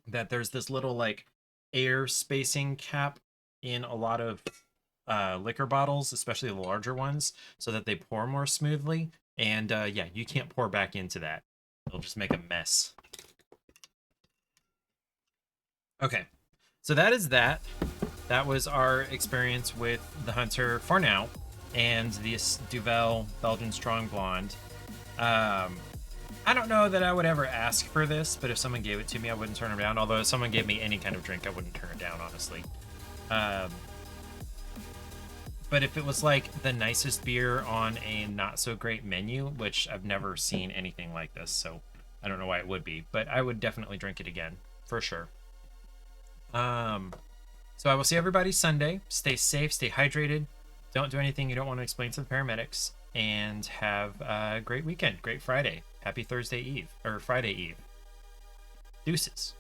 that there's this little like air spacing cap in a lot of liquor bottles, especially the larger ones, so that they pour more smoothly. And yeah, you can't pour back into that. It'll just make a mess. Okay, so that is that. That was our experience with the Hunter for now, and this Duvel Belgian Strong Blonde. I don't know that I would ever ask for this, but if someone gave it to me, I wouldn't turn it down. Although if someone gave me any kind of drink, I wouldn't turn it down, honestly. But if it was like the nicest beer on a not so great menu, which I've never seen anything like this, so I don't know why it would be, but I would definitely drink it again, for sure. So I will see everybody Sunday. Stay safe, stay hydrated. Don't do anything you don't want to explain to the paramedics, and have a great weekend, great Friday. Happy Thursday Eve, or Friday Eve. Deuces.